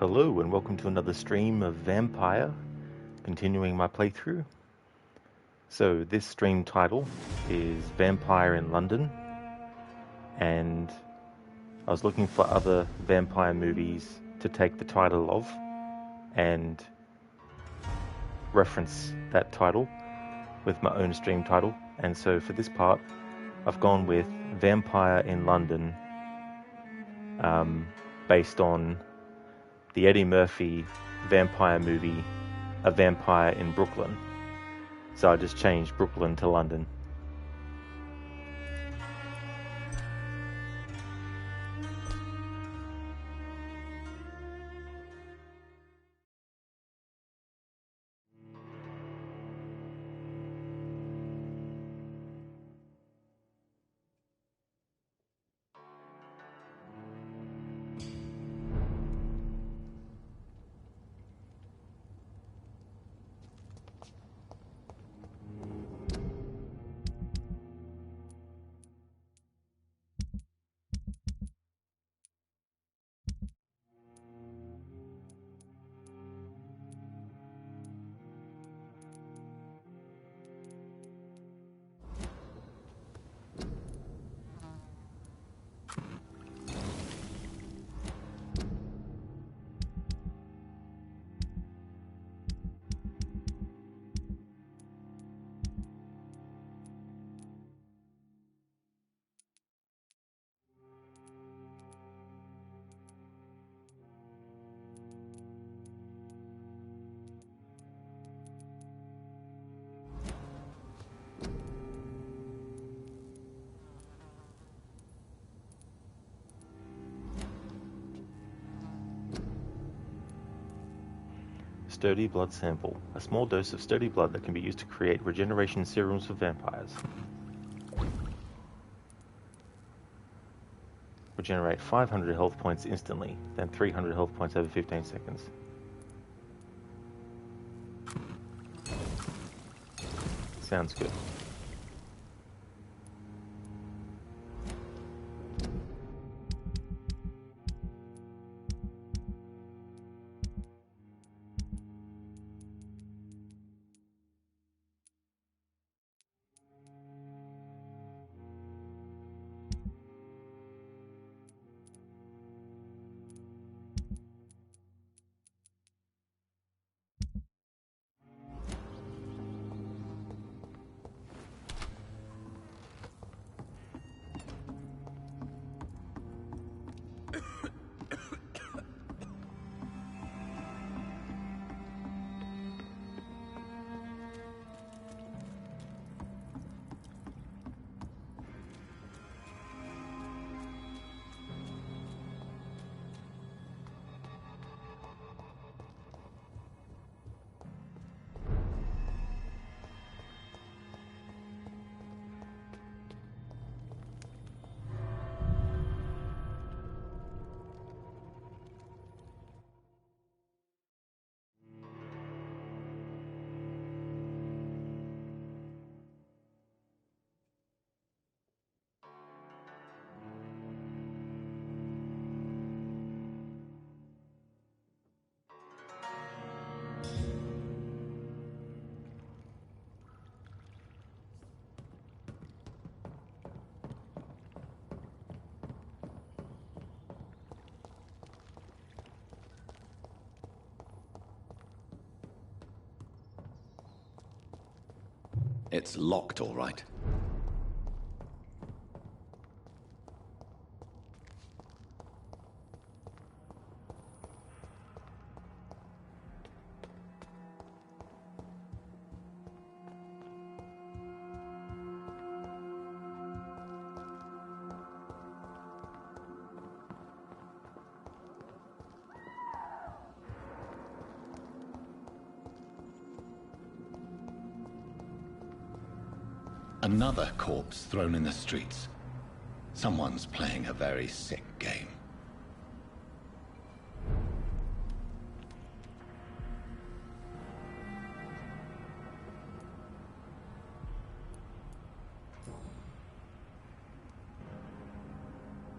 Hello and welcome to another stream of Vampyr, continuing my playthrough. So this stream title is Vampyr in London, and I was looking for other vampire movies to take the title of and reference that title with my own stream title. And so for this part, I've gone with Vampyr in London, based on the Eddie Murphy vampire movie, A Vampire in Brooklyn. So I just changed Brooklyn to London. Sturdy blood sample. A small dose of sturdy blood that can be used to create regeneration serums for vampires. Regenerate 500 health points instantly, then 300 health points over 15 seconds. Sounds good. It's locked, all right. Another corpse thrown in the streets. Someone's playing a very sick game.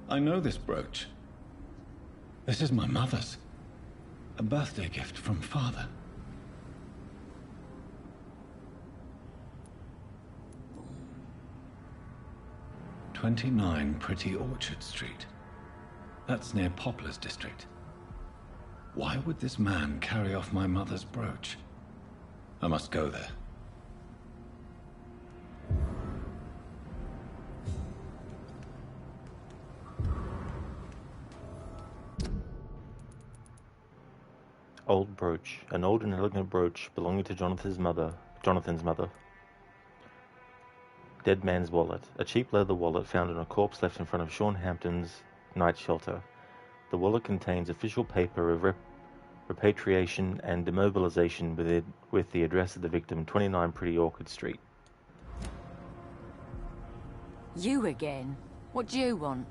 I know this brooch. This is my mother's. A birthday gift from Father. "29 Pretty Orchard Street. That's near Poplar's district. Why would this man carry off my mother's brooch? I must go there. Old brooch. An old and elegant brooch belonging to Jonathan's mother. Dead man's wallet. A cheap leather wallet found on a corpse left in front of Sean Hampton's night shelter. The wallet contains official paper of repatriation and demobilization with the address of the victim, 29 Pretty Orchard Street. You again? What do you want?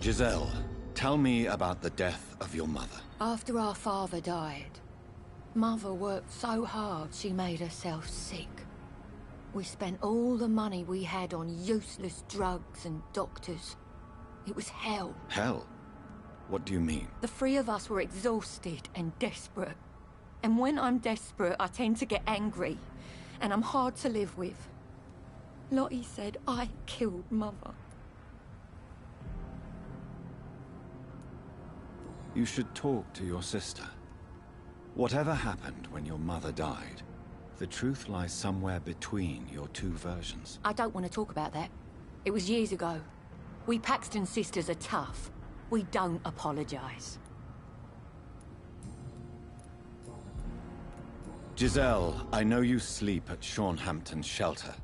Giselle, tell me about the death of your mother. After our father died, Mother worked so hard she made herself sick. We spent all the money we had on useless drugs and doctors. It was hell. Hell? What do you mean? The three of us were exhausted and desperate. And when I'm desperate, I tend to get angry. And I'm hard to live with. Lottie said I killed Mother. You should talk to your sister. Whatever happened when your mother died, the truth lies somewhere between your two versions. I don't want to talk about that. It was years ago. We Paxton sisters are tough. We don't apologize. Giselle, I know you sleep at Sean Hampton's shelter.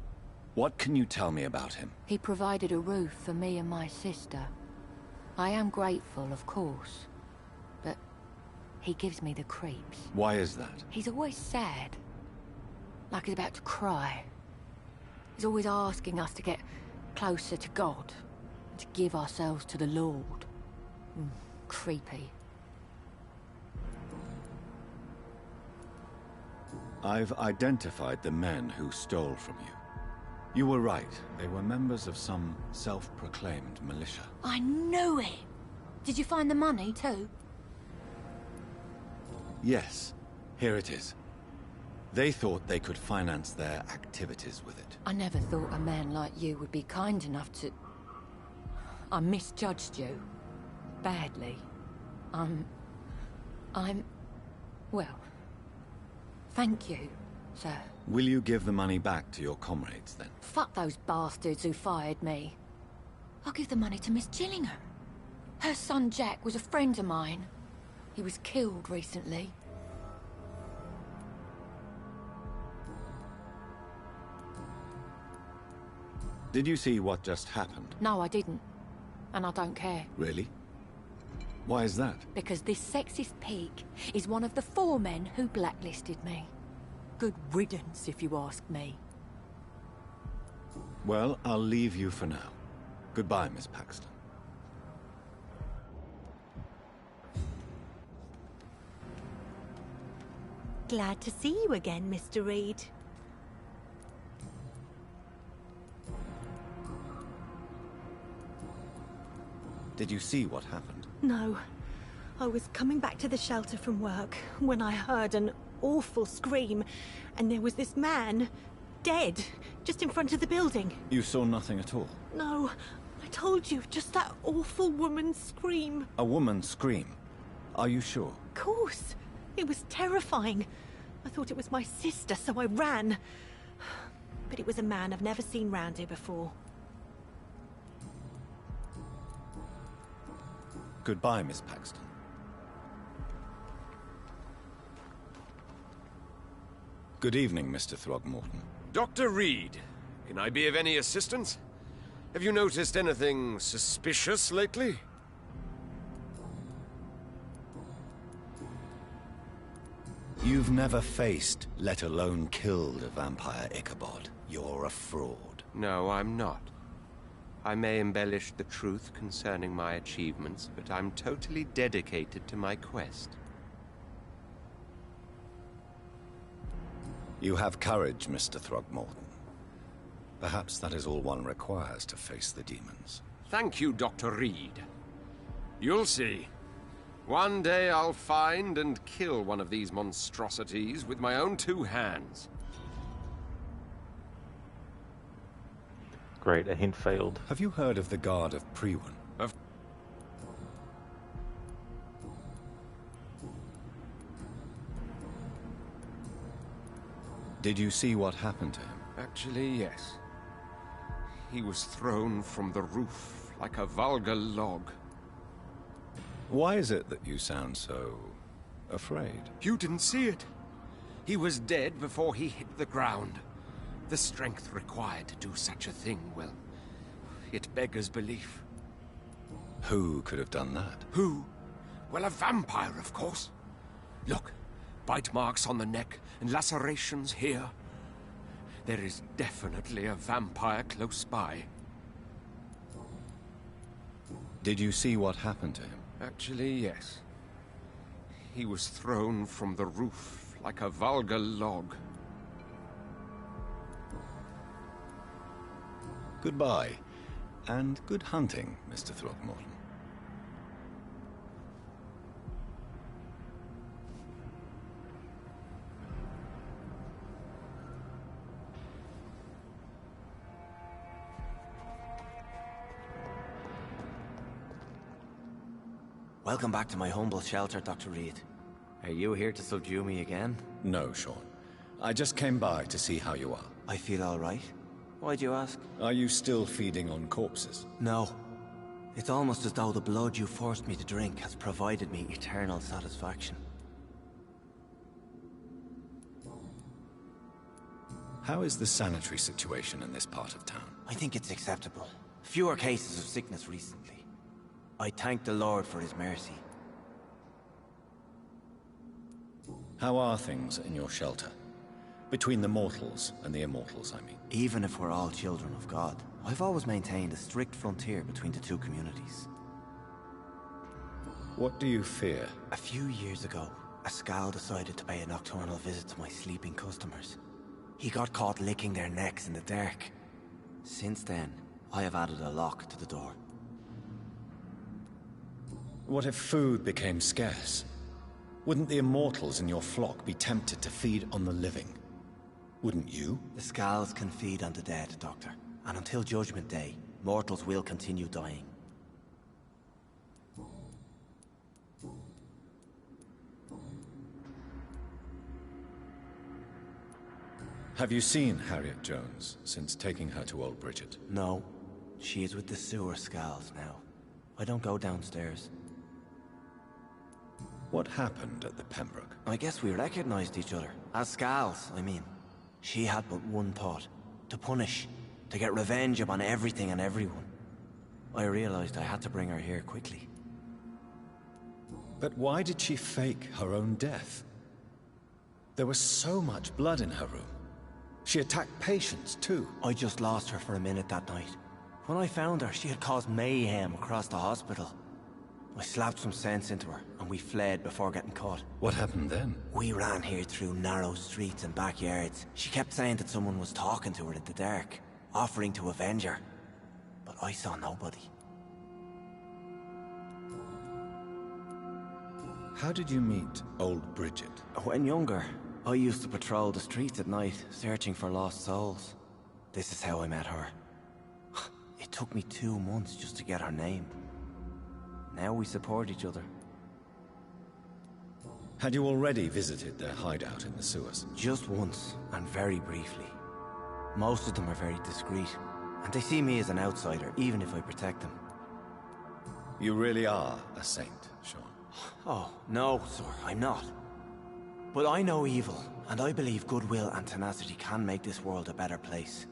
What can you tell me about him? He provided a roof for me and my sister. I am grateful, of course. But he gives me the creeps. Why is that? He's always sad. Like he's about to cry. He's always asking us to get closer to God. And to give ourselves to the Lord. Creepy. I've identified the men who stole from you. You were right. They were members of some self-proclaimed militia. I knew it! Did you find the money, too? Yes. Here it is. They thought they could finance their activities with it. I never thought a man like you would be kind enough to... I misjudged you. Badly. Well... Thank you, sir. Will you give the money back to your comrades, then? Fuck those bastards who fired me. I'll give the money to Miss Gillingham. Her son Jack was a friend of mine. He was killed recently. Did you see what just happened? No, I didn't. And I don't care. Really? Why is that? Because this sexist pig is one of the 4 men who blacklisted me. Good riddance, if you ask me. Well, I'll leave you for now. Goodbye, Miss Paxton. Glad to see you again, Mr. Reid. Did you see what happened? No. I was coming back to the shelter from work when I heard an awful scream, and there was this man, dead, just in front of the building. You saw nothing at all? No. I told you, just that awful woman's scream. A woman scream? Are you sure? Of course. It was terrifying. I thought it was my sister, so I ran. But it was a man I've never seen round here before. Goodbye, Miss Paxton. Good evening, Mr. Throgmorton. Dr. Reid, can I be of any assistance? Have you noticed anything suspicious lately? You've never faced, let alone killed, a vampire, Ichabod. You're a fraud. No, I'm not. I may embellish the truth concerning my achievements, but I'm totally dedicated to my quest. You have courage, Mr. Throgmorton. Perhaps that is all one requires to face the demons. Thank you, Dr. Reid. You'll see. One day I'll find and kill one of these monstrosities with my own 2 hands. Great, a hint failed. Have you heard of the Guard of Priwen? Did you see what happened to him? Actually, yes. He was thrown from the roof like a vulgar log. Why is it that you sound so afraid? You didn't see it. He was dead before he hit the ground. The strength required to do such a thing, well, it beggars belief. Who could have done that? Who? Well, a vampire, of course. Look, bite marks on the neck and lacerations here. There is definitely a vampire close by. Did you see what happened to him? Actually, yes. He was thrown from the roof like a vulgar log. Goodbye, and good hunting, Mr. Throckmorton. Welcome back to my humble shelter, Dr. Reid. Are you here to subdue me again? No, Sean. I just came by to see how you are. I feel all right. Why'd you ask? Are you still feeding on corpses? No. It's almost as though the blood you forced me to drink has provided me eternal satisfaction. How is the sanitary situation in this part of town? I think it's acceptable. Fewer cases of sickness recently. I thank the Lord for his mercy. How are things in your shelter? Between the mortals and the immortals, I mean. Even if we're all children of God, I've always maintained a strict frontier between the 2 communities. What do you fear? A few years ago, a Skal decided to pay a nocturnal visit to my sleeping customers. He got caught licking their necks in the dark. Since then, I have added a lock to the door. What if food became scarce? Wouldn't the immortals in your flock be tempted to feed on the living? Wouldn't you? The Skals can feed on the dead, Doctor. And until Judgment Day, mortals will continue dying. Have you seen Harriet Jones since taking her to Old Bridget? No. She is with the sewer Skals now. I don't go downstairs. What happened at the Pembroke? I guess we recognized each other. As Skals, I mean. She had but one thought. To punish. To get revenge upon everything and everyone. I realized I had to bring her here quickly. But why did she fake her own death? There was so much blood in her room. She attacked patients, too. I just lost her for a minute that night. When I found her, she had caused mayhem across the hospital. I slapped some sense into her, and we fled before getting caught. What happened then? We ran here through narrow streets and backyards. She kept saying that someone was talking to her in the dark, offering to avenge her. But I saw nobody. How did you meet Old Bridget? When younger, I used to patrol the streets at night, searching for lost souls. This is how I met her. It took me 2 months just to get her name. Now we support each other. Had you already visited their hideout in the sewers? Just once, and very briefly. Most of them are very discreet, and they see me as an outsider, even if I protect them. You really are a saint, Sean. Oh, no, sir, I'm not. But I know evil, and I believe goodwill and tenacity can make this world a better place.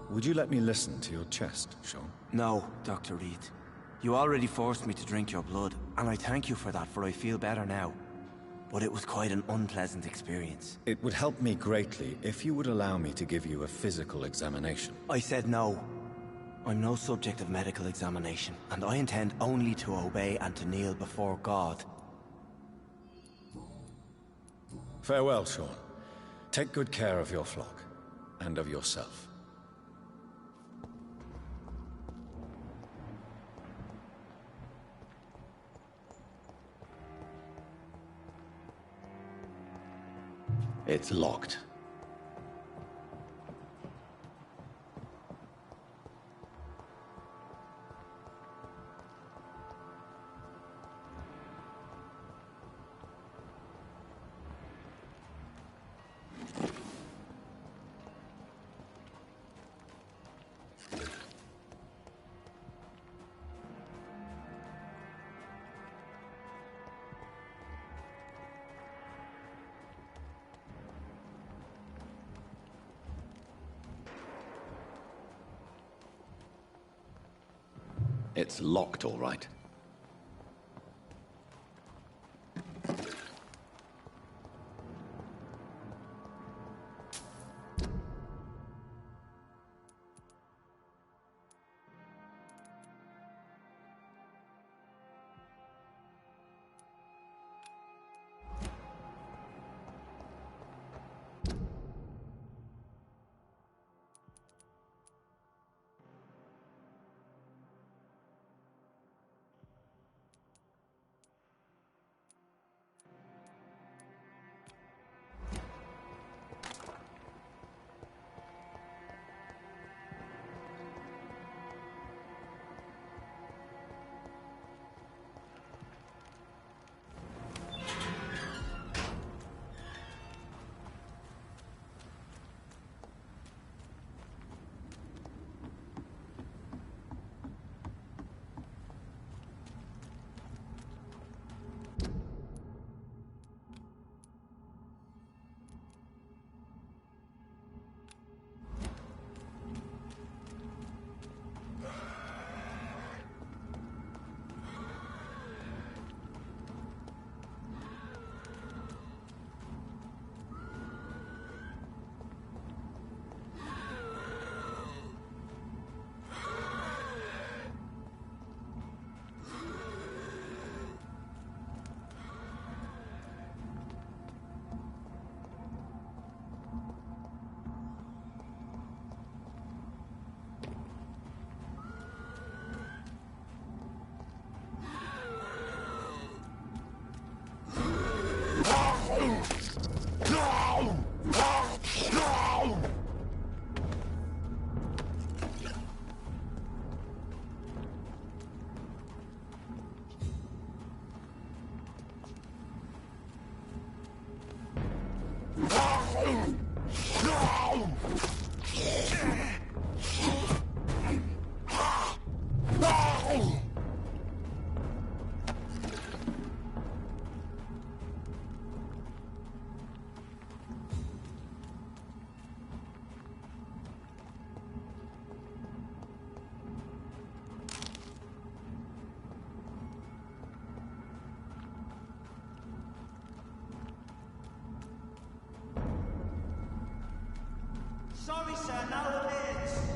Would you let me listen to your chest, Sean? No, Dr. Reid. You already forced me to drink your blood, and I thank you for that, for I feel better now. But it was quite an unpleasant experience. It would help me greatly if you would allow me to give you a physical examination. I said no. I'm no subject of medical examination, and I intend only to obey and to kneel before God. Farewell, Sean. Take good care of your flock, and of yourself. It's locked. It's locked, all right. Sorry, sir, no bids.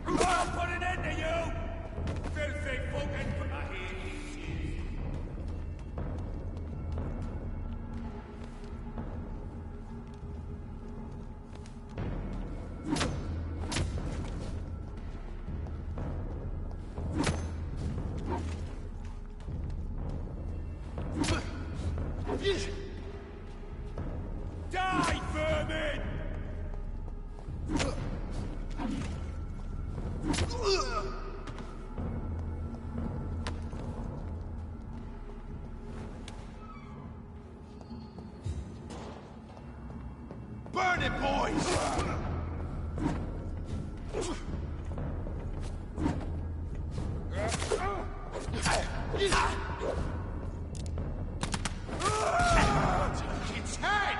I'll put an end to you! Filthy fucking... Die, vermin! Burn it, boys! Its head!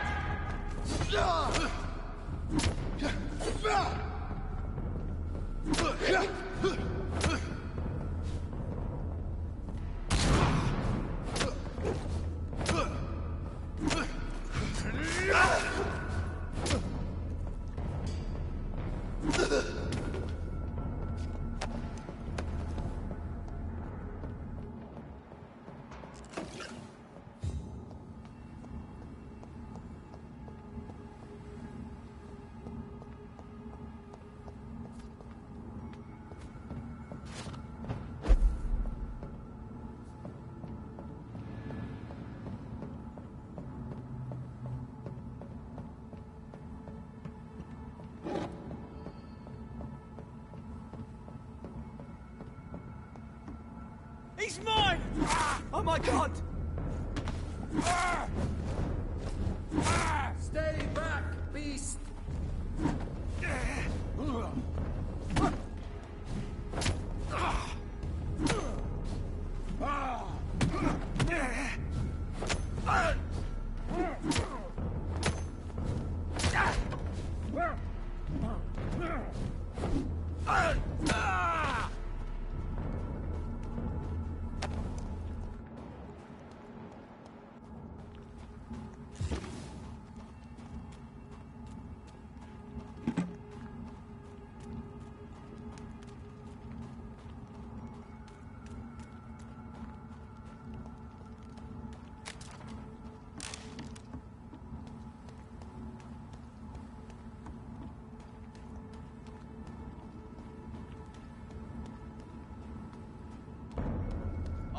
He's mine! Oh my god! Stay back, beast!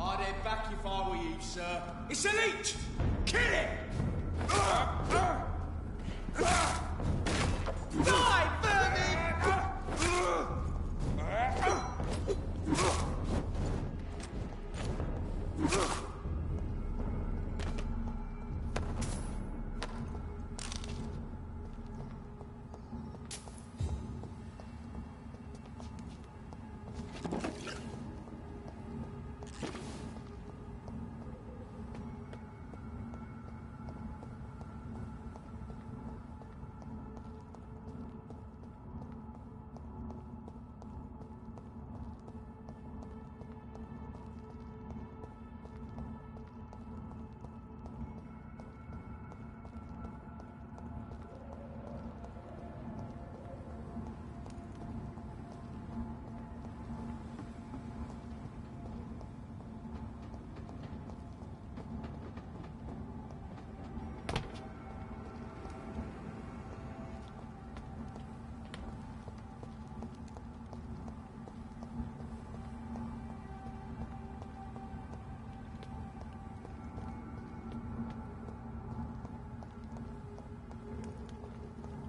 I'd head back if I were you, sir. It's a leech! Kill it! Die, vermin!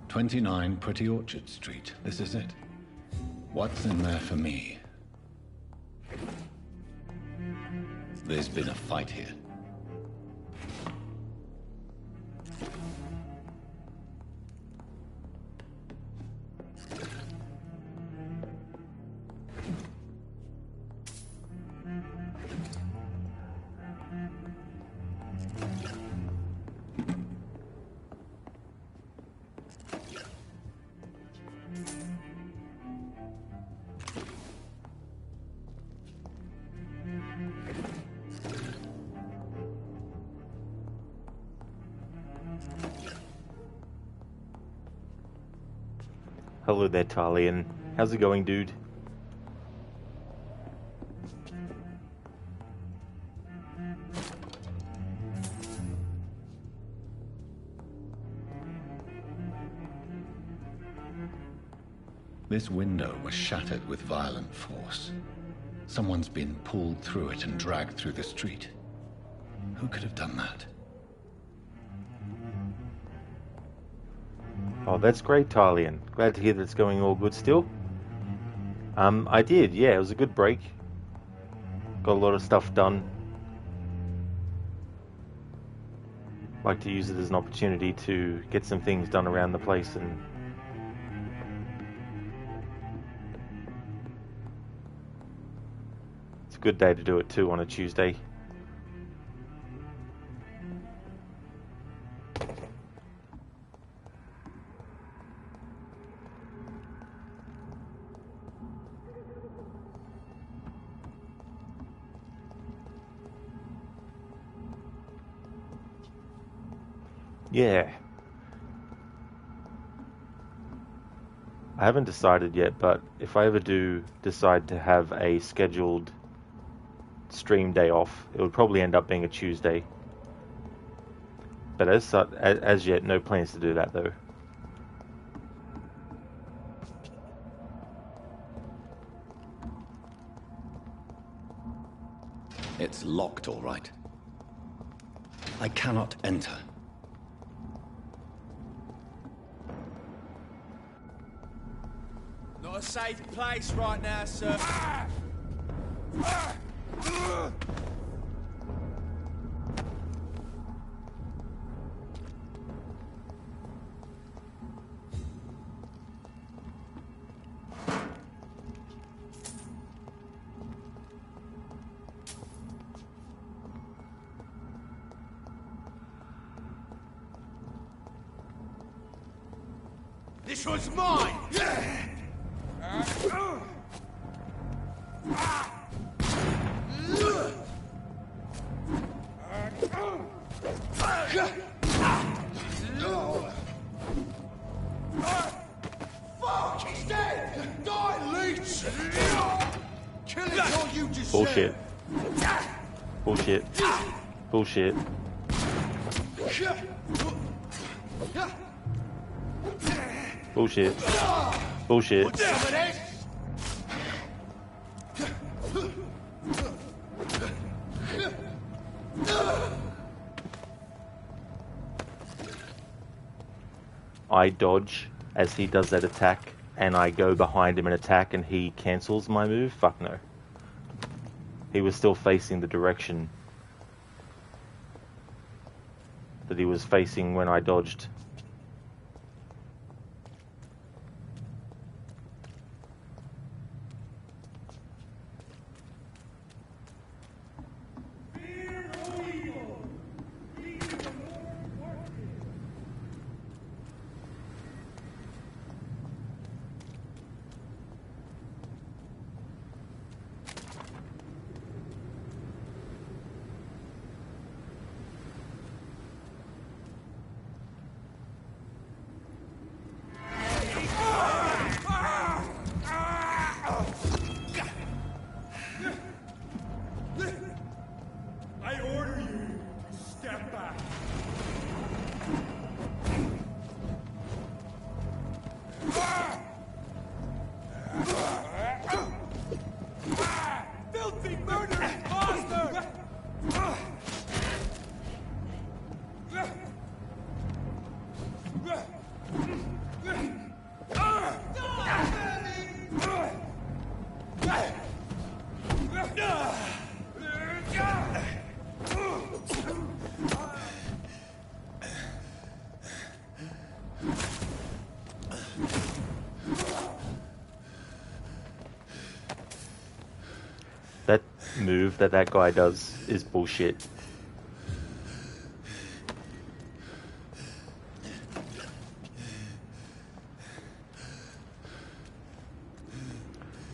"29 Pretty Orchard Street. This is it. What's in there for me? There's been a fight here. Hello there, Talion. How's it going, dude? This window was shattered with violent force. Someone's been pulled through it and dragged through the street. Who could have done that? Oh, that's great, Talion. Glad to hear that it's going all good still. I did, yeah, it was a good break. Got a lot of stuff done. Like to use it as an opportunity to get some things done around the place, and it's a good day to do it too on a Tuesday. Yeah. I haven't decided yet, but if I ever do decide to have a scheduled stream day off, it would probably end up being a Tuesday. But as yet, no plans to do that though. It's locked, all right. I cannot enter. Not a safe place right now, sir. This one's mine! Fuck! He's dead! Die, leech! Kill it or you deserve! Bullshit. Bullshit. Bullshit. Bullshit. Bullshit. I dodge as he does that attack, and I go behind him and attack, and he cancels my move? Fuck no. He was still facing the direction that he was facing when I dodged. That move that guy does is bullshit.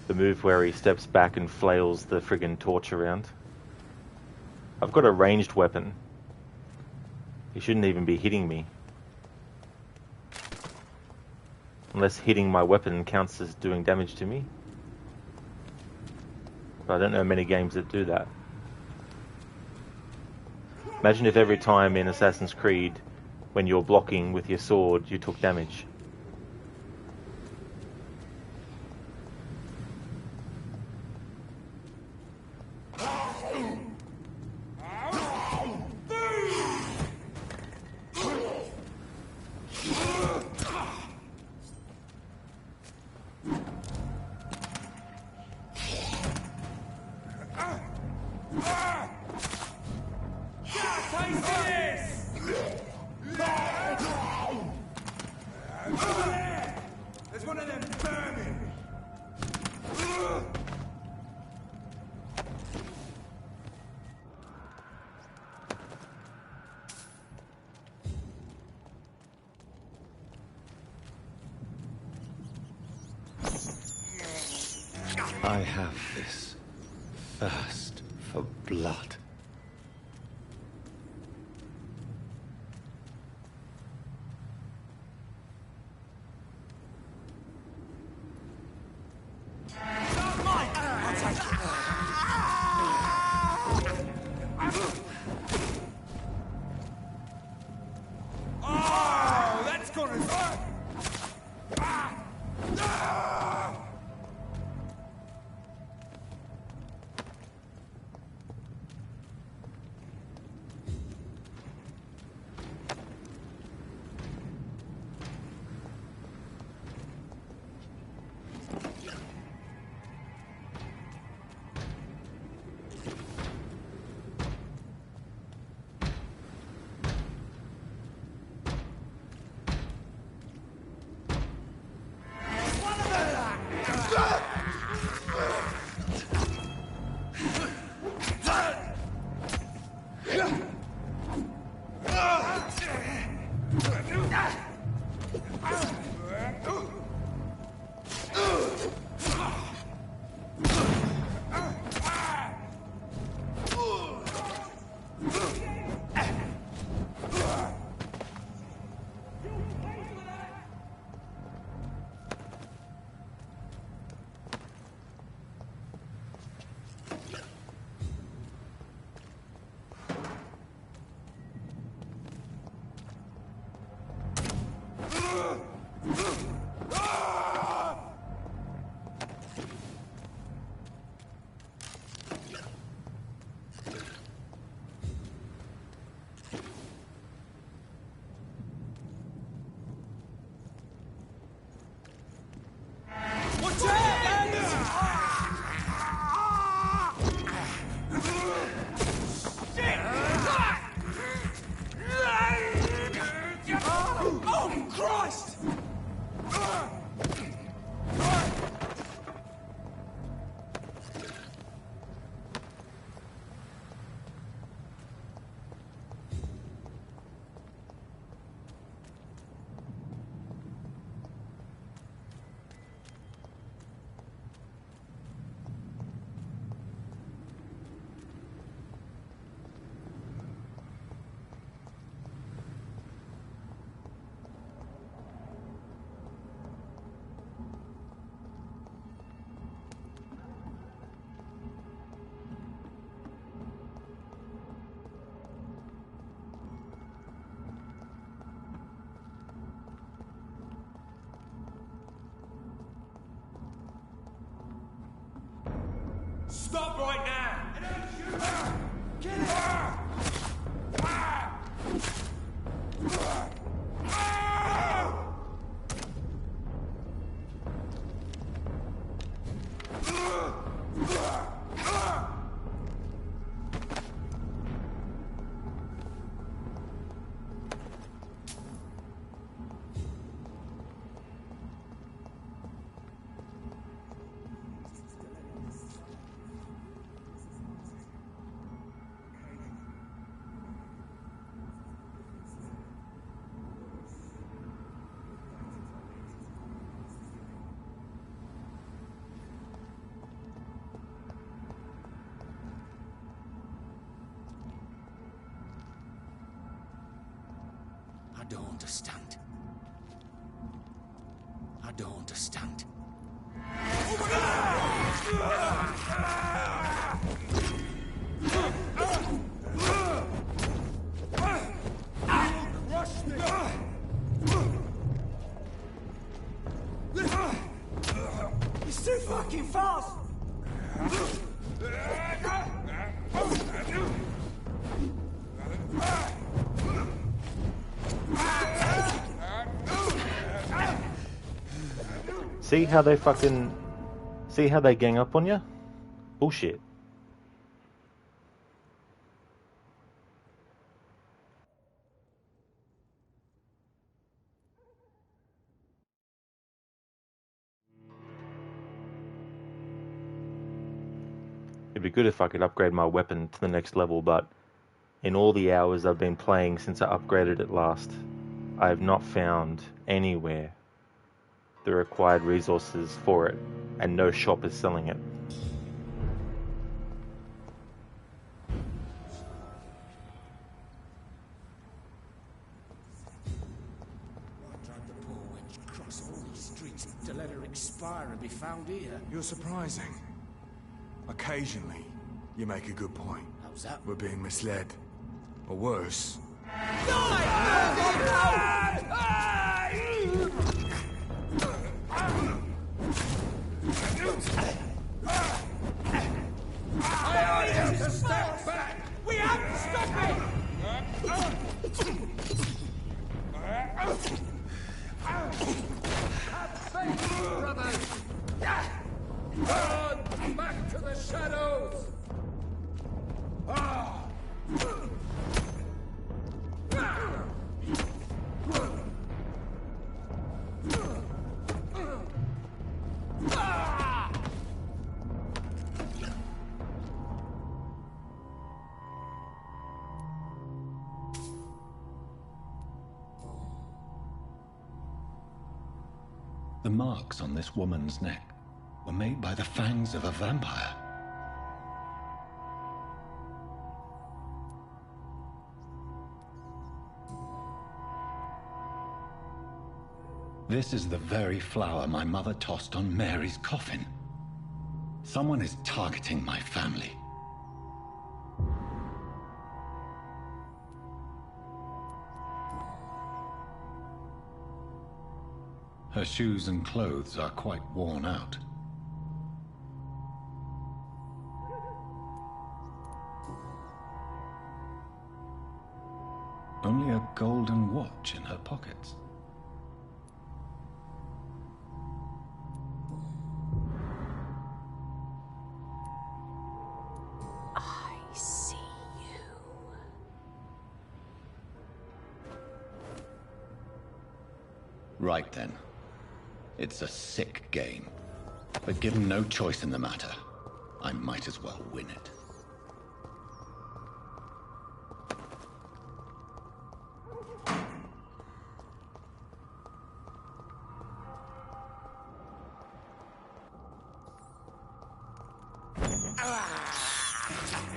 The move where he steps back and flails the friggin' torch around. I've got a ranged weapon. He shouldn't even be hitting me. Unless hitting my weapon counts as doing damage to me. But I don't know many games that do that. Imagine if every time in Assassin's Creed, when you're blocking with your sword, you took damage. I have this thirst for blood. Stop right now! Get it! I don't understand. I don't understand. He's too fucking fast! See how they gang up on you? Bullshit. It'd be good if I could upgrade my weapon to the next level, but in all the hours I've been playing since I upgraded it last, I have not found anywhere the required resources for it, and no shop is selling it. Drive the poor wench across all these streets to let her expire and be found here. You're surprising. Occasionally, you make a good point. How's that? We're being misled. Or worse. I order you to step back! We have to stop him! Have faith, brothers! Turn back to the shadows! The marks on this woman's neck were made by the fangs of a vampire. This is the very flower my mother tossed on Mary's coffin. Someone is targeting my family. Her shoes and clothes are quite worn out. Only a golden watch in her pockets. I see you. Right then. It's a sick game. But given no choice in the matter, I might as well win it.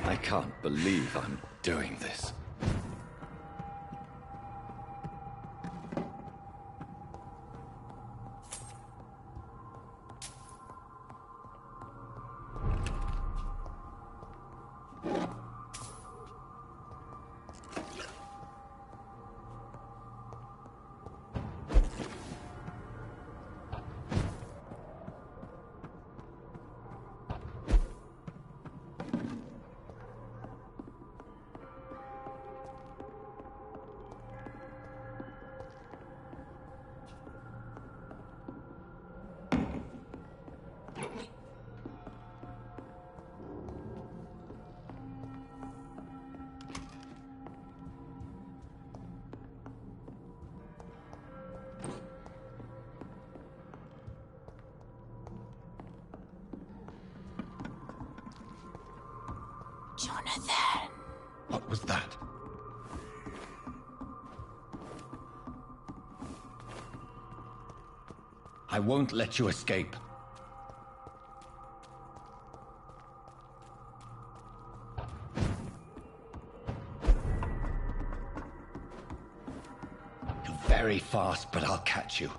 I can't believe I'm doing this. Jonathan. What was that? I won't let you escape. You're very fast, but I'll catch you.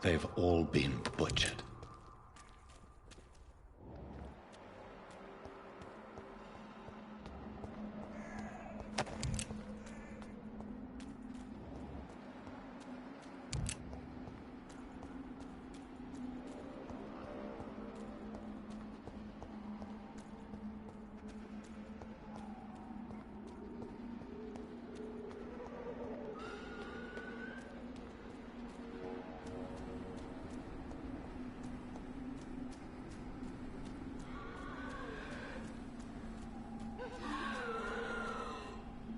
They've all been butchered.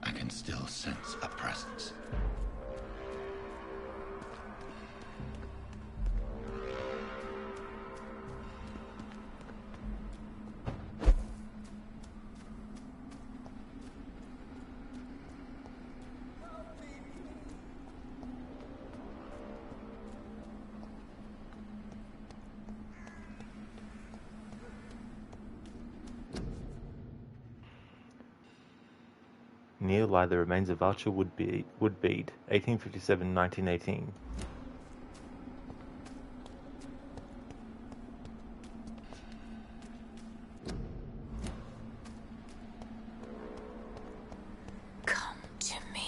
I can still sense a presence. Near lie the remains of Archer Woodbead, 1857-1918. Come to me.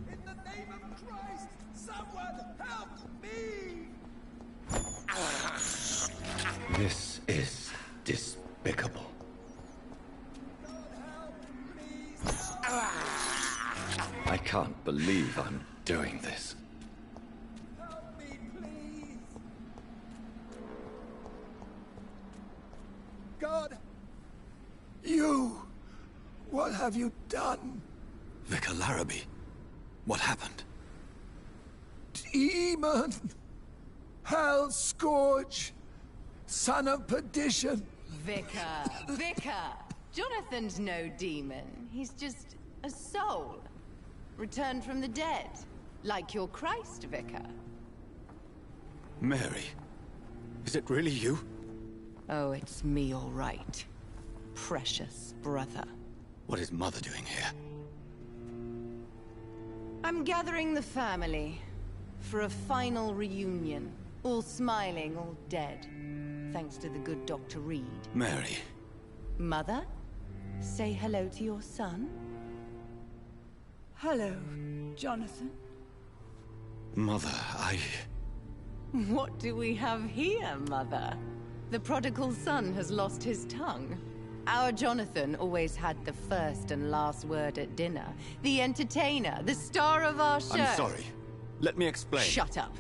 In the name of Christ, someone help me! This is despicable. I can't believe I'm doing this. Help me, please! God! You! What have you done? Vicar Larrabee, what happened? Demon! Hell scourge! Son of perdition! Vicar! Jonathan's no demon. He's just a soul. Returned from the dead. Like your Christ, Vicar. Mary, is it really you? Oh, it's me, all right. Precious brother. What is Mother doing here? I'm gathering the family for a final reunion. All smiling, all dead. Thanks to the good Dr. Reid. Mary, Mother, say hello to your son. Hello, Jonathan. Mother, What do we have here, Mother? The prodigal son has lost his tongue. Our Jonathan always had the first and last word at dinner. The entertainer, the star of our show. I'm sorry. Let me explain. Shut up.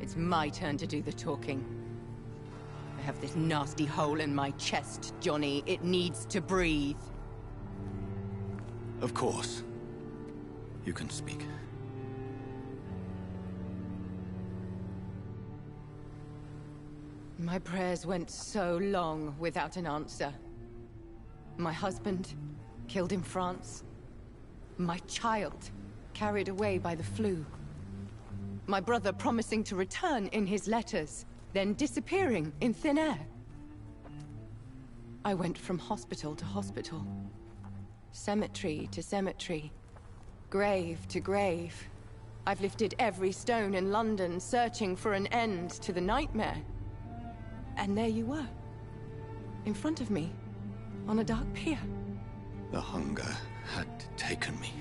It's my turn to do the talking. I have this nasty hole in my chest, Johnny. It needs to breathe. Of course. You can speak. My prayers went so long without an answer. My husband, killed in France. My child, carried away by the flu. My brother promising to return in his letters, then disappearing in thin air. I went from hospital to hospital. Cemetery to cemetery. Grave to grave. I've lifted every stone in London, searching for an end to the nightmare. And there you were. In front of me. On a dark pier. The hunger had taken me.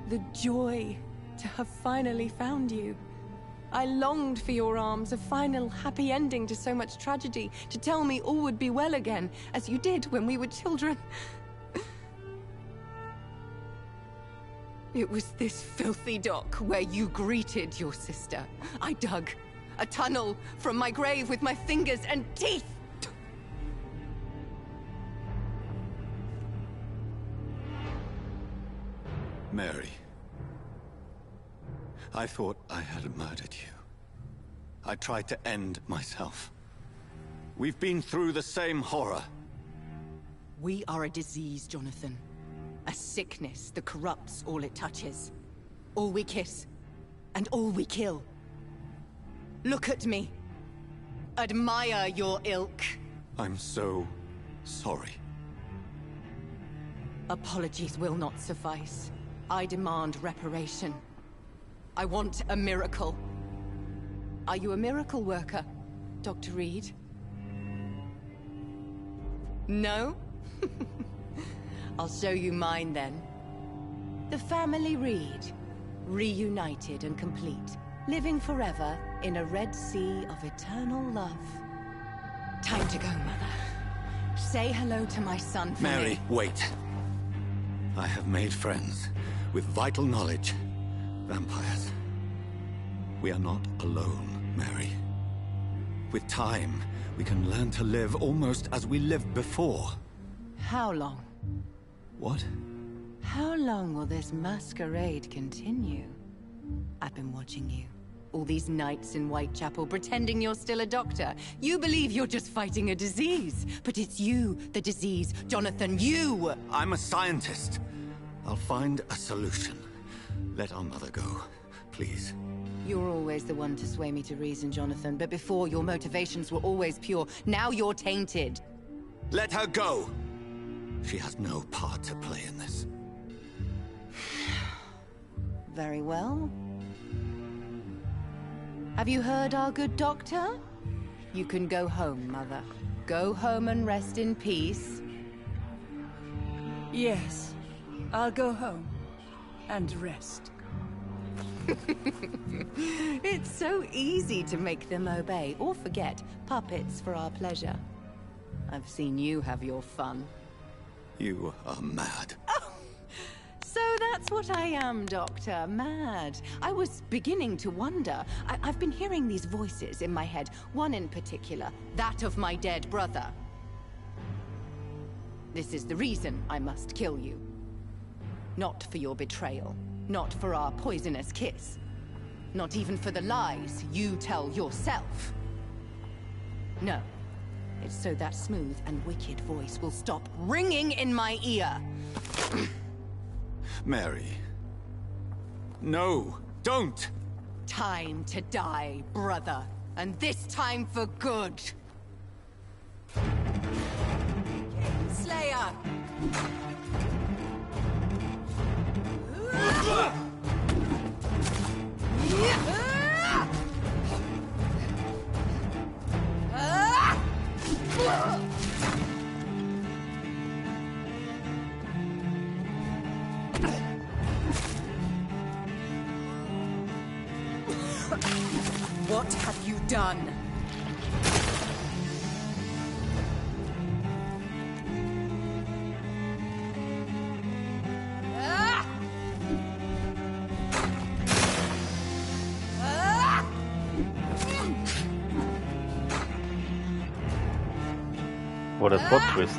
The joy to have finally found you. I longed for your arms, a final happy ending to so much tragedy, to tell me all would be well again, as you did when we were children. It was this filthy dock where you greeted your sister. I dug a tunnel from my grave with my fingers and teeth. Mary, I thought I had murdered you. I tried to end myself. We've been through the same horror. We are a disease, Jonathan. A sickness that corrupts all it touches. All we kiss, and all we kill. Look at me. Admire your ilk. I'm so sorry. Apologies will not suffice. I demand reparation. I want a miracle. Are you a miracle worker, Dr. Reid? No? I'll show you mine then. The family Reid, reunited and complete, living forever in a red sea of eternal love. Time to go, Mother. Say hello to my son for Mary, me. wait. I have made friends with vital knowledge. Vampires. We are not alone, Mary. With time, we can learn to live almost as we lived before. How long? What? How long will this masquerade continue? I've been watching you. All these nights in Whitechapel, pretending you're still a doctor. You believe you're just fighting a disease. But it's you, the disease. Jonathan, you! I'm a scientist. I'll find a solution. Let our mother go, please. You're always the one to sway me to reason, Jonathan. But before, your motivations were always pure. Now you're tainted. Let her go! She has no part to play in this. Very well. Have you heard our good doctor? You can go home, Mother. Go home and rest in peace. Yes. I'll go home. And rest. It's so easy to make them obey, or forget, puppets for our pleasure. I've seen you have your fun. You are mad. Oh, so that's what I am, Doctor. Mad. I was beginning to wonder. I've been hearing these voices in my head, one in particular, that of my dead brother. This is the reason I must kill you. Not for your betrayal. Not for our poisonous kiss. Not even for the lies you tell yourself. No. It's so that smooth and wicked voice will stop ringing in my ear. Mary. No, don't! Time to die, brother. And this time for good. Slayer! What have you done? What a plot twist.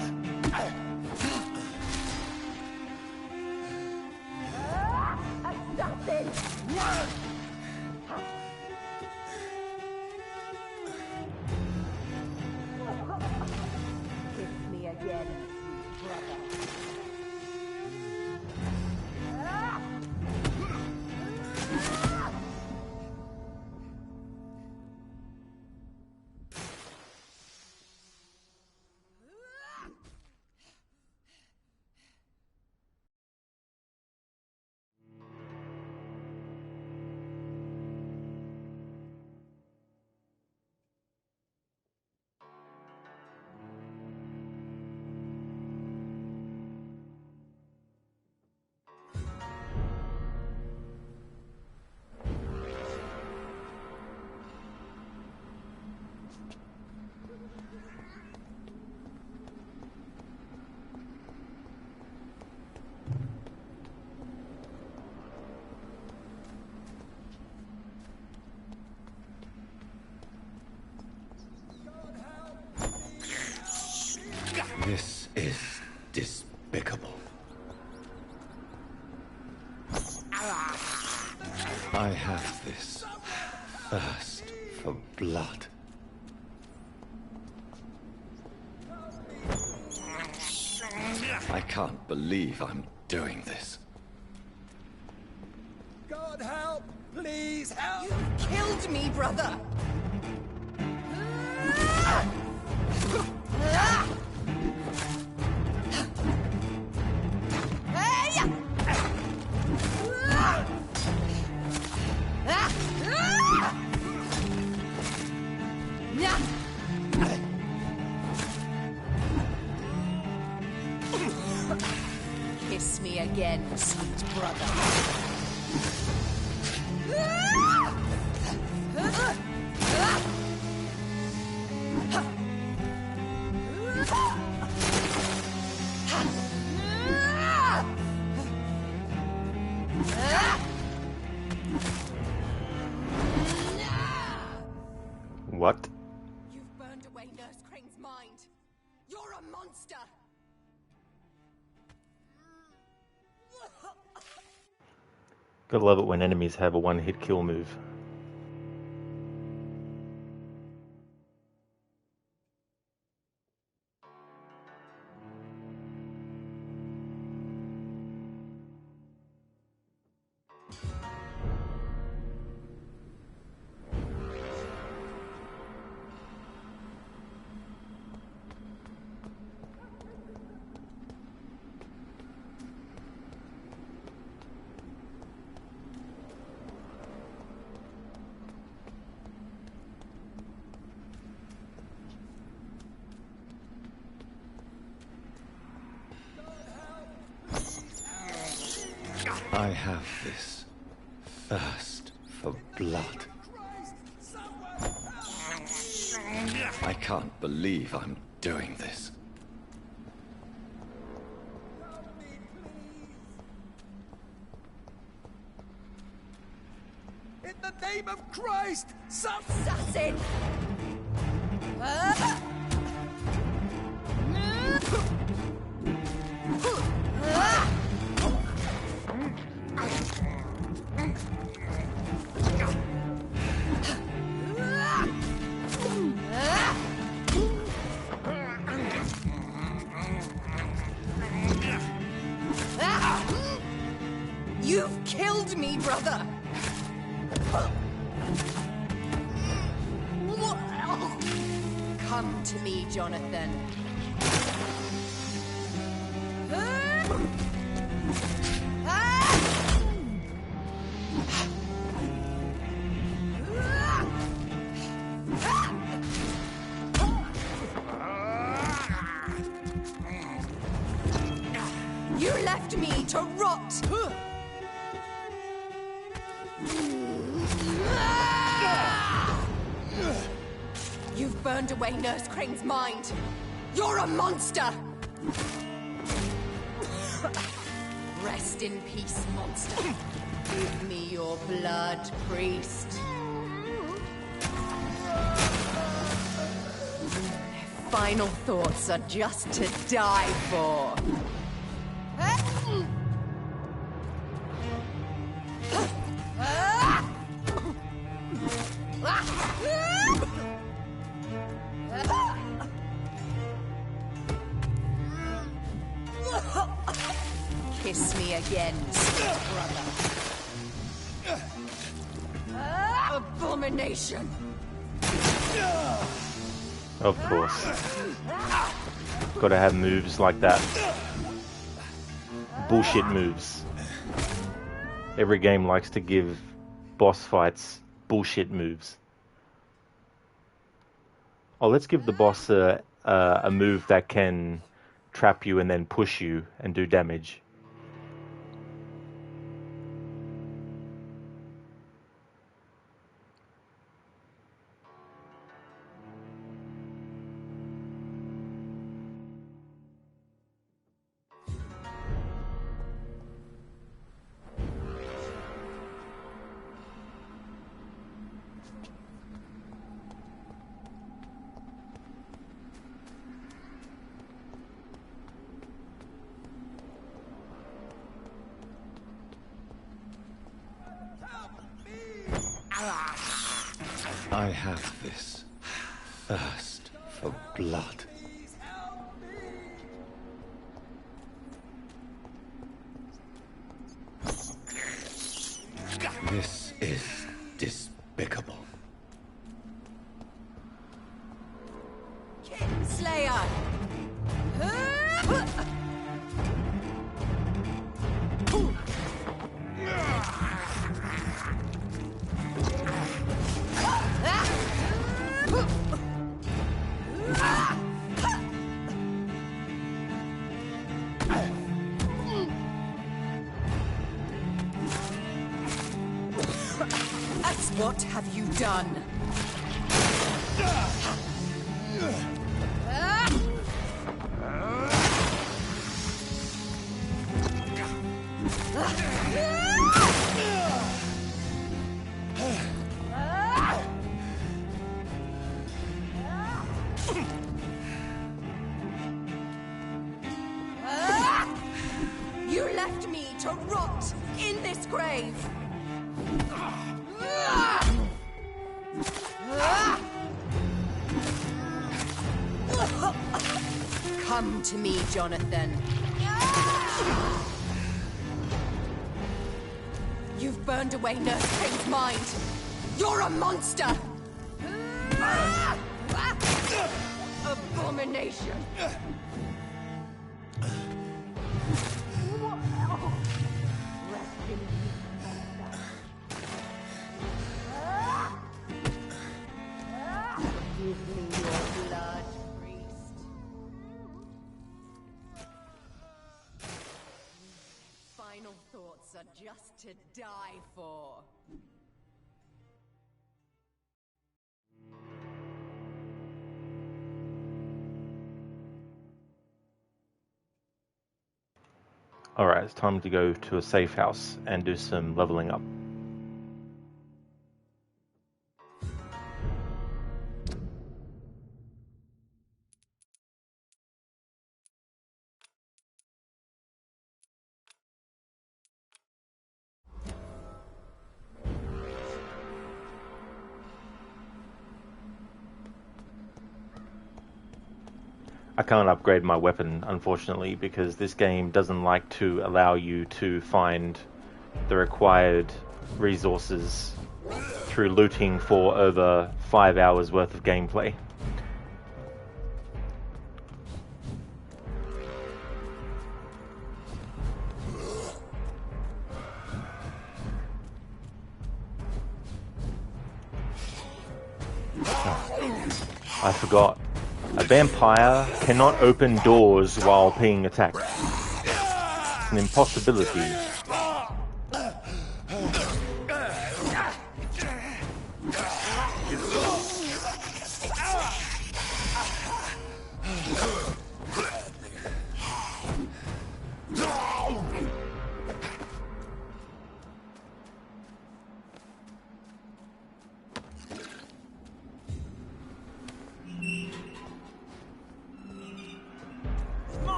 Kiss me again, brother. I have this thirst for blood. I can't believe I'm doing this. God help! Please help! You killed me, brother! Kiss me again, sweet brother. What? You've burned away Nurse Crane's mind. You're a monster. Gotta love it when enemies have a one-hit kill move. I have this thirst for blood. I can't believe I'm doing this. In the name of Christ! Assassin! You've killed me, brother! Come to me, Jonathan. You left me to rot! You've burned away Nurse Crane's mind. You're a monster! Rest in peace, monster. Give me your blood, priest. Their final thoughts are just to die for. Kiss me again, sweet brother. Abomination! Of course. Gotta have moves like that. Bullshit moves. Every game likes to give boss fights bullshit moves. Oh, let's give the boss a move that can trap you and then push you and do damage. I have this thirst for blood. This is despicable. Slayer! What have you done? You left me to rot in this grave. Come to me, Jonathan. You've burned away Nurse Kane's mind. You're a monster! Abomination! Give me your blood, priest. Final thoughts are just to die for. Alright, it's time to go to a safe house and do some leveling up. I can't upgrade my weapon, unfortunately, because this game doesn't like to allow you to find the required resources through looting for over 5 hours worth of gameplay. I forgot. A vampire cannot open doors while being attacked. It's an impossibility.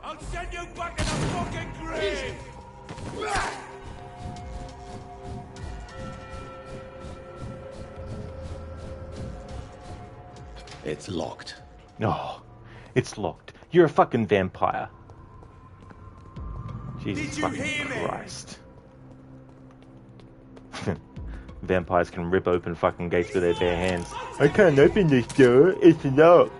I'll send you back in a fucking grave! It's locked. No, it's locked. You're a fucking vampire. Jesus fucking Christ. Vampires can rip open fucking gates with their bare hands. I can't open this door, it's locked.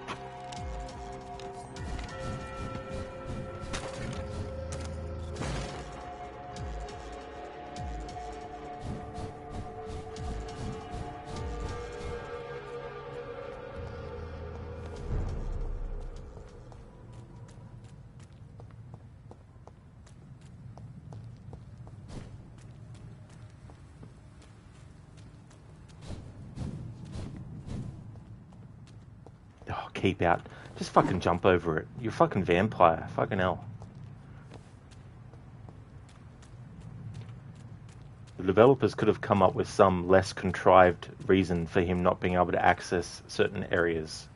keep out. Just fucking jump over it. You're a fucking vampire. Fucking hell. The developers could have come up with some less contrived reason for him not being able to access certain areas.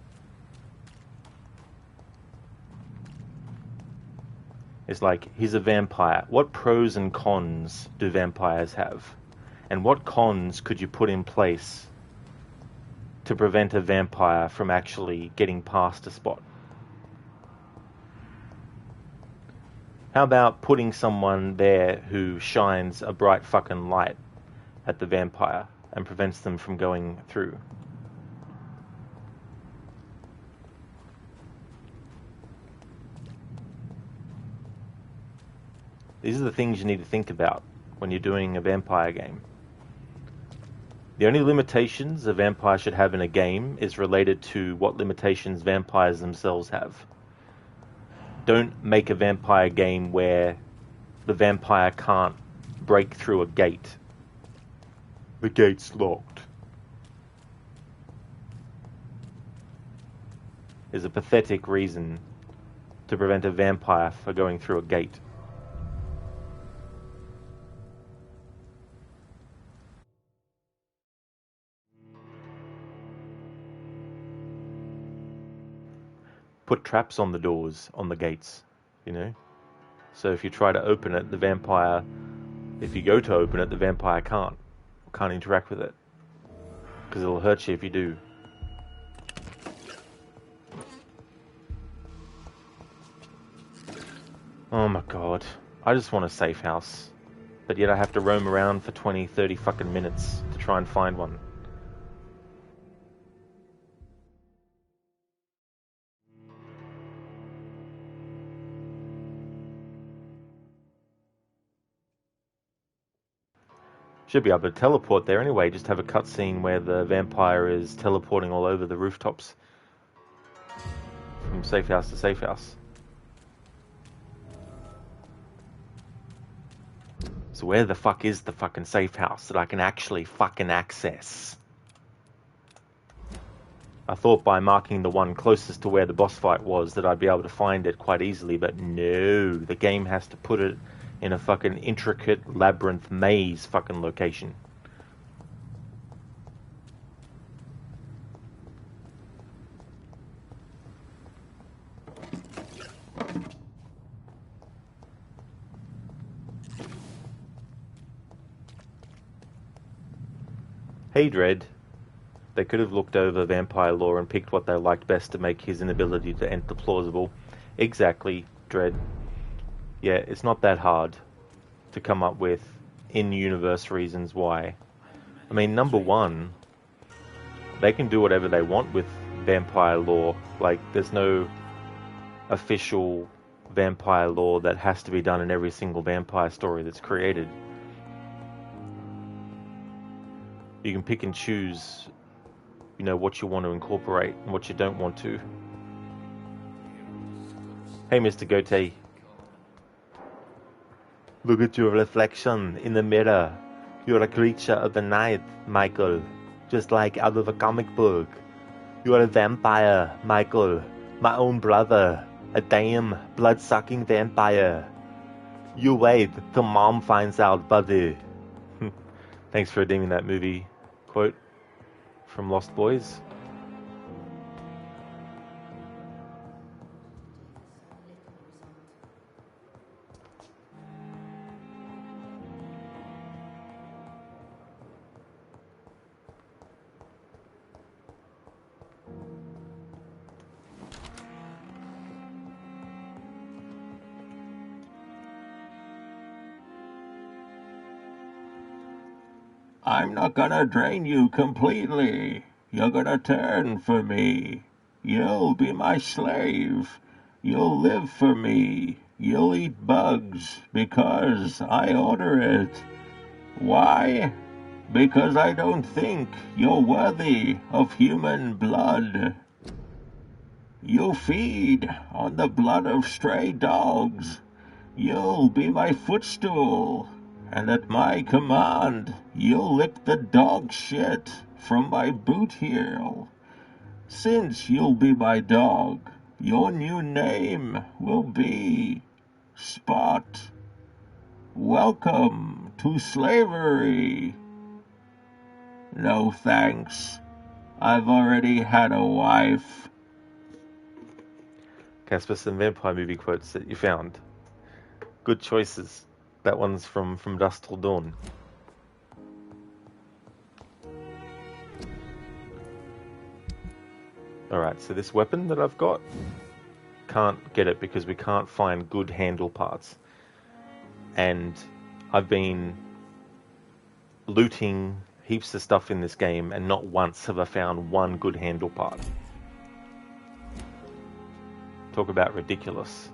It's like, he's a vampire. What pros and cons do vampires have? And what cons could you put in place to prevent a vampire from actually getting past a spot? How about putting someone there who shines a bright fucking light at the vampire and prevents them from going through? These are the things you need to think about when you're doing a vampire game. The only limitations a vampire should have in a game is related to what limitations vampires themselves have. Don't make a vampire game where the vampire can't break through a gate. The gate's locked. Is a pathetic reason to prevent a vampire from going through a gate. Put traps on the doors, on the gates, you know? So if you try to open it, the vampire, if you go to open it, the vampire can't interact with it. Because it'll hurt you if you do. Oh my god. I just want a safe house. But yet I have to roam around for 20, 30 fucking minutes to try and find one. Should be able to teleport there anyway, just have a cutscene where the vampire is teleporting all over the rooftops. From safe house to safe house. So where the fuck is the fucking safe house that I can actually fucking access? I thought by marking the one closest to where the boss fight was that I'd be able to find it quite easily, but no, the game has to put it in a fucking intricate labyrinth maze fucking location. Hey Dread, they could have looked over vampire lore and picked what they liked best to make his inability to enter plausible. Exactly, Dread. Yeah, it's not that hard to come up with in-universe reasons why. I mean, number one, they can do whatever they want with vampire lore. Like, there's no official vampire lore that has to be done in every single vampire story that's created. You can pick and choose, you know, what you want to incorporate and what you don't want to. Hey, Mr. Goatee. Look at your reflection in the mirror. You're a creature of the night, Michael. Just like out of a comic book. You are a vampire, Michael. My own brother. A damn blood-sucking vampire. You wait till Mom finds out, buddy. Thanks for redeeming that movie quote from Lost Boys. I'm not gonna drain you completely. You're gonna turn for me. You'll be my slave. You'll live for me. You'll eat bugs because I order it. Why? Because I don't think you're worthy of human blood. You'll feed on the blood of stray dogs. You'll be my footstool. And at my command, you'll lick the dog shit from my boot heel. Since you'll be my dog, your new name will be Spot. Welcome to slavery. No thanks. I've already had a wife. Casper, some vampire movie quotes that you found. Good choices. That one's from Dusk Till Dawn. Alright, so this weapon that I've got, can't get it because we can't find good handle parts. And I've been looting heaps of stuff in this game and not once have I found one good handle part. Talk about ridiculous.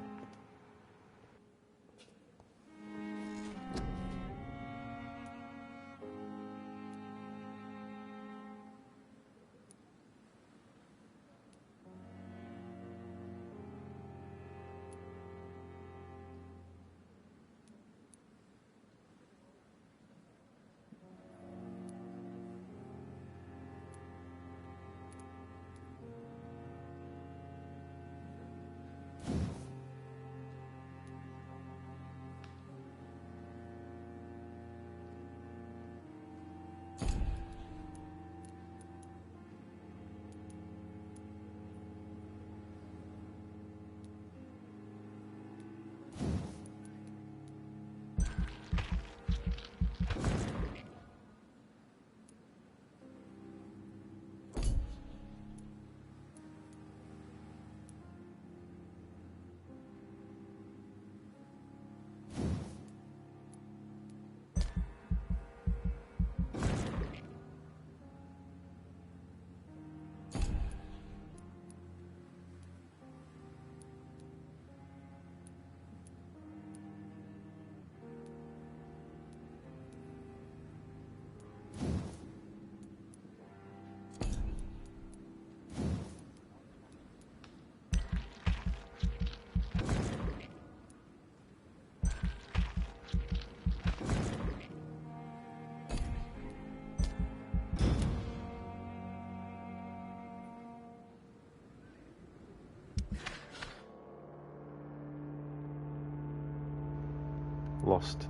Lost.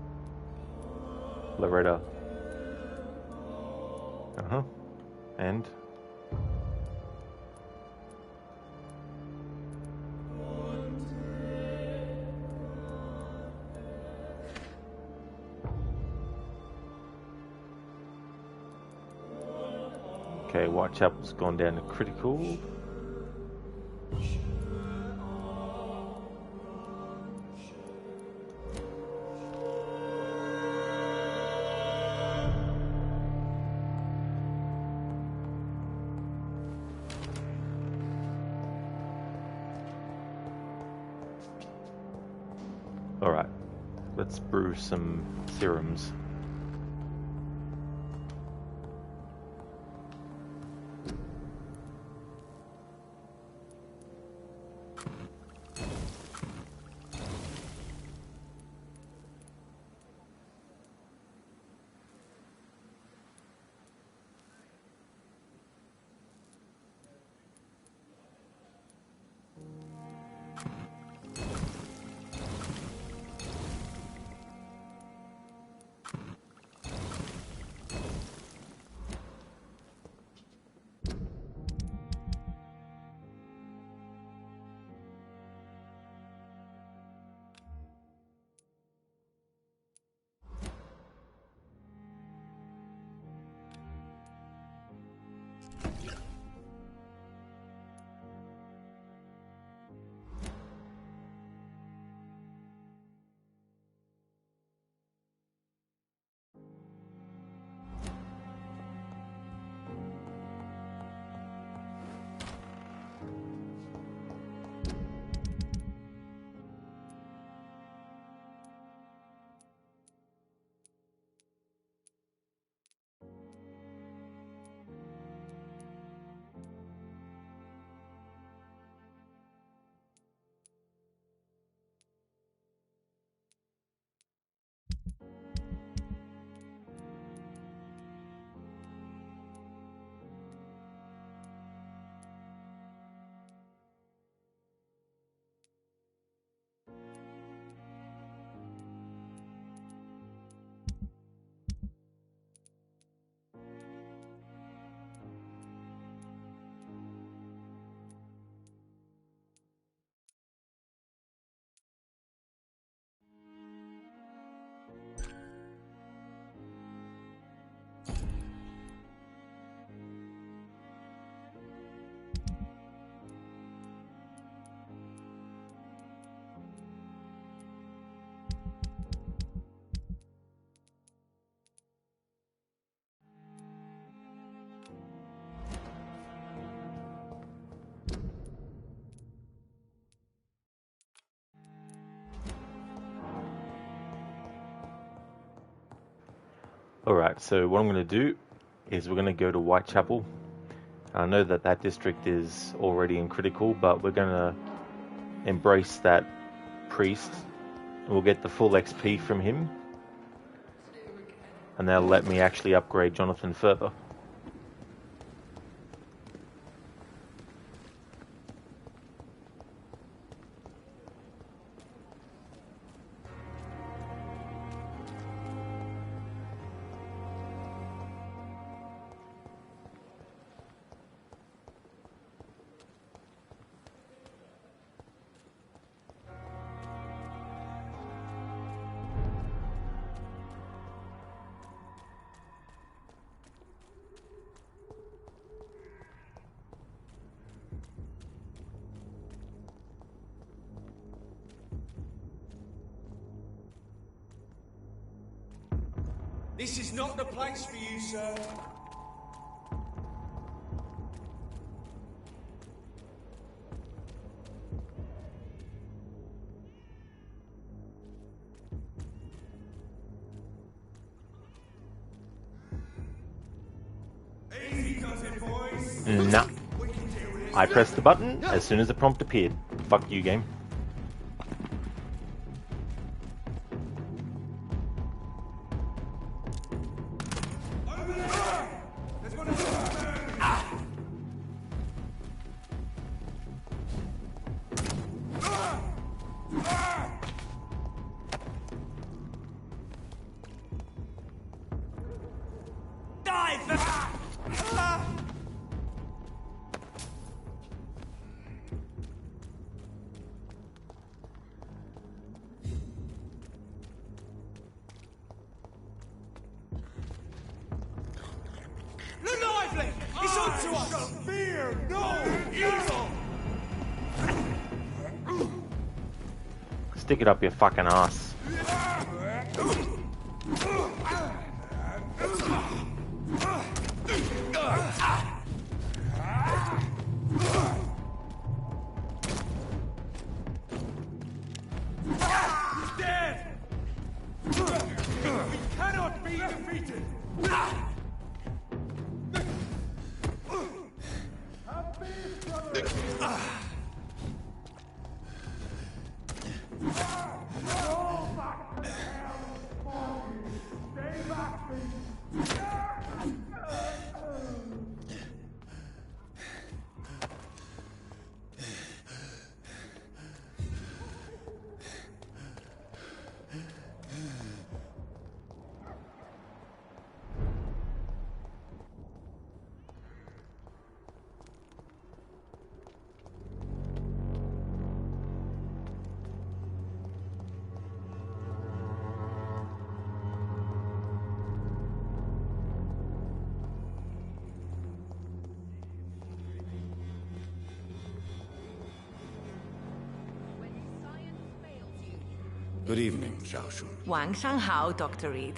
Loretta. And? Okay, Whitechapel's gone down to critical. Alright, let's brew some serums. Alright, so what I'm going to do is we're going to go to Whitechapel. I know that that district is already in critical, but we're going to embrace that priest. We'll get the full XP from him. And that'll let me actually upgrade Jonathan further. This is not the place for you, sir. Easy does it, boys. Nah. I pressed the button as soon as the prompt appeared. Fuck you, game. Stick it up your fucking ass. Dead! We cannot be defeated! Good evening, Xiaoshun. 晚上好, Dr. Reid.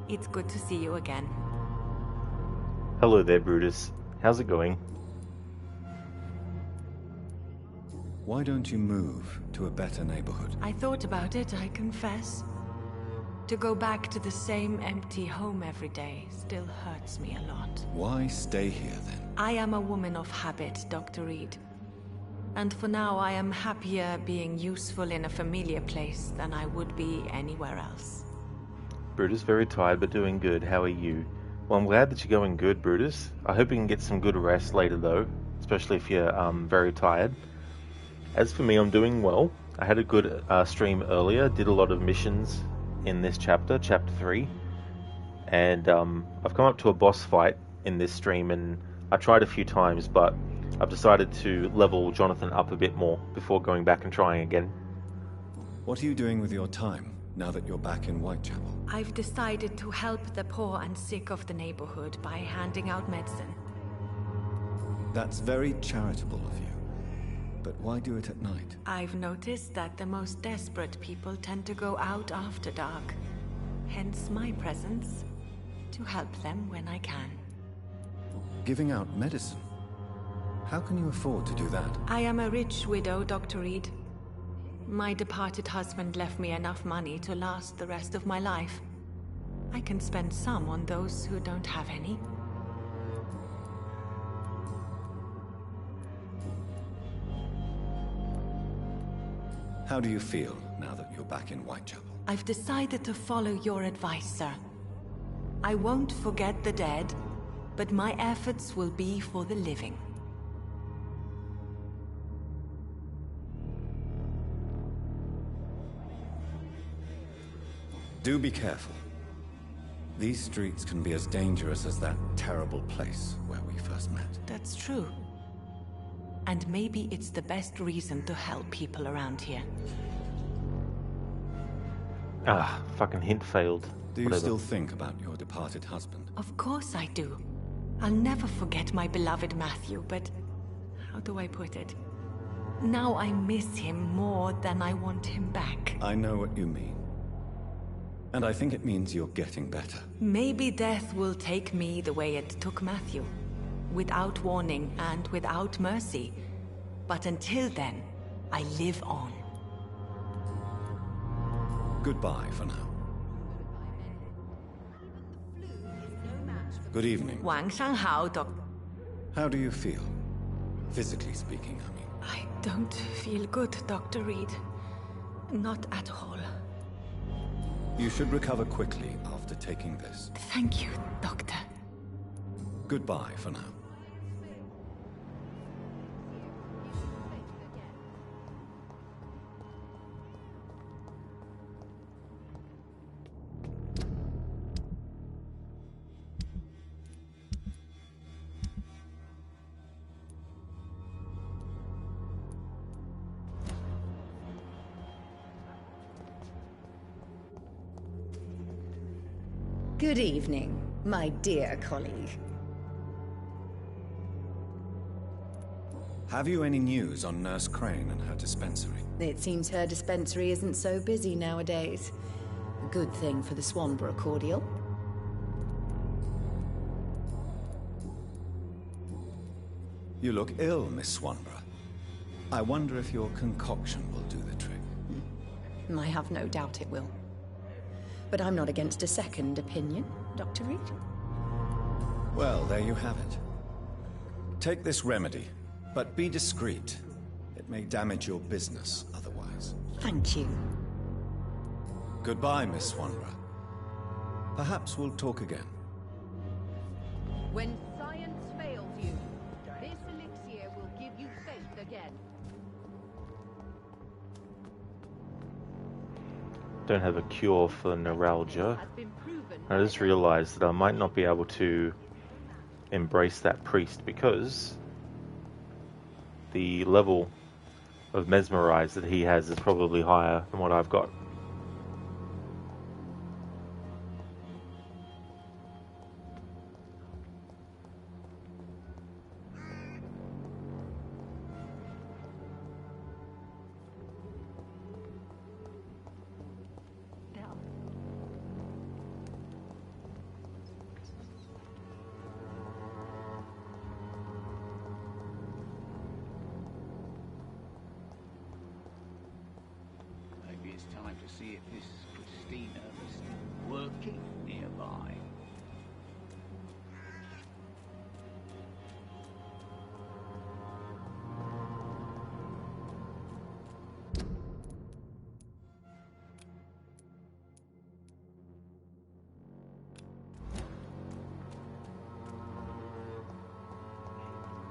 It's good to see you again. Hello there, Brutus. How's it going? Why don't you move to a better neighborhood? I thought about it, I confess. To go back to the same empty home every day still hurts me a lot. Why stay here then? I am a woman of habit, Dr. Reid. And for now, I am happier being useful in a familiar place than I would be anywhere else. Brutus, very tired but doing good. How are you? Well, I'm glad that you're going good, Brutus. I hope you can get some good rest later though, especially if you're very tired. As for me, I'm doing well. I had a good stream earlier, did a lot of missions in this chapter, chapter 3. And I've come up to a boss fight in this stream, and I tried a few times, but I've decided to level Jonathan up a bit more before going back and trying again. What are you doing with your time now that you're back in Whitechapel? I've decided to help the poor and sick of the neighborhood by handing out medicine. That's very charitable of you. But why do it at night? I've noticed that the most desperate people tend to go out after dark. Hence my presence, to help them when I can. Giving out medicine? How can you afford to do that? I am a rich widow, Dr. Reid. My departed husband left me enough money to last the rest of my life. I can spend some on those who don't have any. How do you feel now that you're back in Whitechapel? I've decided to follow your advice, sir. I won't forget the dead, but my efforts will be for the living. Do be careful. These streets can be as dangerous as that terrible place where we first met. That's true. And maybe it's the best reason to help people around here. Ah, fucking hint failed. Do you Whatever. still think about your departed husband? Of course I do. I'll never forget my beloved Matthew, but how do I put it? Now I miss him more than I want him back. I know what you mean. And I think it means you're getting better. Maybe death will take me the way it took Matthew. Without warning and without mercy. But until then, I live on. Goodbye for now. Good evening. 晚上好, Doc. How do you feel? Physically speaking, I mean. I don't feel good, Dr. Reid. Not at all. You should recover quickly after taking this. Thank you, Doctor. Goodbye for now. Good evening, my dear colleague. Have you any news on Nurse Crane and her dispensary? It seems her dispensary isn't so busy nowadays. A good thing for the Swanborough cordial. You look ill, Miss Swanborough. I wonder if your concoction will do the trick. I have no doubt it will. But I'm not against a second opinion, Dr. Reid. Well, there you have it. Take this remedy, but be discreet. It may damage your business otherwise. Thank you. Goodbye, Miss Swanborough. Perhaps we'll talk again. When science fails you, this elixir will give you faith again. Don't have a cure for neuralgia. I just realized that I might not be able to embrace that priest because the level of mesmerize that he has is probably higher than what I've got. It's time to see if this Christina is still working nearby.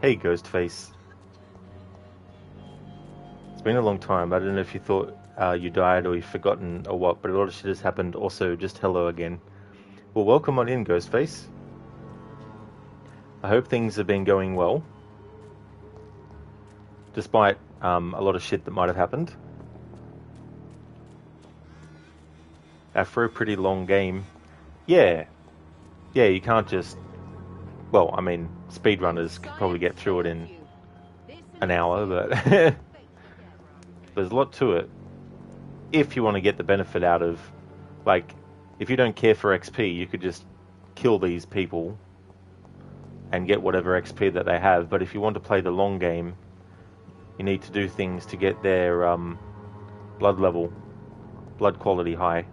Hey, Ghostface. It's been a long time. I don't know if you thought you died or you've forgotten or what, but a lot of shit has happened. Also, just hello again. Well, welcome on in, Ghostface. I hope things have been going well, despite a lot of shit that might have happened. After a pretty long game, yeah, you can't just, well, I mean, speedrunners could probably get through it in an hour, but there's a lot to it. If you want to get the benefit out of, like, if you don't care for XP, you could just kill these people and get whatever XP that they have. But if you want to play the long game, you need to do things to get their blood quality high.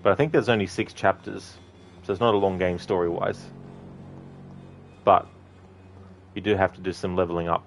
But I think there's only 6 chapters, so it's not a long game story-wise. But you do have to do some leveling up.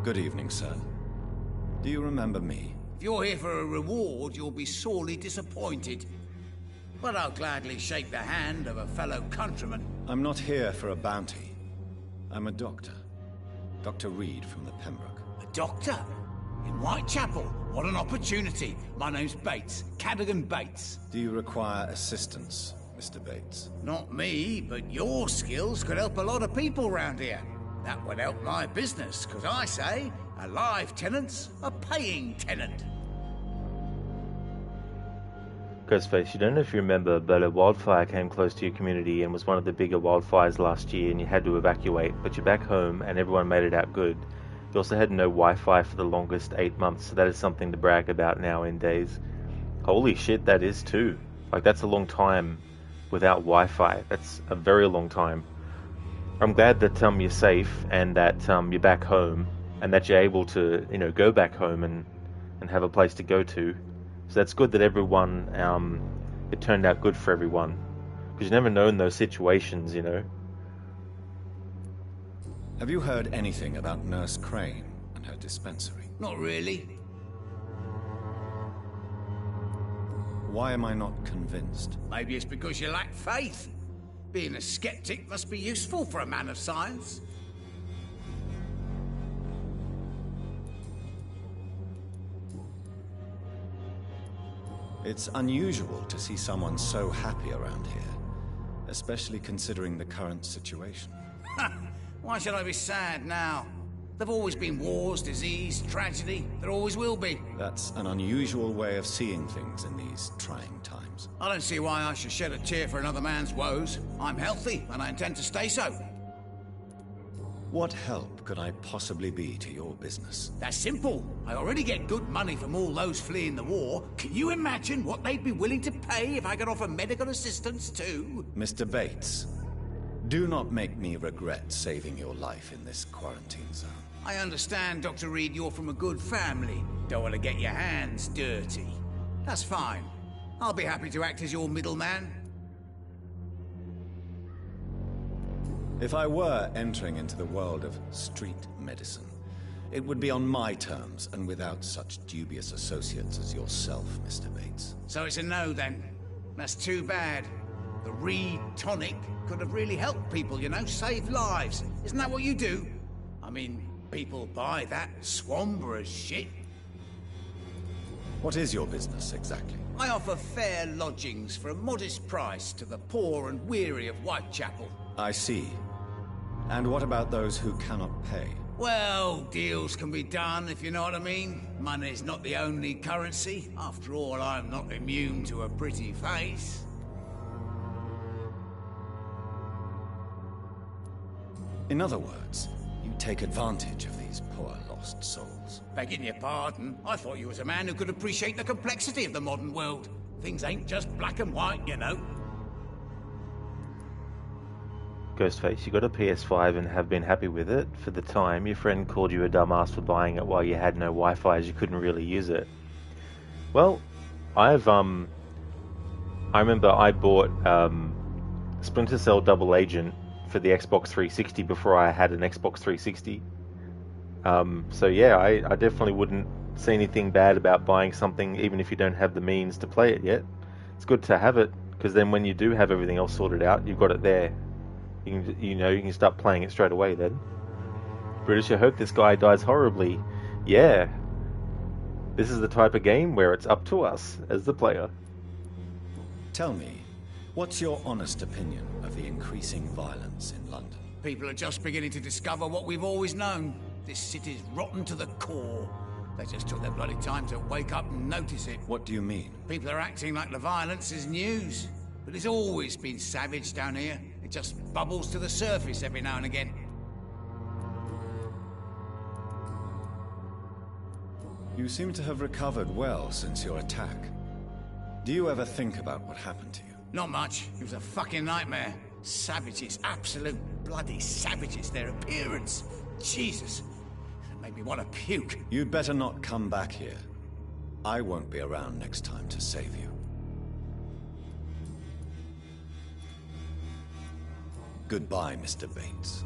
Good evening, sir. Do you remember me? If you're here for a reward, you'll be sorely disappointed. But I'll gladly shake the hand of a fellow countryman. I'm not here for a bounty. I'm a doctor. Dr. Reid from the Pembroke. A doctor? In Whitechapel? What an opportunity. My name's Bates. Cadogan Bates. Do you require assistance, Mr. Bates? Not me, but your skills could help a lot of people round here. That would help my business, because I say, a live tenant's a paying tenant. Ghostface, you don't know if you remember, but a wildfire came close to your community and was one of the bigger wildfires last year, and you had to evacuate, but you're back home and everyone made it out good. You also had no Wi-Fi for the longest 8 months, so that is something to brag about now in days. Holy shit, that is too. Like, that's a long time without Wi-Fi. That's a very long time. I'm glad that you're safe and that you're back home and that you're able to, go back home and have a place to go to. So that's good that everyone, it turned out good for everyone. Because you never know in those situations, Have you heard anything about Nurse Crane and her dispensary? Not really. Why am I not convinced? Maybe it's because you lack faith. Being a skeptic must be useful for a man of science. It's unusual to see someone so happy around here, especially considering the current situation. Why should I be sad now? There've always been wars, disease, tragedy. There always will be. That's an unusual way of seeing things in these trying times. I don't see why I should shed a tear for another man's woes. I'm healthy, and I intend to stay so. What help could I possibly be to your business? That's simple. I already get good money from all those fleeing the war. Can you imagine what they'd be willing to pay if I could offer medical assistance too? Mr. Bates, do not make me regret saving your life in this quarantine zone. I understand, Dr. Reid, you're from a good family. Don't want to get your hands dirty. That's fine. I'll be happy to act as your middleman. If I were entering into the world of street medicine, it would be on my terms and without such dubious associates as yourself, Mr. Bates. So it's a no, then. That's too bad. The Reid tonic could have really helped people, save lives. Isn't that what you do? I mean, people buy that Swamburer's shit. What is your business, exactly? I offer fair lodgings for a modest price to the poor and weary of Whitechapel. I see. And what about those who cannot pay? Well, deals can be done, if you know what I mean. Money's not the only currency. After all, I'm not immune to a pretty face. In other words, you take advantage of these poor lost souls. Begging your pardon, I thought you was a man who could appreciate the complexity of the modern world. Things ain't just black and white, you know. Ghostface, you got a PS5 and have been happy with it. For the time, your friend called you a dumbass for buying it while you had no Wi-Fi as you couldn't really use it. Well, I remember I bought Splinter Cell Double Agent for the Xbox 360 before I had an Xbox 360. So yeah, I definitely wouldn't say anything bad about buying something even if you don't have the means to play it yet. It's good to have it, because then when you do have everything else sorted out, you've got it there. You can start playing it straight away then. British, I hope this guy dies horribly. Yeah. This is the type of game where it's up to us as the player. Tell me, what's your honest opinion of the increasing violence in London? People are just beginning to discover what we've always known. This city's rotten to the core. They just took their bloody time to wake up and notice it. What do you mean? People are acting like the violence is news. But it's always been savage down here. It just bubbles to the surface every now and again. You seem to have recovered well since your attack. Do you ever think about what happened to you? Not much. It was a fucking nightmare. Savages, absolute bloody savages. Their appearance. Jesus. It made me want to puke. You'd better not come back here. I won't be around next time to save you. Goodbye, Mr. Bates.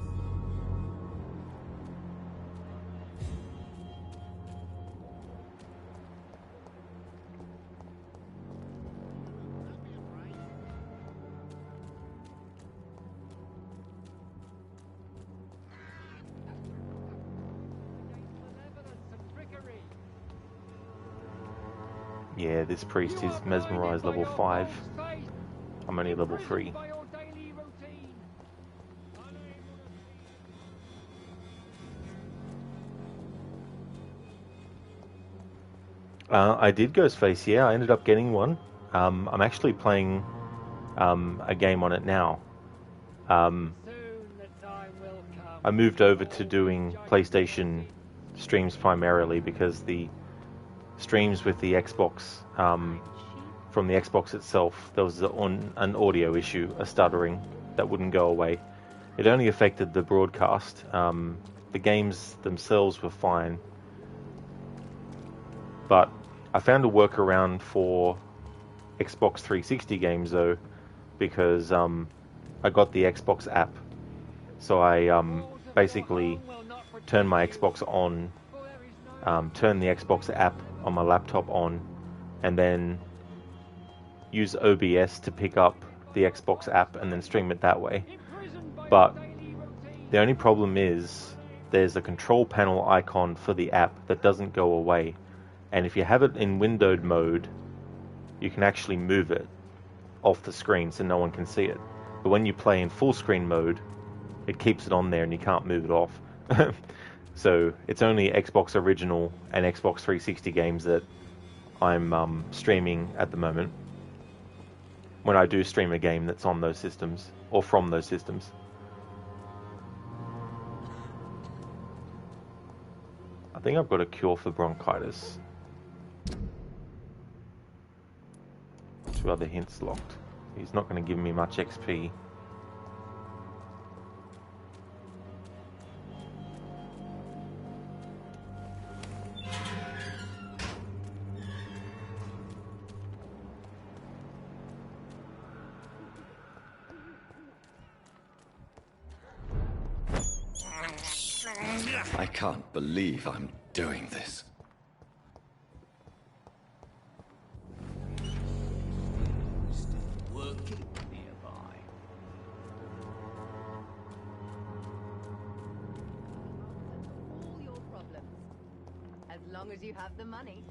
Yeah, this priest is mesmerized level 5. I'm only level 3. I did Ghostface, yeah, I ended up getting one. I'm actually playing a game on it now. I moved over to doing PlayStation streams primarily because the streams with the Xbox, from the Xbox itself, there was an audio issue, a stuttering that wouldn't go away. It only affected the broadcast. The games themselves were fine. But I found a workaround for Xbox 360 games though, because I got the Xbox app. So I basically turned my Xbox on, turned the Xbox app on my laptop on, and then use OBS to pick up the Xbox app and then stream it that way. But the only problem is there's a control panel icon for the app that doesn't go away. And if you have it in windowed mode, you can actually move it off the screen so no one can see it. But when you play in full screen mode, it keeps it on there and you can't move it off. So it's only Xbox Original and Xbox 360 games that I'm streaming at the moment, when I do stream a game that's on those systems, or from those systems. I think I've got a cure for bronchitis. 2 other hints locked. He's not going to give me much XP. I can't believe I'm doing this. Working nearby. All your problems. As long as you have the money.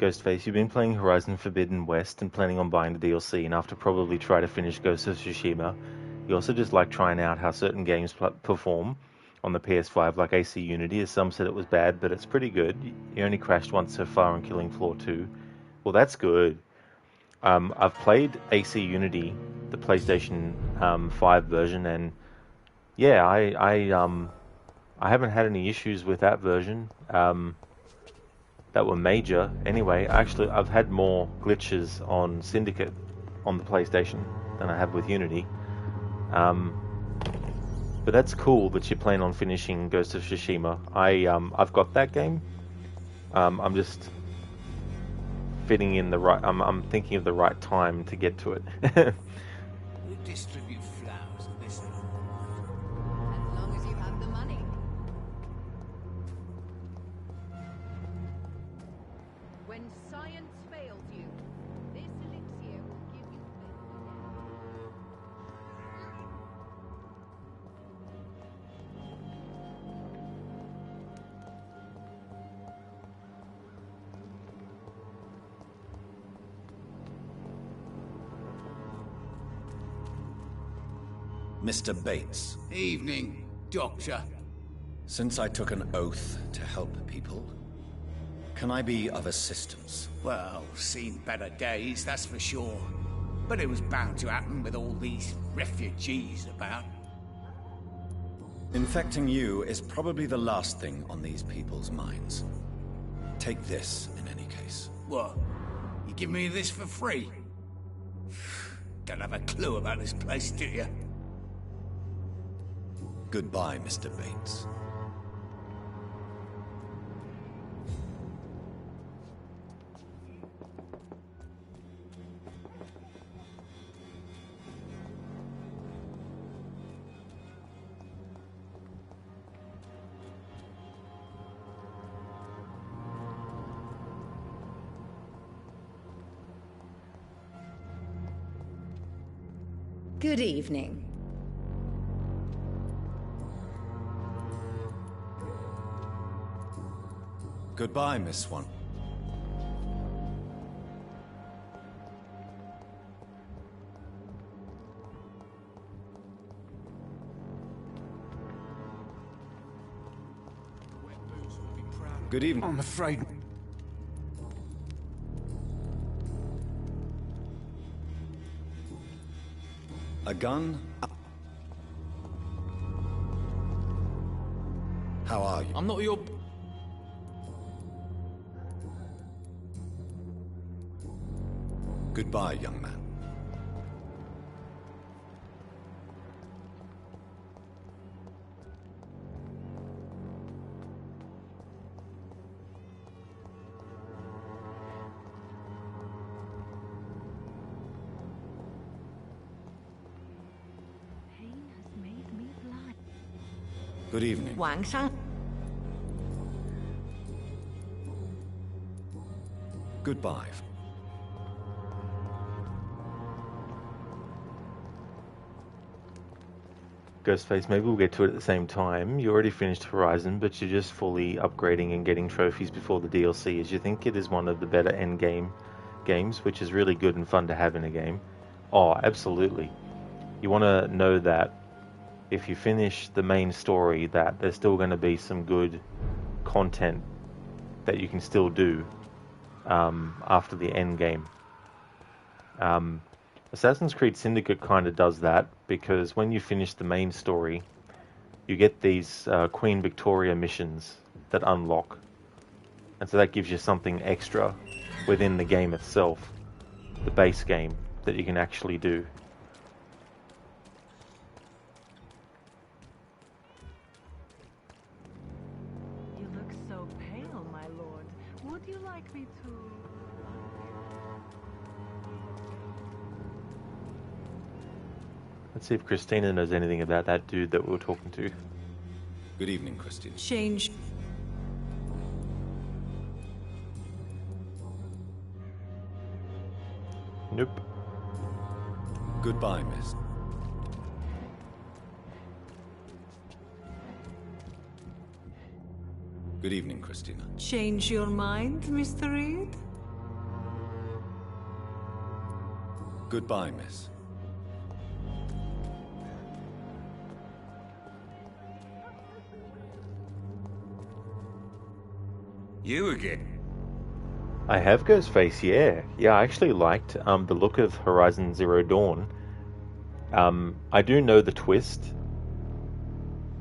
Ghostface, you've been playing Horizon Forbidden West and planning on buying the DLC, and after probably try to finish Ghost of Tsushima, you also just like trying out how certain games perform on the PS5, like AC Unity, as some said it was bad, but it's pretty good. You only crashed once so far on Killing Floor 2. Well, that's good. I've played AC Unity, the PlayStation 5 version, and yeah, I haven't had any issues with that version that were major. Anyway, actually, I've had more glitches on Syndicate on the PlayStation than I have with Unity. But that's cool that you plan on finishing Ghost of Tsushima. I've got that game. I'm just fitting in the right. I'm thinking of the right time to get to it. We distribute flowers and this. As long as you have the money. When science fails you, this elixir will give you Mr. Bates. Evening, Doctor. Since I took an oath to help people, can I be of assistance? Well, seen better days, that's for sure. But it was bound to happen with all these refugees about. Infecting you is probably the last thing on these people's minds. Take this, in any case. What? You give me this for free? Don't have a clue about this place, do you? Goodbye, Mr. Bates. Good evening. Goodbye, Miss Swan. Good evening. I'm afraid. A gun? How are you? I'm not your. Goodbye, young man. Pain has made me blind. Good evening. Wang Shan. Goodbye. Ghostface, maybe we'll get to it at the same time. You already finished Horizon, but you're just fully upgrading and getting trophies before the DLC. As you think it is one of the better end games, which is really good and fun to have in a game. Oh, absolutely. You want to know that if you finish the main story, that there's still going to be some good content that you can still do after the end game. Assassin's Creed Syndicate kind of does that, because when you finish the main story, you get these Queen Victoria missions that unlock. And so that gives you something extra within the game itself, the base game, that you can actually do. You look so pale, my lord. Would you like me to... Let's see if Christina knows anything about that dude that we were talking to. Good evening, Christine. Change. Nope. Goodbye, miss. Good evening, Christina. Change your mind, Mr. Reid? Goodbye, miss. You again? I have Ghostface, yeah. Yeah, I actually liked the look of Horizon Zero Dawn. I do know the twist,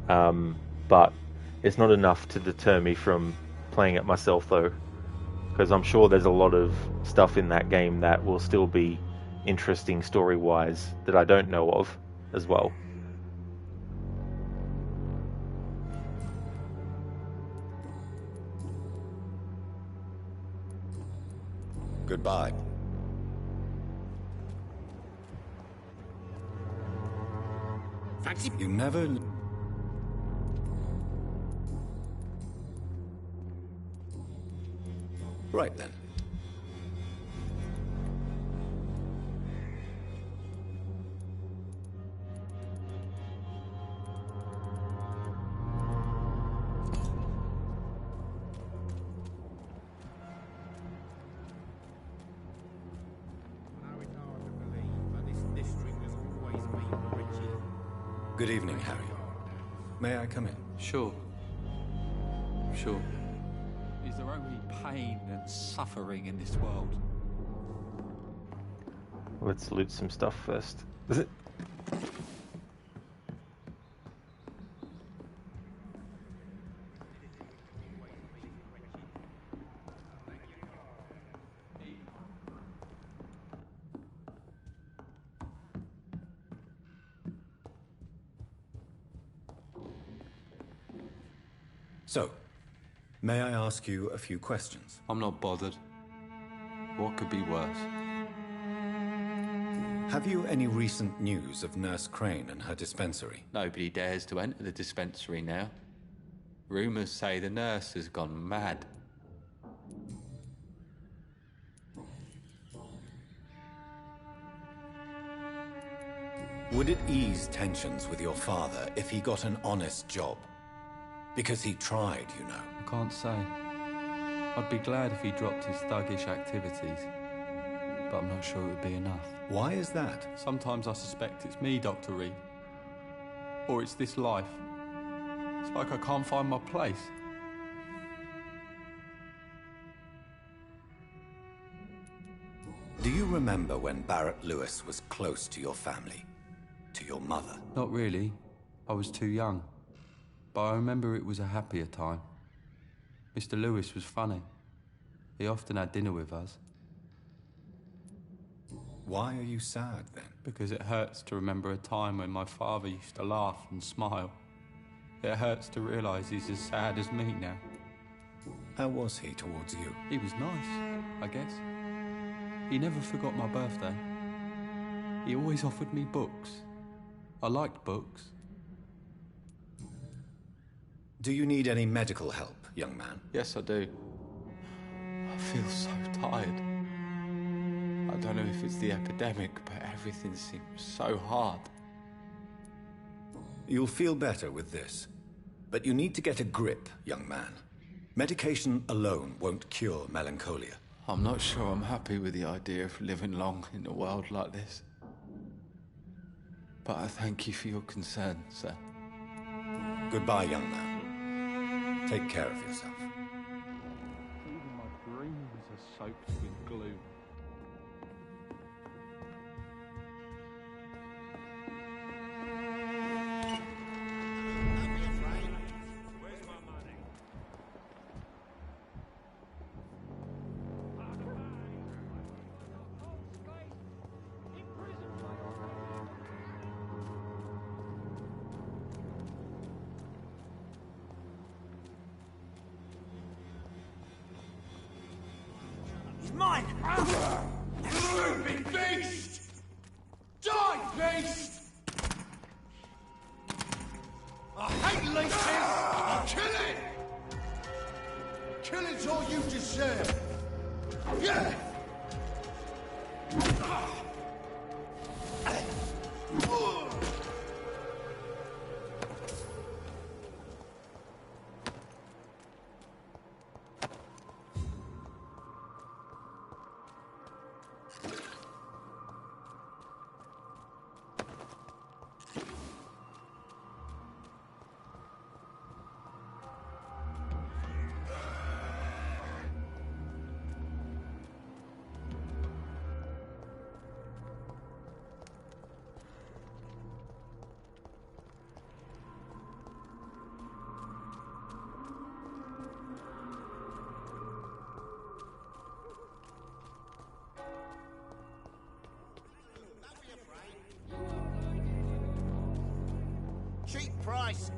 but it's not enough to deter me from playing it myself, though. Because I'm sure there's a lot of stuff in that game that will still be interesting story-wise that I don't know of as well. Goodbye. Fancy You never... Right then. Good evening, Harry. May I come in? Sure. Sure. Is there only pain and suffering in this world? Let's loot some stuff first. Is it? So, may I ask you a few questions? I'm not bothered. What could be worse? Have you any recent news of Nurse Crane and her dispensary? Nobody dares to enter the dispensary now. Rumours say the nurse has gone mad. Would it ease tensions with your father if he got an honest job? Because he tried, you know. I can't say. I'd be glad if he dropped his thuggish activities, but I'm not sure it would be enough. Why is that? Sometimes I suspect it's me, Dr. Reid. Or it's this life. It's like I can't find my place. Do you remember when Barrett Lewis was close to your family? To your mother? Not really. I was too young. But I remember it was a happier time. Mr. Lewis was funny. He often had dinner with us. Why are you sad, then? Because it hurts to remember a time when my father used to laugh and smile. It hurts to realise he's as sad as me now. How was he towards you? He was nice, I guess. He never forgot my birthday. He always offered me books. I liked books. Do you need any medical help, young man? Yes, I do. I feel so tired. I don't know if it's the epidemic, but everything seems so hard. You'll feel better with this. But you need to get a grip, young man. Medication alone won't cure melancholia. I'm not sure I'm happy with the idea of living long in a world like this. But I thank you for your concern, sir. Goodbye, young man. Take care of yourself. Even my dreams are soaked with gloom. Mine! Stupid beast! Die, beast! I hate leeches! I'll kill it! Killing's all you deserve! Yeah!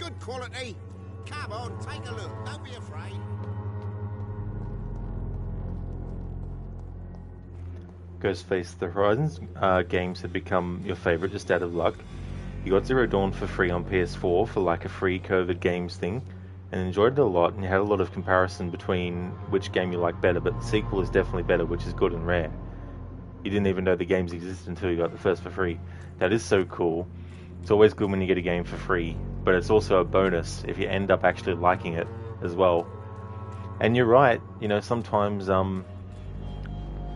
good quality. Come on, take a look. Don't be afraid. Ghost Face the Horizons games have become your favourite just out of luck. You got Zero Dawn for free on PS4 for like a free COVID games thing, and enjoyed it a lot, and you had a lot of comparison between which game you like better, but the sequel is definitely better, which is good and rare. You didn't even know the games existed until you got the first for free. That is so cool. It's always good when you get a game for free, but it's also a bonus if you end up actually liking it as well. And you're right, you know, sometimes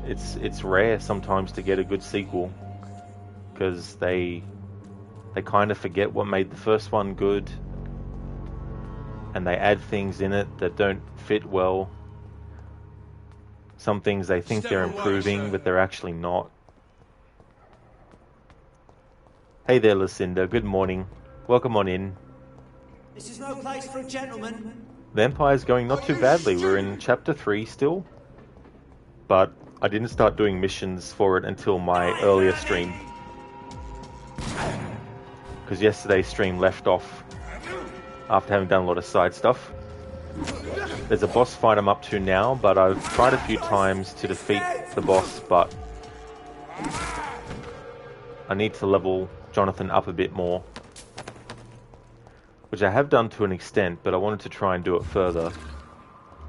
it's rare sometimes to get a good sequel, because they kind of forget what made the first one good, and they add things in it that don't fit well. Some things they think they're improving, but they're actually not. Hey there, Lucinda. Good morning. Welcome on in. This is no place for a gentleman. Vampire's going not too badly. We're in chapter 3 still, but I didn't start doing missions for it until my earlier stream, because yesterday's stream left off after having done a lot of side stuff. There's a boss fight I'm up to now, but I've tried a few times to defeat the boss, but I need to level Jonathan up a bit more, which I have done to an extent, but I wanted to try and do it further.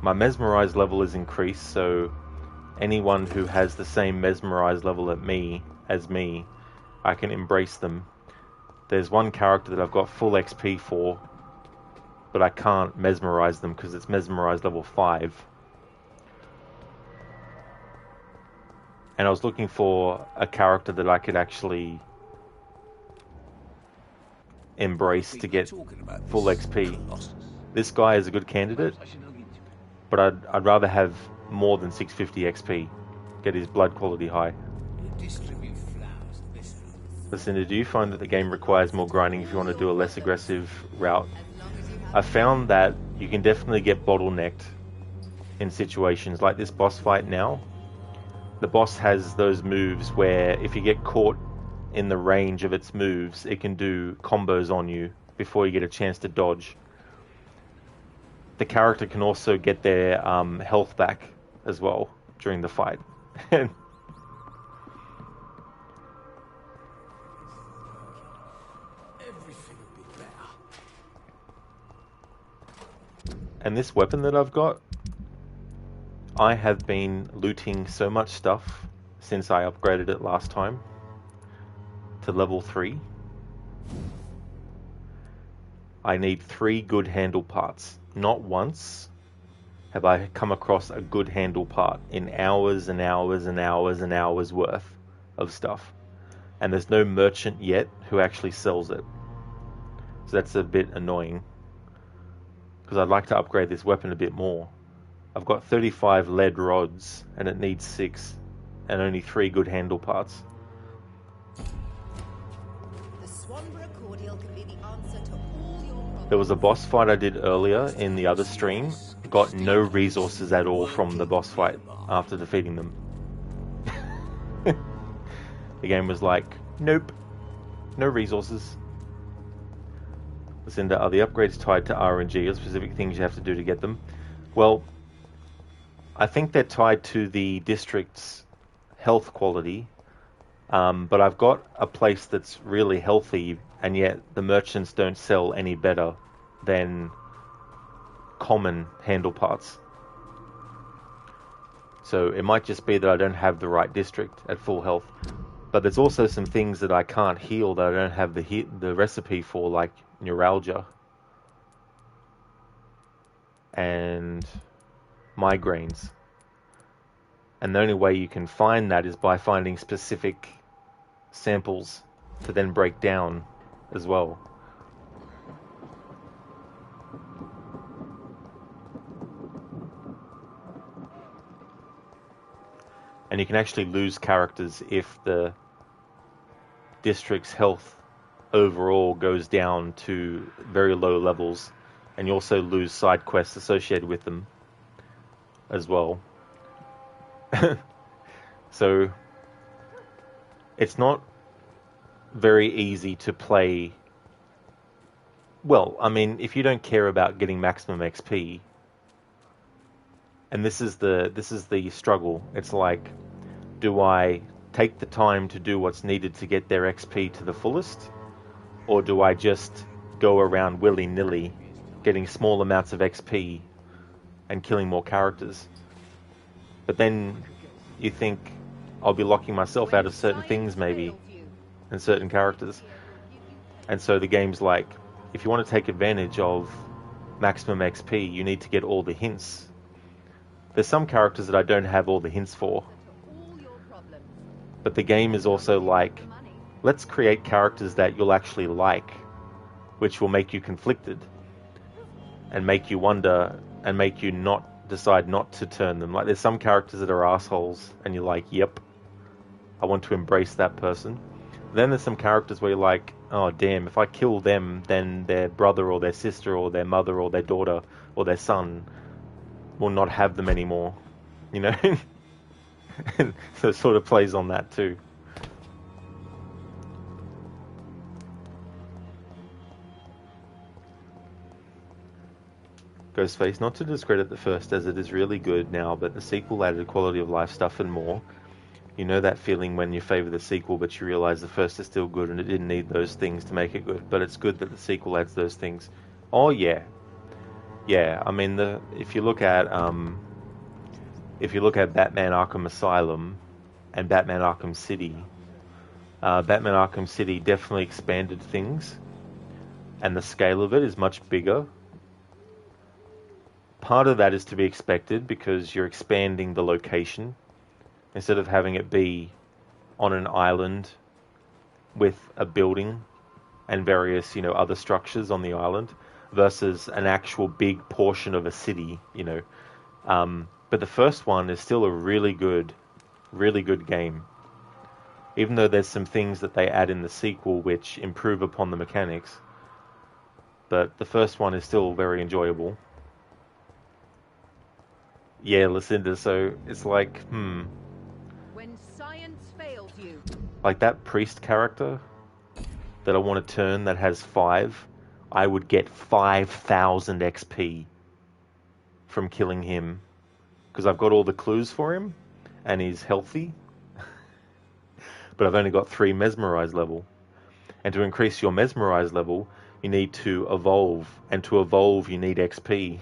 My mesmerized level is increased, so anyone who has the same mesmerized level as me, I can embrace them. There's one character that I've got full XP for, but I can't mesmerize them because it's mesmerized level 5. And I was looking for a character that I could actually embrace to get full XP. This guy is a good candidate, but I'd rather have more than 650 XP, get his blood quality high. Lucinda, do you find that the game requires more grinding if you want to do a less aggressive route? I found that you can definitely get bottlenecked in situations like this boss fight now. The boss has those moves where if you get caught in the range of its moves, it can do combos on you before you get a chance to dodge. The character can also get their health back as well during the fight. And this weapon that I've got, I have been looting so much stuff since I upgraded it last time to level 3. I need 3 good handle parts. Not once have I come across a good handle part in hours and hours and hours and hours worth of stuff. And there's no merchant yet who actually sells it. So that's a bit annoying, because I'd like to upgrade this weapon a bit more. I've got 35 lead rods and it needs 6 and only 3 good handle parts. There was a boss fight I did earlier in the other stream. Got no resources at all from the boss fight after defeating them. The game was like, nope, no resources. Lucinda, are the upgrades tied to RNG or specific things you have to do to get them? Well, I think they're tied to the district's health quality, but I've got a place that's really healthy, and yet the merchants don't sell any better than common handle parts. So it might just be that I don't have the right district at full health. But there's also some things that I can't heal that I don't have the recipe for, like neuralgia and migraines. And the only way you can find that is by finding specific samples to then break down as well. And you can actually lose characters if the district's health overall goes down to very low levels, and you also lose side quests associated with them as well. So it's not very easy to play Well, I mean, if you don't care about getting maximum XP, and this is the struggle. It's like, do I take the time to do what's needed to get their XP to the fullest, or do I just go around willy-nilly, getting small amounts of XP and killing more characters? But then you think I'll be locking myself out of certain things maybe, and certain characters. And so the game's like, if you want to take advantage of maximum XP, you need to get all the hints. There's some characters that I don't have all the hints for. But the game is also like, let's create characters that you'll actually like, which will make you conflicted, and make you wonder, and make you decide not to turn them. Like, there's some characters that are assholes, and you're like, yep, I want to embrace that person. Then there's some characters where you're like, oh damn, if I kill them, then their brother or their sister or their mother or their daughter or their son will not have them anymore, you know? And so it sort of plays on that too. Ghostface, not to discredit the first as it is really good now, but the sequel added quality of life stuff and more. You know that feeling when you favour the sequel but you realise the first is still good and it didn't need those things to make it good, but it's good that the sequel adds those things. Oh yeah. Yeah, I mean, if you look at Batman Arkham Asylum and Batman Arkham City, Batman Arkham City definitely expanded things, and the scale of it is much bigger. Part of that is to be expected because you're expanding the location. Instead of having it be on an island with a building and various, other structures on the island, versus an actual big portion of a city, But the first one is still a really good game. Even though there's some things that they add in the sequel which improve upon the mechanics. But the first one is still very enjoyable. Yeah, Lucinda, so it's like, When science fails you. Like that priest character that I want to turn that has 5, I would get 5,000 XP from killing him. Because I've got all the clues for him, and he's healthy. But I've only got 3 mesmerize level. And to increase your mesmerize level, you need to evolve. And to evolve, you need XP.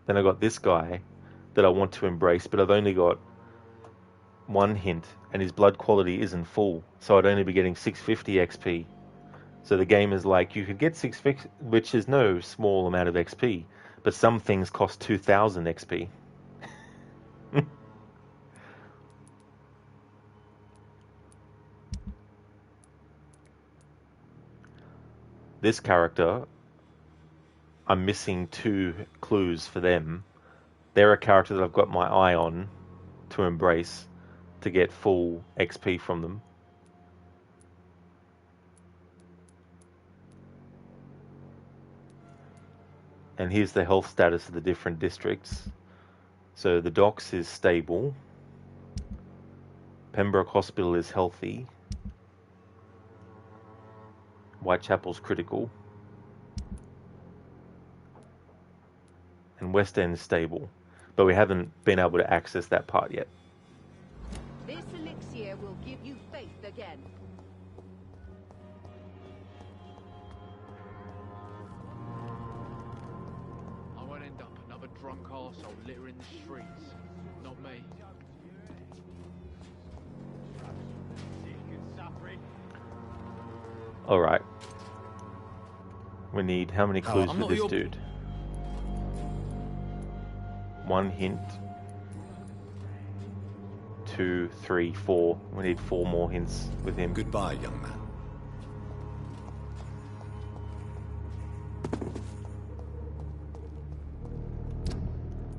Then I got this guy that I want to embrace, but I've only got 1 hint, and his blood quality isn't full, so I'd only be getting 650 XP. So the game is like, you could get 650, which is no small amount of XP, but some things cost 2,000 XP. This character, I'm missing 2 clues for them. They're a character that I've got my eye on to embrace to get full XP from them. And here's the health status of the different districts. So the Docks is stable. Pembroke Hospital is healthy. Whitechapel's critical. And West End's stable. But we haven't been able to access that part yet. This elixir will give you faith again. I won't end up another drunk arsehole littering the streets. Not me. Alright. We need how many clues for this dude? 1 hint. 2, 3, 4. We need 4 more hints with him. Goodbye, young man.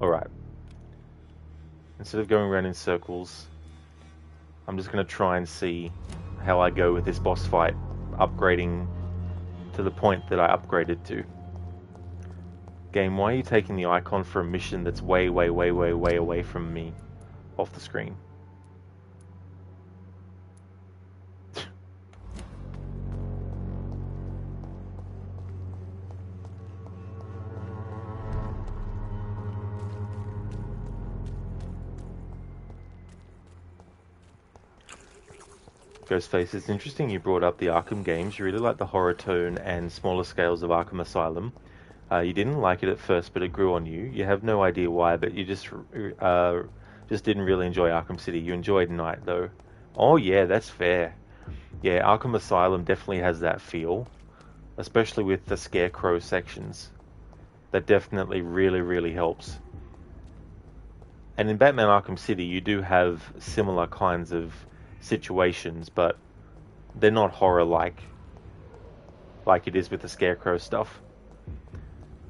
Alright. Instead of going around in circles, I'm just going to try and see how I go with this boss fight, upgrading to the point that I upgraded to. Game, why are you taking the icon for a mission that's way away from me off the screen? Ghostface, it's interesting you brought up the Arkham games. You really like the horror tone and smaller scales of Arkham Asylum. You didn't like it at first, but it grew on you. You have no idea why, but you just didn't really enjoy Arkham City. You enjoyed Night, though. Oh yeah, that's fair. Yeah, Arkham Asylum definitely has that feel, especially with the Scarecrow sections. That definitely really helps. And in Batman Arkham City, you do have similar kinds of situations, but they're not horror-like, like it is with the Scarecrow stuff.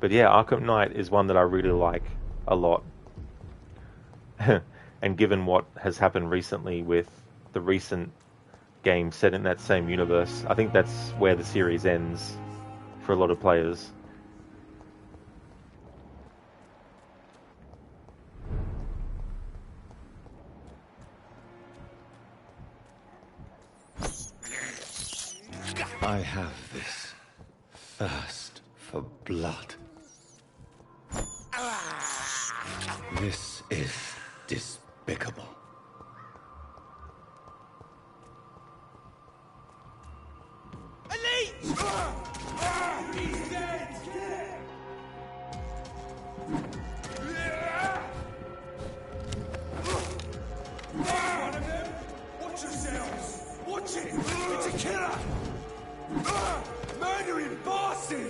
But yeah, Arkham Knight is one that I really like a lot. And given what has happened recently with the recent game set in that same universe, I think that's where the series ends for a lot of players. I have this thirst for blood. This is despicable. Elite! He's dead! One of them? Watch yourselves! Watch it! It's a killer! Murdering bossy!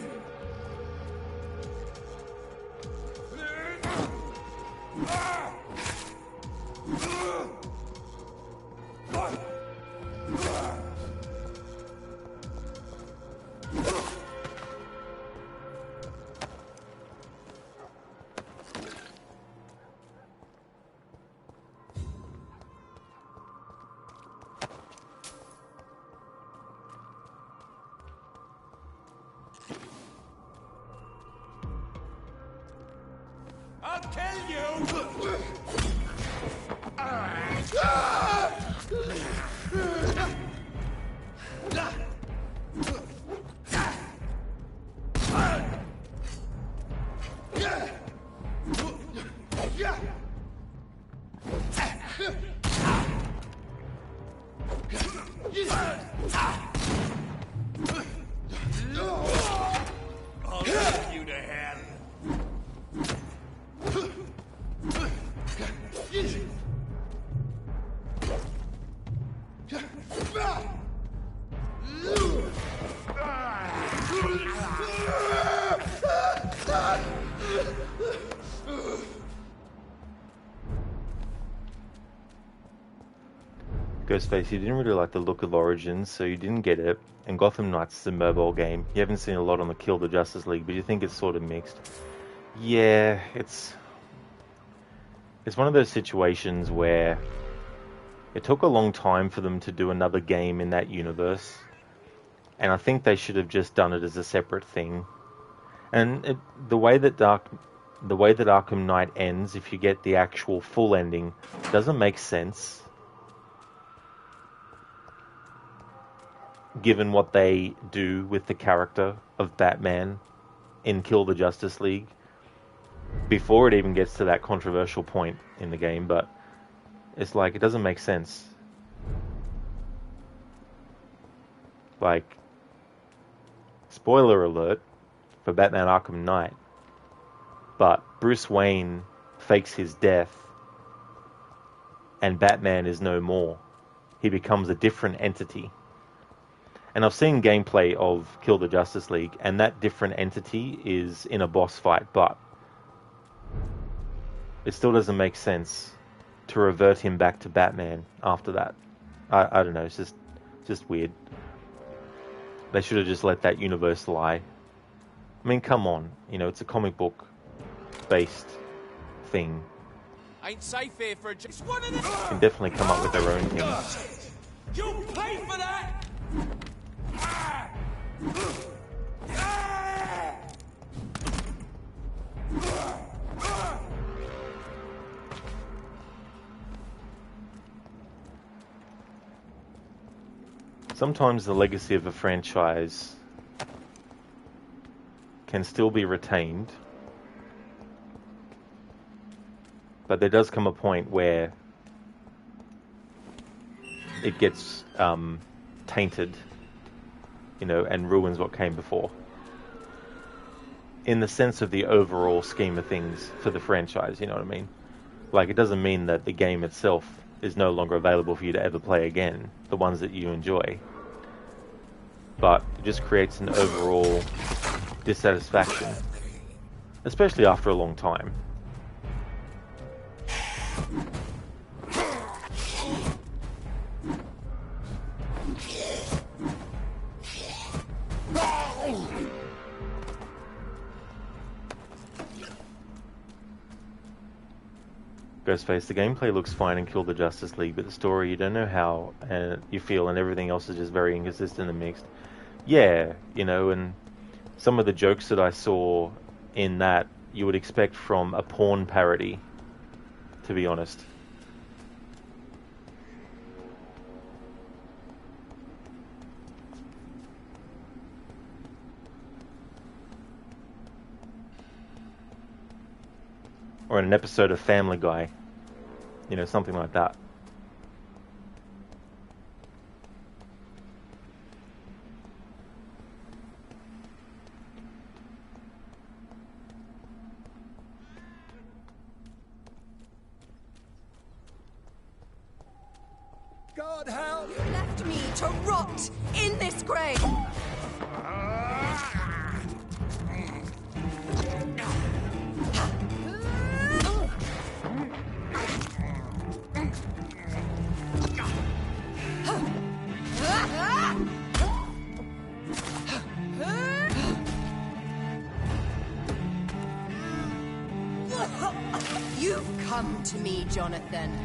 I'll kill you! I'll take you to hell. Ghostface, you didn't really like the look of Origins, so you didn't get it. And Gotham Knights is a mobile game. You haven't seen a lot on the Kill the Justice League, but you think it's sort of mixed. Yeah, it's one of those situations where it took a long time for them to do another game in that universe, and I think they should have just done it as a separate thing. And the way that Arkham Knight ends, if you get the actual full ending, doesn't make sense, given what they do with the character of Batman in Kill the Justice League, before it even gets to that controversial point in the game. But it's like, it doesn't make sense. Like, spoiler alert for Batman Arkham Knight, but Bruce Wayne fakes his death and Batman is no more. He becomes a different entity. And I've seen gameplay of Kill the Justice League, and that different entity is in a boss fight, but it still doesn't make sense to revert him back to Batman after that. I don't know, it's just weird. They should have just let that universe lie. I mean, come on, it's a comic book based thing. Ain't safe here for a... It's one of them! They can definitely come up with their own things. You'll pay for that! Sometimes the legacy of a franchise can still be retained, but there does come a point where it gets tainted, you know, and ruins what came before. In the sense of the overall scheme of things for the franchise, you know what I mean? Like, it doesn't mean that the game itself is no longer available for you to ever play again, the ones that you enjoy. But it just creates an overall dissatisfaction, especially after a long time. Ghostface, the gameplay looks fine in Kill the Justice League, but the story, you don't know how you feel, and everything else is just very inconsistent and mixed. Yeah, you know, and some of the jokes that I saw in that, you would expect from a porn parody, to be honest. Or in an episode of Family Guy. You know, something like that. God help! You left me to rot in this grave! You've come to me, Jonathan.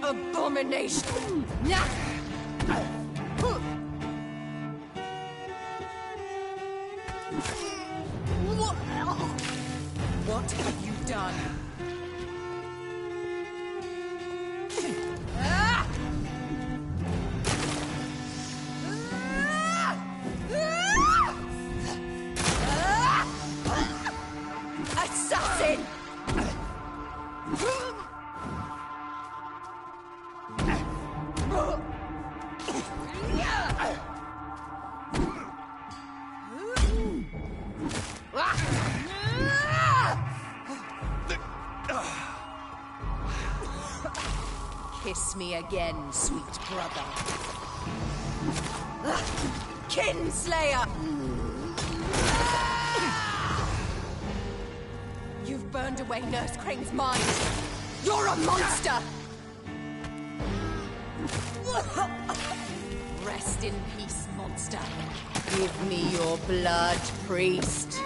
Abomination! What have you done? Assassin! Kiss me again, sweet brother. Kinslayer! You've burned away Nurse Crane's mind. You're a monster! Rest in peace, monster. Give me your blood, priest.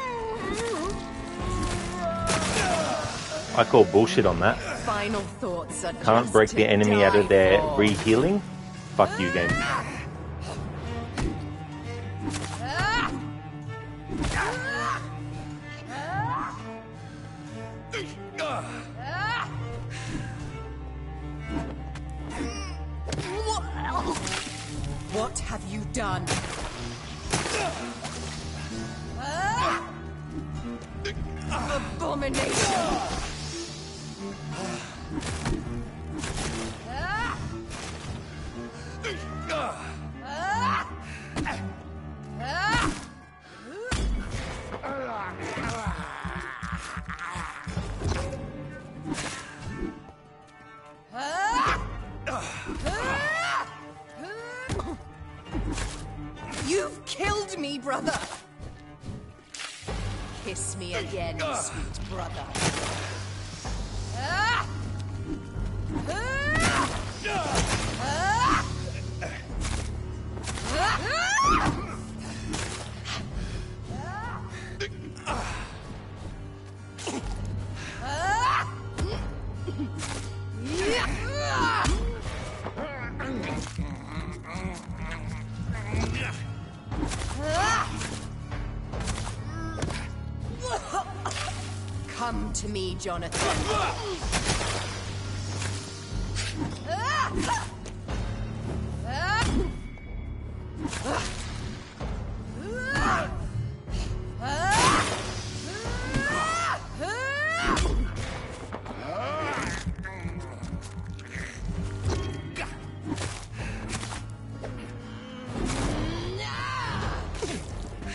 I call bullshit on that. Final thoughts are Can't just break to the enemy out of die their for. re-healing? Fuck you, game. What have you done? Abomination! You've killed me, brother! Kiss me again, sweet brother. Come to me, Jonathan.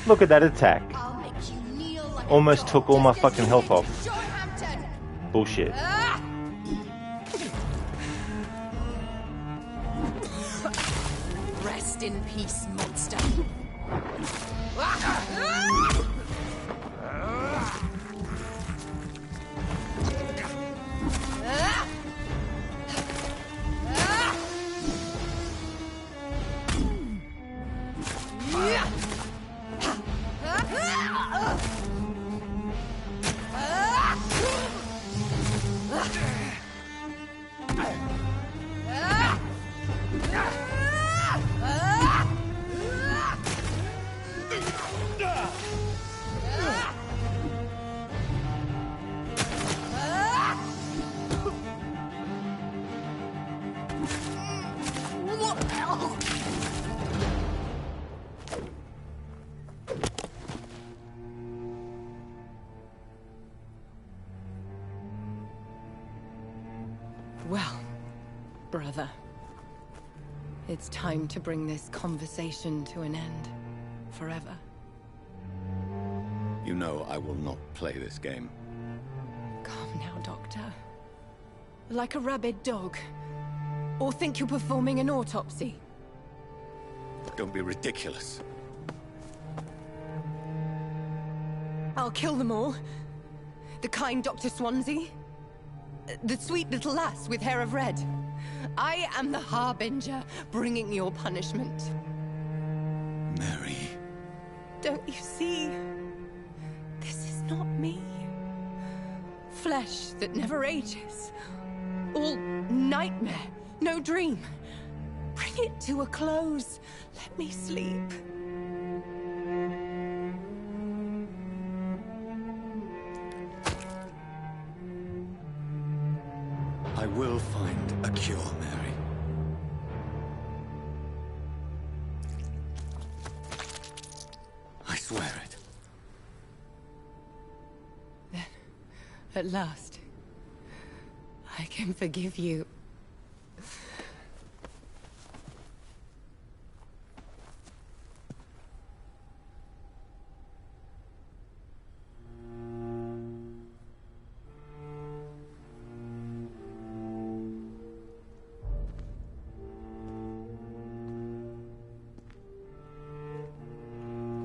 Look at that attack. Almost took all my fucking health off. Bullshit. Rest in peace, monster. Well, brother, it's time to bring this conversation to an end. Forever. You know I will not play this game. Calm now, Doctor. Like a rabid dog. Or think you're performing an autopsy. Don't be ridiculous. I'll kill them all. The kind Dr. Swansea. The sweet little lass with hair of red. I am the Harbinger, bringing your punishment. Mary. Don't you see? This is not me. Flesh that never ages. All nightmare, no dream. Bring it to a close. Let me sleep. I will find a cure, Mary. I swear it. Then, at last, I can forgive you.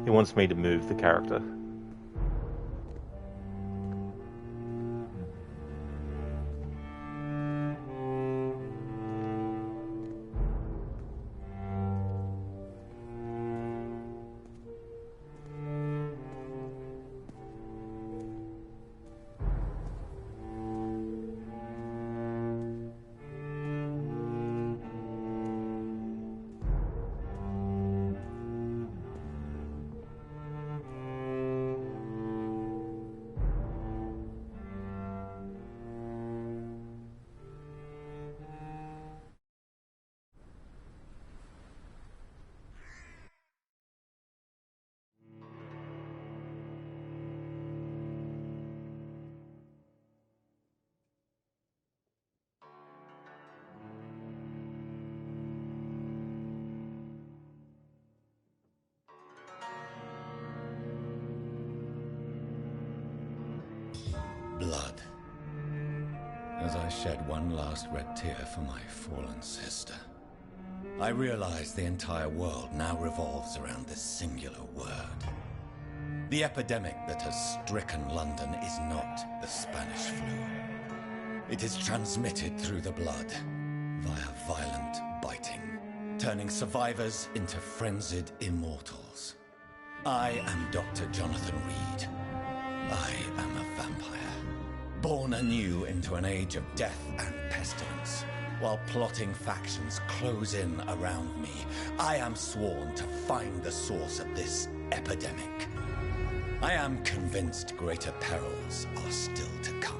He wants me to move the character. Blood. As I shed one last red tear for my fallen sister, I realize the entire world now revolves around this singular word. The epidemic that has stricken London is not the Spanish flu. It is transmitted through the blood, via violent biting, turning survivors into frenzied immortals. I am Dr. Jonathan Reid. I am a vampire, born anew into an age of death and pestilence. While plotting factions close in around me, I am sworn to find the source of this epidemic. I am convinced greater perils are still to come.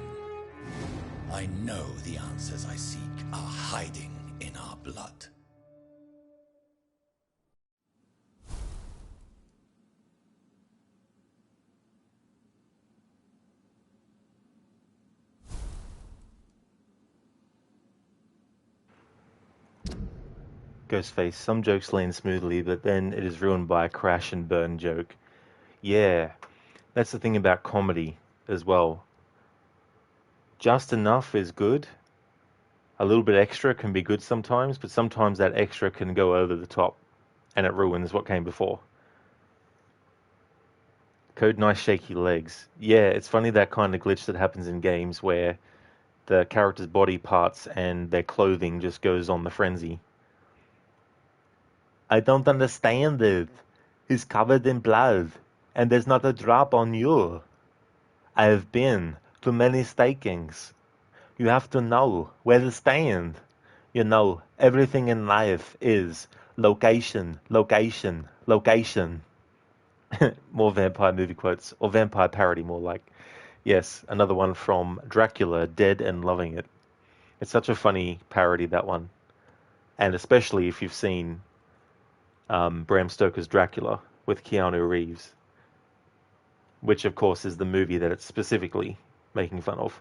I know the answers I seek are hiding in our blood. Ghostface, some jokes land smoothly, but then it is ruined by a crash and burn joke. Yeah, that's the thing about comedy as well. Just enough is good. A little bit extra can be good sometimes, but sometimes that extra can go over the top, and it ruins what came before. Code nice shaky legs. Yeah, it's funny that kind of glitch that happens in games where the character's body parts and their clothing just goes on the frenzy. I don't understand it. He's covered in blood, and there's not a drop on you. I have been to many stakings. You have to know where to stand. You know, everything in life is location, location, location. More vampire movie quotes, or vampire parody more like. Yes, another one from Dracula, Dead and Loving It. It's such a funny parody, that one. And especially if you've seen Bram Stoker's Dracula with Keanu Reeves, which of course is the movie that it's specifically making fun of.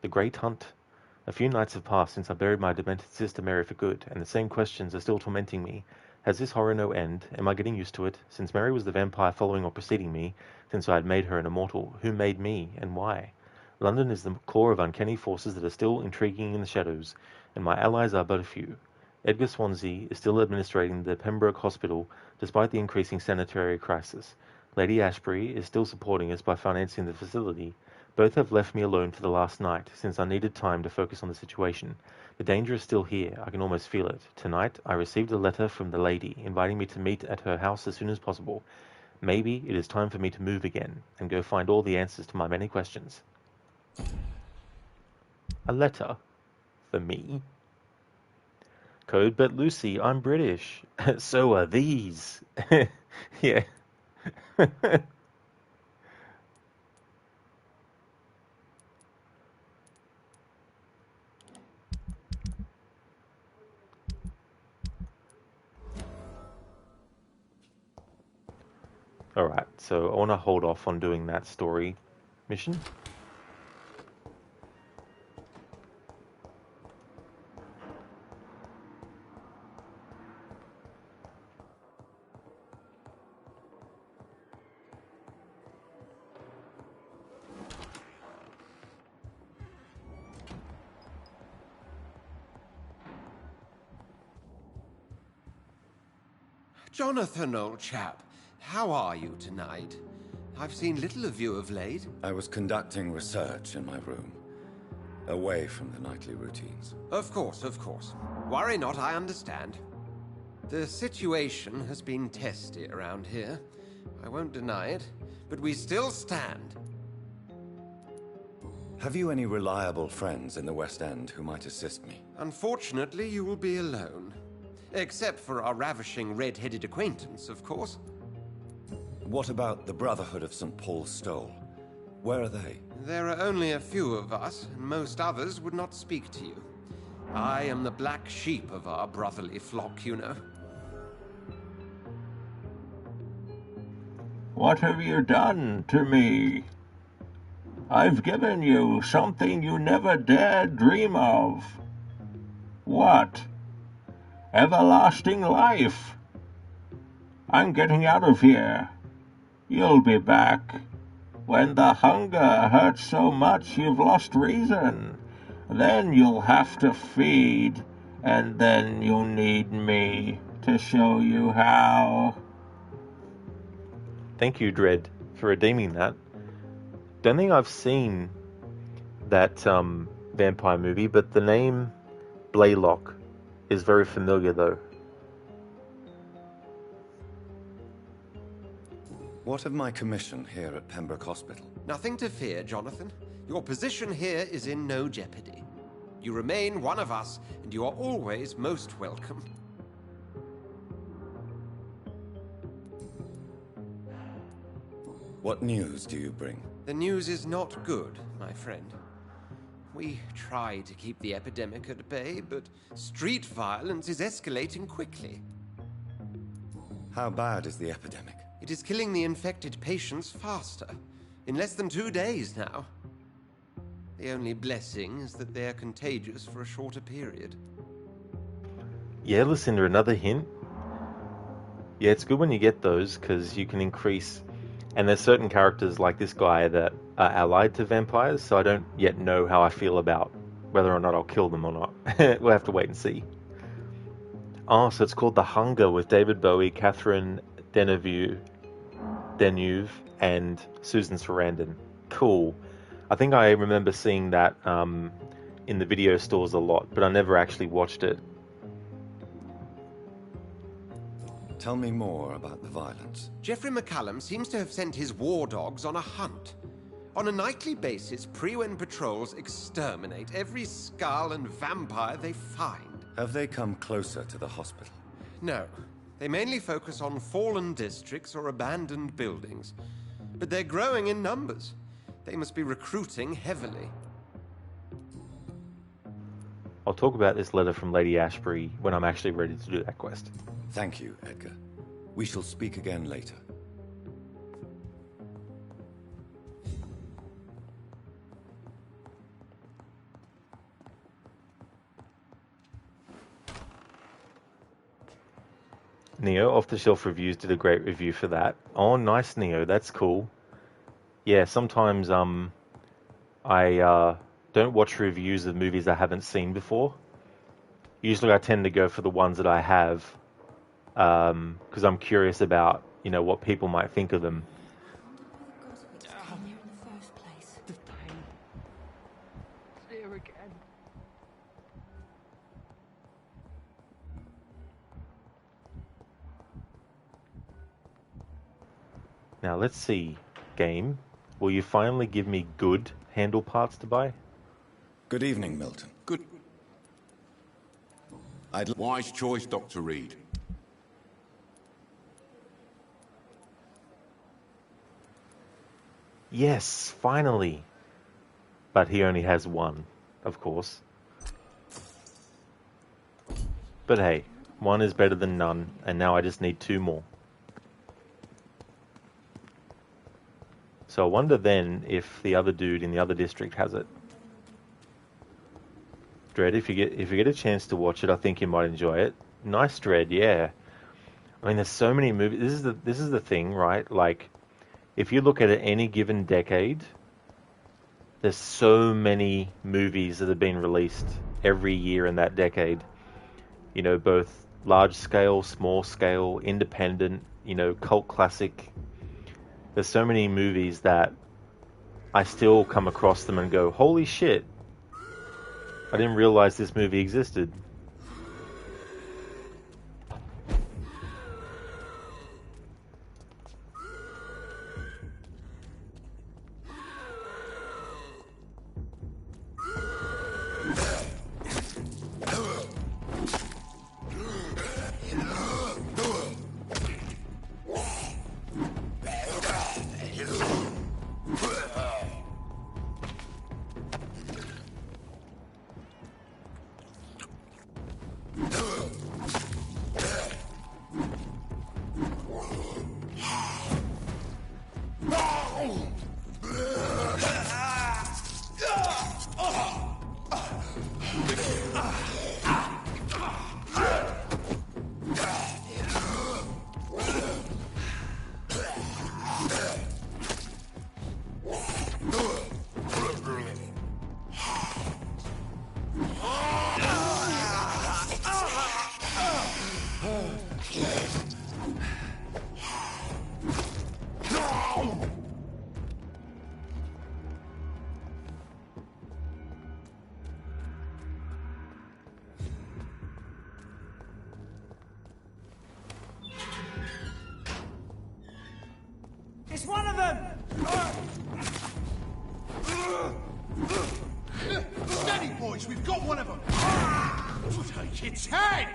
The Great Hunt. A few nights have passed since I buried my demented sister Mary for good, and the same questions are still tormenting me. Has this horror no end? Am I getting used to it? Since Mary was the vampire following or preceding me, since I had made her an immortal, who made me, and why? London is the core of uncanny forces that are still intriguing in the shadows, and my allies are but a few. Edgar Swansea is still administrating the Pembroke Hospital, despite the increasing sanitary crisis. Lady Ashbury is still supporting us by financing the facility. Both have left me alone for the last night, since I needed time to focus on the situation. The danger is still here. I can almost feel it. Tonight, I received a letter from the lady, inviting me to meet at her house as soon as possible. Maybe it is time for me to move again, and go find all the answers to my many questions. A letter? For me? Code, but Lucy, I'm British. So are these. Yeah. Alright, so I want to hold off on doing that story mission. Jonathan, old chap, how are you tonight? I've seen little of you of late. I was conducting research in my room, away from the nightly routines. Of course, of course. Worry not, I understand. The situation has been testy around here. I won't deny it, but we still stand. Have you any reliable friends in the West End who might assist me? Unfortunately, you will be alone. Except for our ravishing red-headed acquaintance, of course. What about the Brotherhood of St. Paul's Stole? Where are they? There are only a few of us, and most others would not speak to you. I am the black sheep of our brotherly flock, you know. What have you done to me? I've given you something you never dared dream of. What? Everlasting life. I'm getting out of here. You'll be back. When the hunger hurts so much you've lost reason. Then you'll have to feed, and then you'll need me to show you how. Thank you, Dread, for redeeming that. Don't think I've seen that vampire movie, but the name Blaylock is very familiar, though. What of my commission here at Pembroke Hospital? Nothing to fear, Jonathan. Your position here is in no jeopardy. You remain one of us, and you are always most welcome. What news do you bring? The news is not good, my friend. We try to keep the epidemic at bay, but street violence is escalating quickly. How bad is the epidemic? It is killing the infected patients faster. In less than 2 days now. The only blessing is that they are contagious for a shorter period. Yeah, Lucinda, another hint. Yeah, it's good when you get those, because you can increase... And there's certain characters like this guy that are allied to vampires, so I don't yet know how I feel about whether or not I'll kill them or not. We'll have to wait and see. Oh, so it's called The Hunger with David Bowie, Catherine Deneuve, and Susan Sarandon. Cool. I think I remember seeing that in the video stores a lot, but I never actually watched it. Tell me more about the violence. Jeffrey McCallum seems to have sent his war dogs on a hunt. On a nightly basis, Prewen patrols exterminate every skull and vampire they find. Have they come closer to the hospital? No. They mainly focus on fallen districts or abandoned buildings. But they're growing in numbers. They must be recruiting heavily. I'll talk about this letter from Lady Ashbury when I'm actually ready to do that quest. Thank you, Edgar. We shall speak again later. Neo, Off the Shelf Reviews did a great review for that. Oh, nice, Neo. That's cool. Yeah, sometimes I don't watch reviews of movies I haven't seen before. Usually I tend to go for the ones that I have, because I'm curious about, you know, what people might think of them. Here again. Now let's see, game. Will you finally give me good handle parts to buy? Good evening, Milton. Good. Wise choice, Dr. Reid. Yes, finally. But he only has one, of course. But hey, one is better than none, and now I just need 2 more. So I wonder then if the other dude in the other district has it. Dread, if you get a chance to watch it, I think you might enjoy it. Nice, Dread, yeah. I mean, there's so many movies. This is the thing, right? Like, if you look at it any given decade, there's so many movies that have been released every year in that decade. You know, both large scale, small scale, independent, you know, cult classic. There's so many movies that I still come across them and go, holy shit, I didn't realize this movie existed. It's one of them! Steady, boys, we've got one of them! Take its head!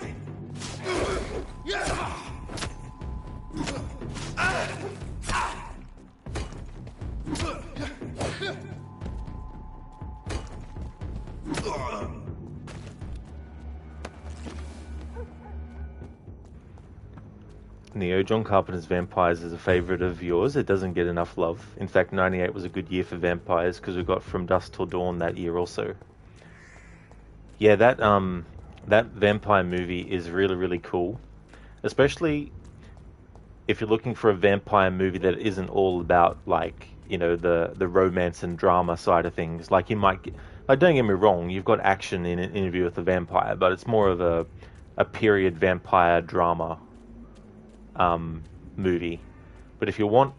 Neo, John Carpenter's Vampires is a favourite of yours. It doesn't get enough love. In fact, 98 was a good year for vampires because we got From Dusk Till Dawn that year also. Yeah, that vampire movie is really, really cool. Especially if you're looking for a vampire movie that isn't all about, like, you know, the romance and drama side of things. Like, you might get, like, don't get me wrong, you've got action in An Interview with the Vampire, but it's more of a period vampire drama movie. But if you want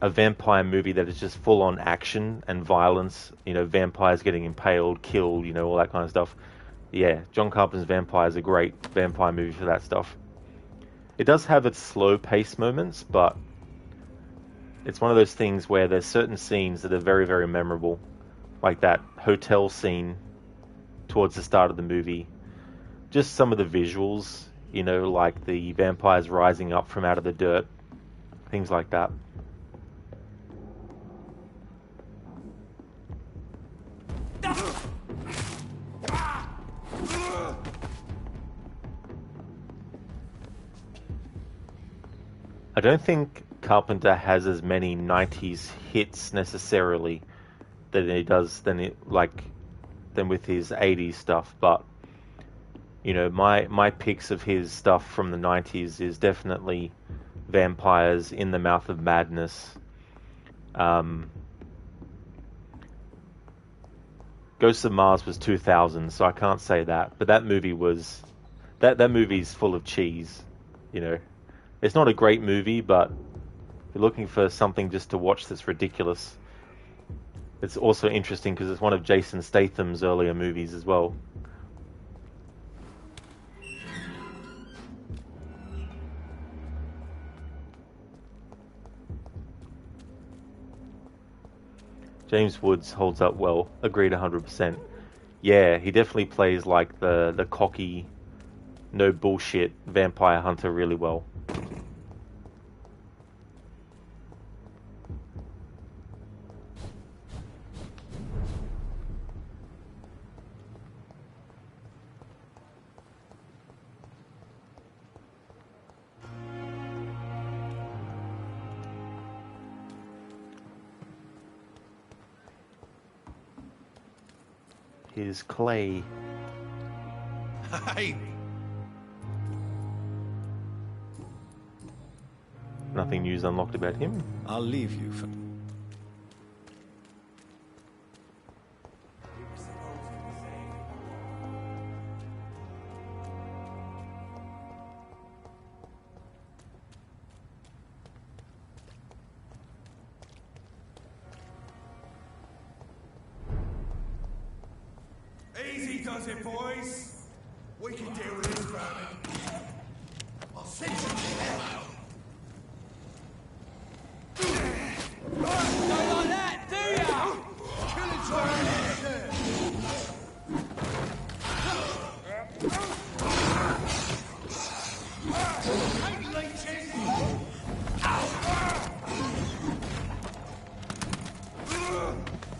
a vampire movie that is just full on action and violence, you know, vampires getting impaled, killed, you know, all that kind of stuff, yeah, John Carpenter's Vampire is a great vampire movie for that stuff. It does have its slow pace moments, but it's one of those things where there's certain scenes that are very, very memorable, like that hotel scene towards the start of the movie. Just some of the visuals, you know, like the vampires rising up from out of the dirt, things like that. I don't think Carpenter has as many 90s hits necessarily than he does than with his 80s stuff, but you know, my picks of his stuff from the 90s is definitely Vampires, In the Mouth of Madness, Ghosts of Mars was 2000, so I can't say that, but that movie was that movie's full of cheese, you know. It's not a great movie, but if you're looking for something just to watch that's ridiculous, it's also interesting because it's one of Jason Statham's earlier movies as well. James Woods holds up well. Agreed 100%. Yeah, he definitely plays like the cocky, no bullshit vampire hunter really well. Is Clay. Hey. Nothing news unlocked about him. I'll leave you for... Easy does it, boys. We can deal with this vermin. I'll send you to hell. Don't like that, do ya? Killing time. Hey, leeches.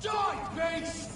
Die, beast.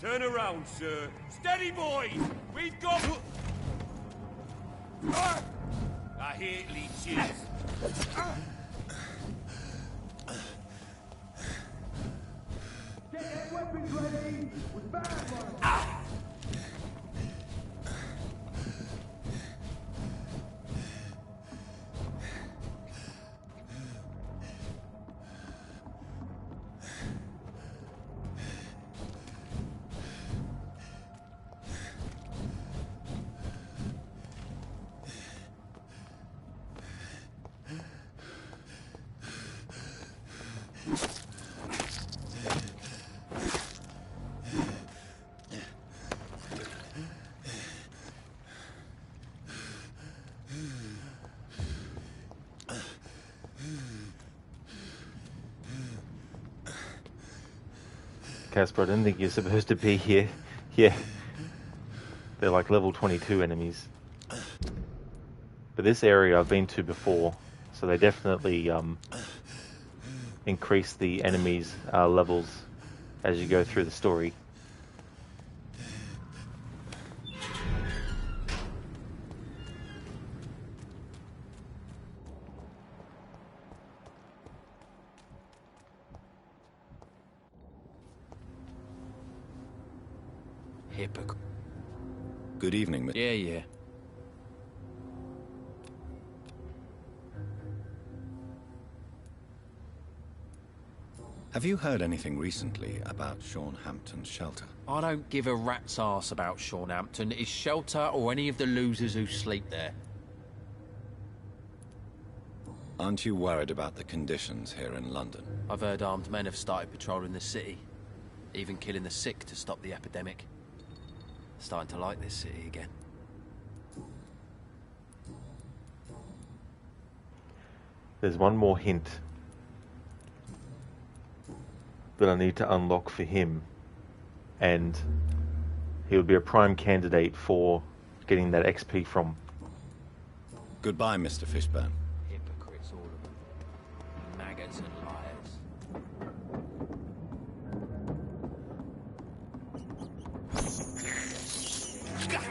Turn around, sir. Steady, boys! We've got... I hear leeches. Get their weapons ready! With vampires! Casper, I didn't think you're supposed to be here. Yeah. They're like level 22 enemies. But this area I've been to before, so they definitely increase the enemies' levels as you go through the story. Hypocrite. Good evening, Mr. Yeah. Have you heard anything recently about Sean Hampton's shelter? I don't give a rat's arse about Sean Hampton, his shelter, or any of the losers who sleep there. Aren't you worried about the conditions here in London? I've heard armed men have started patrolling the city, even killing the sick to stop the epidemic. Starting to like this city again. There's one more hint that I need to unlock for him, and he would be a prime candidate for getting that XP from. Goodbye, Mr. Fishburne. Hypocrites, all of them. Maggots and liars.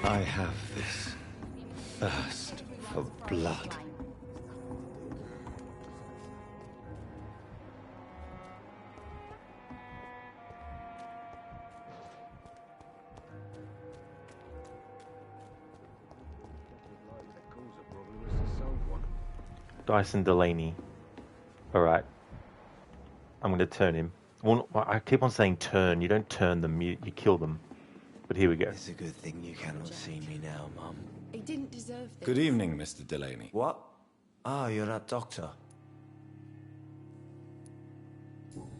I have this thirst for blood. Dyson Delaney. Alright. I'm going to turn him. Well, I keep on saying turn. You don't turn them, you kill them. But here we go. It's a good thing you cannot see me now, Mum. He didn't deserve this. Good evening, Mr. Delaney. What? Oh, you're that doctor.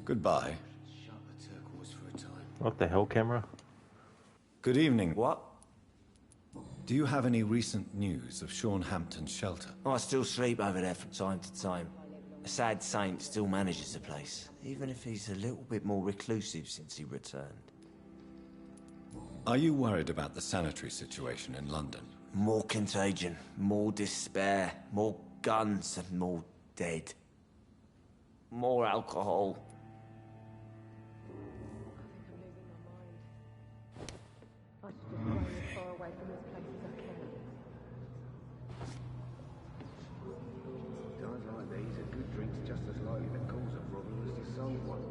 Goodbye. What the hell, camera? Good evening. What? Do you have any recent news of Sean Hampton's shelter? I still sleep over there from time to time. A sad saint still manages the place, even if he's a little bit more reclusive since he returned. Are you worried about the sanitary situation in London? More contagion, more despair, more guns and more dead. More alcohol. Times like these, a good drink's just as likely to cause a problem as the sold one.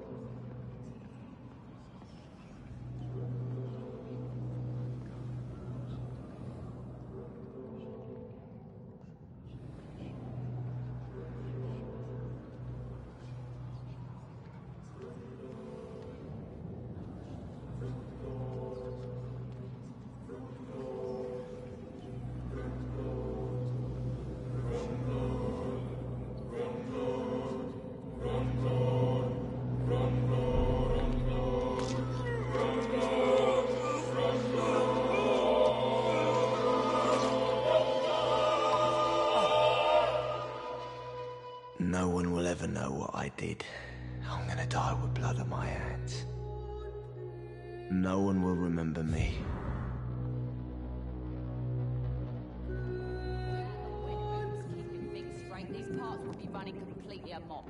No one will ever know what I did. I'm gonna die with blood on my hands. No one will remember me. Keeping things straight, these parts would be running completely amok.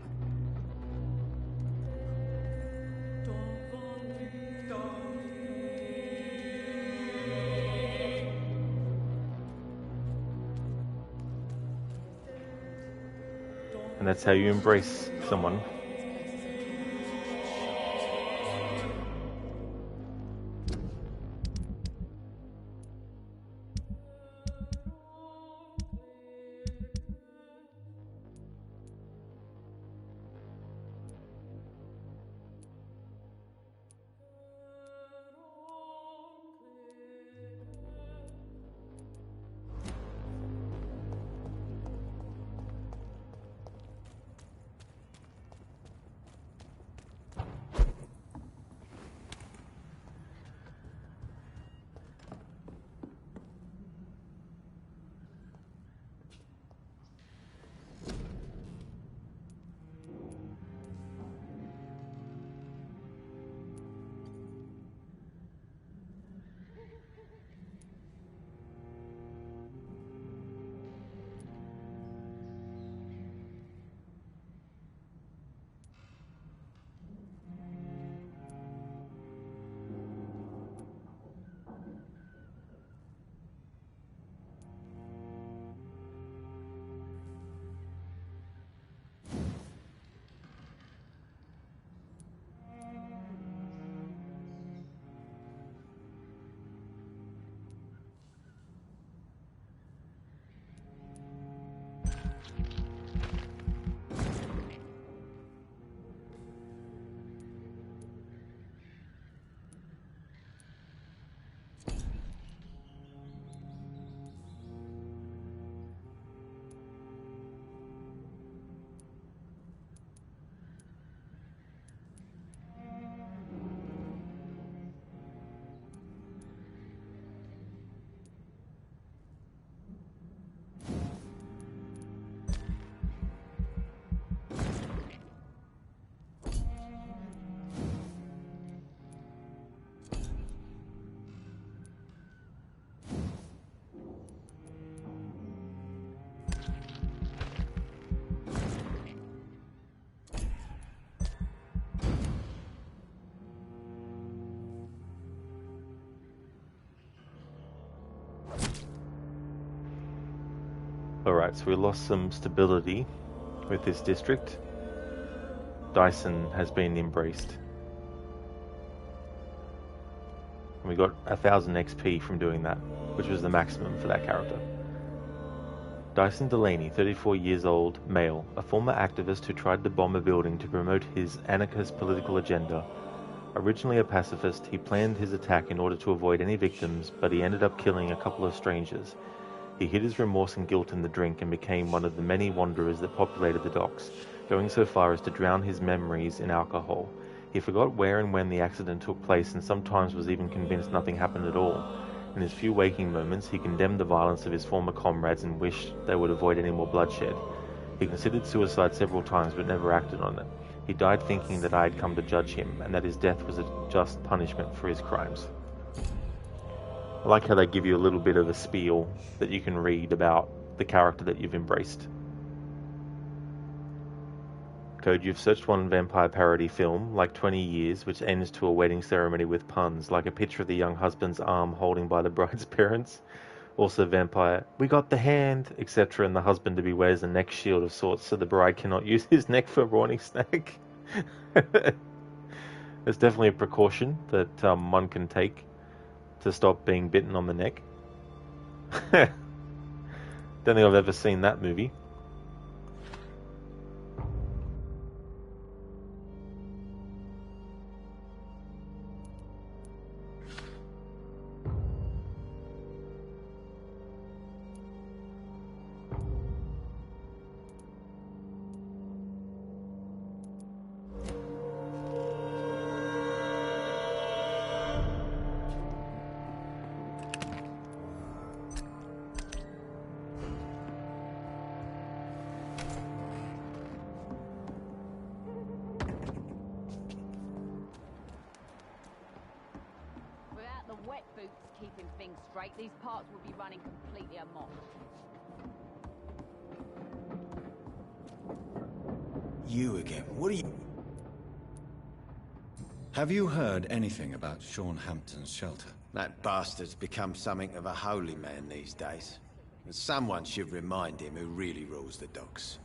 And that's how you embrace someone. Alright, so we lost some stability with this district. Dyson has been embraced. And we got 1000 XP from doing that, which was the maximum for that character. Dyson Delaney, 34 years old, male, a former activist who tried to bomb a building to promote his anarchist political agenda. Originally a pacifist, he planned his attack in order to avoid any victims, but he ended up killing a couple of strangers. He hid his remorse and guilt in the drink and became one of the many wanderers that populated the docks, going so far as to drown his memories in alcohol. He forgot where and when the accident took place and sometimes was even convinced nothing happened at all. In his few waking moments, he condemned the violence of his former comrades and wished they would avoid any more bloodshed. He considered suicide several times but never acted on it. He died thinking that I had come to judge him and that his death was a just punishment for his crimes. I like how they give you a little bit of a spiel that you can read about the character that you've embraced. Code, you've searched one vampire parody film, like 20 years, which ends to a wedding ceremony with puns, like a picture of the young husband's arm holding by the bride's parents. Also vampire, we got the hand, etc., and the husband to be wears a neck shield of sorts so the bride cannot use his neck for a morning snack. There's definitely a precaution that one can take to stop being bitten on the neck. Don't think I've ever seen that movie. These parts would be running completely amok. You again? What are you... Have you heard anything about Sean Hampton's shelter? That bastard's become something of a holy man these days. And someone should remind him who really rules the docks.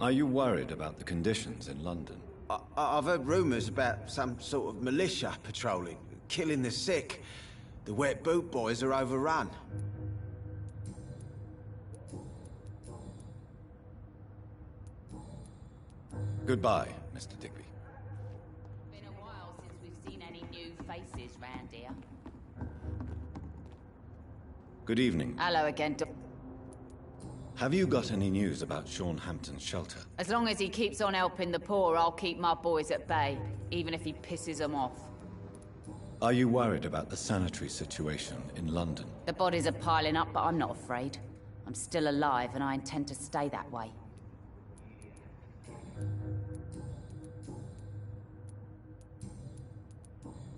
Are you worried about the conditions in London? I've heard rumours about some sort of militia patrolling, killing the sick. The wet boot boys are overrun. Goodbye, Mr. Digby. Been a while since we've seen any new faces round here. Good evening. Hello again, Have you got any news about Sean Hampton's shelter? As long as he keeps on helping the poor, I'll keep my boys at bay, even if he pisses them off. Are you worried about the sanitary situation in London? The bodies are piling up, but I'm not afraid. I'm still alive, and I intend to stay that way.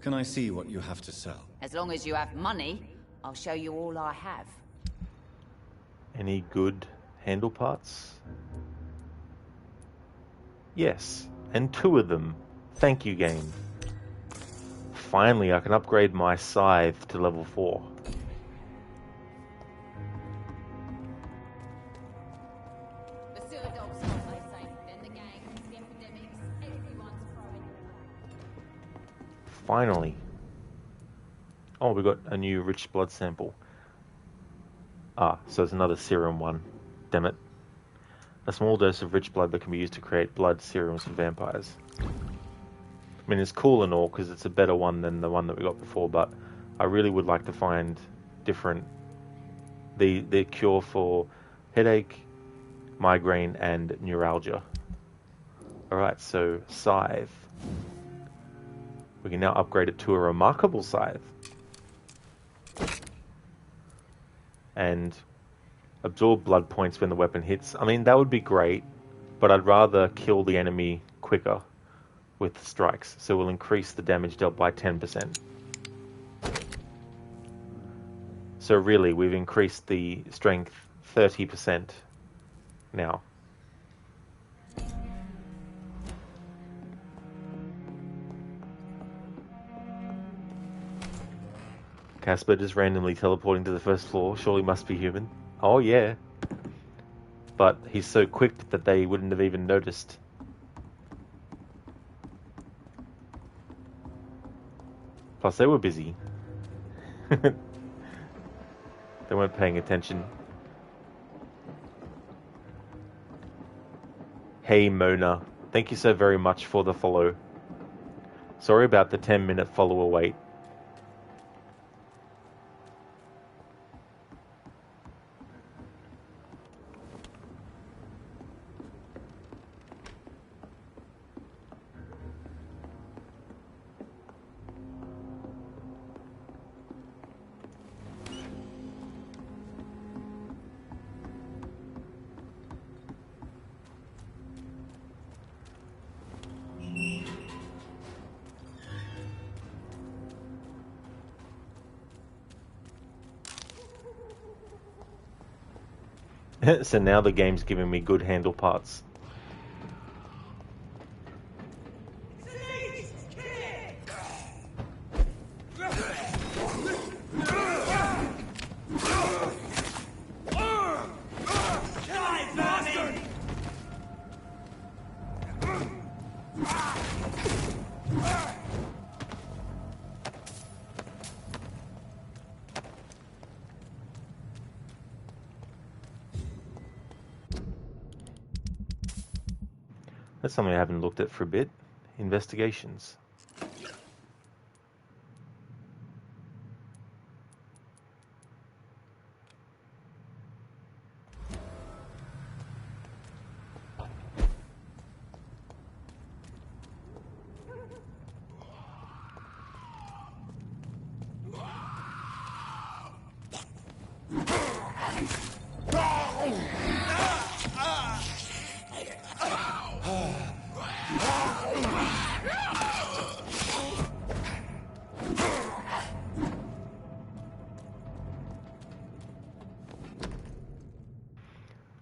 Can I see what you have to sell? As long as you have money, I'll show you all I have. Any good handle parts? Yes, and 2 of them. Thank you, game. Finally, I can upgrade my scythe to level 4. The sewer dogs stop, they say. Then the gangs, the epidemics, everyone's throwing. Finally. Oh, we got a new rich blood sample. Ah, so it's another serum one. Damn it. A small dose of rich blood that can be used to create blood serums for vampires. I mean, it's cool and all because it's a better one than the one that we got before, but I really would like to find different... the cure for headache, migraine, and neuralgia. Alright, so scythe. We can now upgrade it to a remarkable scythe. And absorb blood points when the weapon hits. I mean, that would be great, but I'd rather kill the enemy quicker with strikes. So we'll increase the damage dealt by 10%. So really, we've increased the strength 30% now. Casper just randomly teleporting to the first floor. Surely must be human. Oh yeah. But he's so quick that they wouldn't have even noticed. Plus they were busy. They weren't paying attention. Hey Mona, thank you so very much for the follow. Sorry about the 10-minute follower wait. So now the game's giving me good handle parts. That's something I haven't looked at for a bit. Investigations.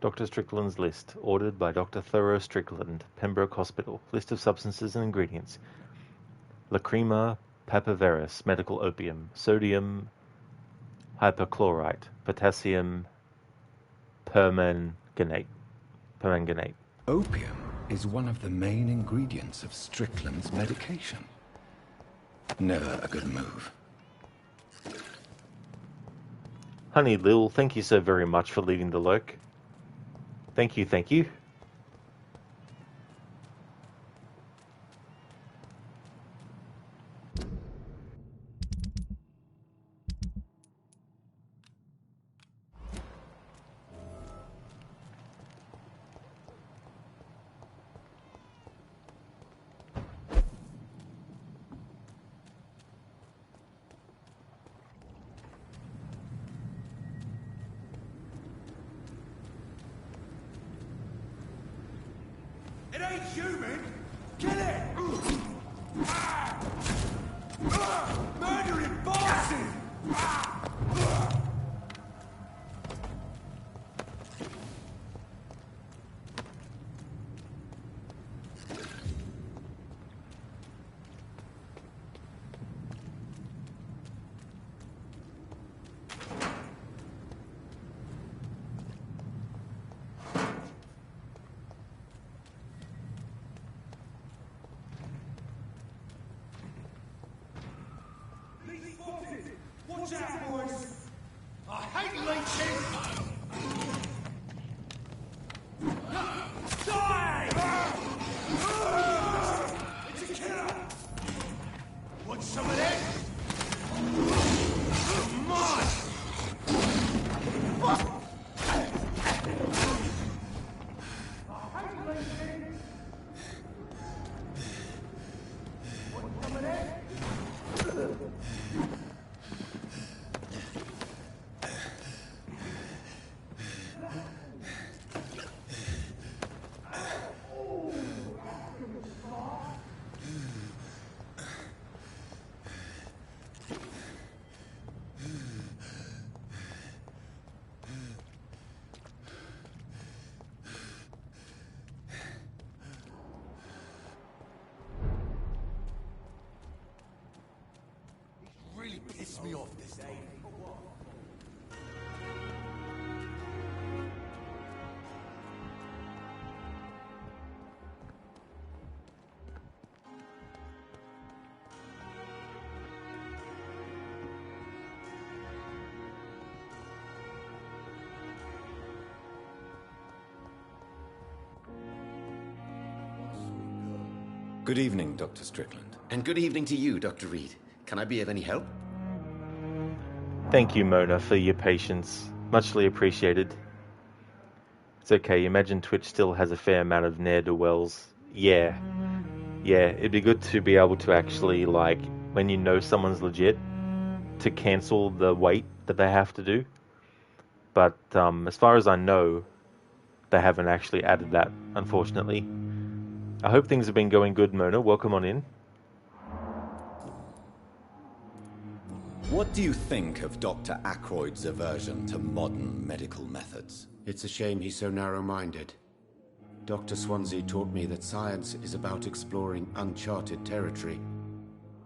Dr. Strickland's list, ordered by Dr. Thoreau Strickland, Pembroke Hospital. List of substances and ingredients. Lacrima papaverus, medical opium. Sodium hypochlorite. Potassium permanganate. Opium is one of the main ingredients of Strickland's medication. Never a good move. Honey Lil, thank you so very much for leaving the lurk. Thank you, thank you. It ain't human! Kill it! Murdering bosses! Watch out, boys! I hate leeches! Die! It's a killer! Want some of that? Mine! I hate leeches! Want some of that? Really pissed me off this day. Good evening, Dr. Strickland. And good evening to you, Dr. Reid. Can I be of any help? Thank you, Mona, for your patience. Muchly appreciated. It's okay, imagine Twitch still has a fair amount of ne'er-do-wells. Yeah, it'd be good to be able to actually, like, when you know someone's legit, to cancel the wait that they have to do. But as far as I know, they haven't actually added that, unfortunately. I hope things have been going good, Mona. Welcome on in. What do you think of Dr. Ackroyd's aversion to modern medical methods? It's a shame he's so narrow-minded. Dr. Swansea taught me that science is about exploring uncharted territory.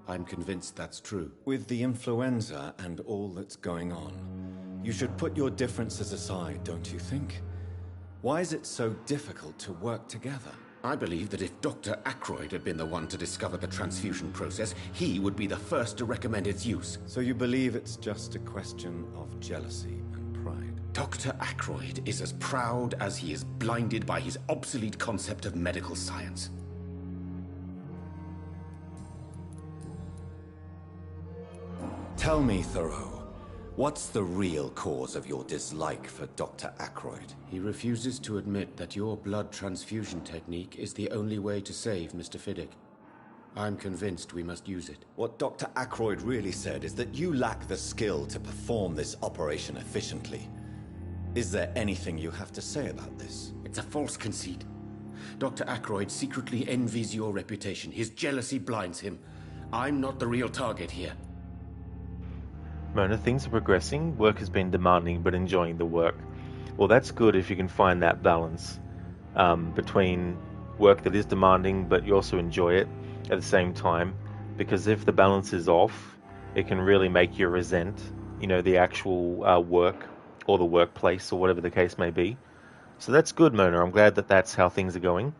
I'm convinced that's true. With the influenza and all that's going on, you should put your differences aside, don't you think? Why is it so difficult to work together? I believe that if Dr. Ackroyd had been the one to discover the transfusion process, he would be the first to recommend its use. So you believe it's just a question of jealousy and pride? Dr. Ackroyd is as proud as he is blinded by his obsolete concept of medical science. Tell me, Thoreau, what's the real cause of your dislike for Dr. Ackroyd? He refuses to admit that your blood transfusion technique is the only way to save Mr. Fiddick. I'm convinced we must use it. What Dr. Ackroyd really said is that you lack the skill to perform this operation efficiently. Is there anything you have to say about this? It's a false conceit. Dr. Ackroyd secretly envies your reputation. His jealousy blinds him. I'm not the real target here. Mona, things are progressing. Work has been demanding, but enjoying the work. Well, that's good if you can find that balance between work that is demanding, but you also enjoy it at the same time. Because if the balance is off, it can really make you resent, the actual work or the workplace or whatever the case may be. So that's good, Mona. I'm glad that that's how things are going.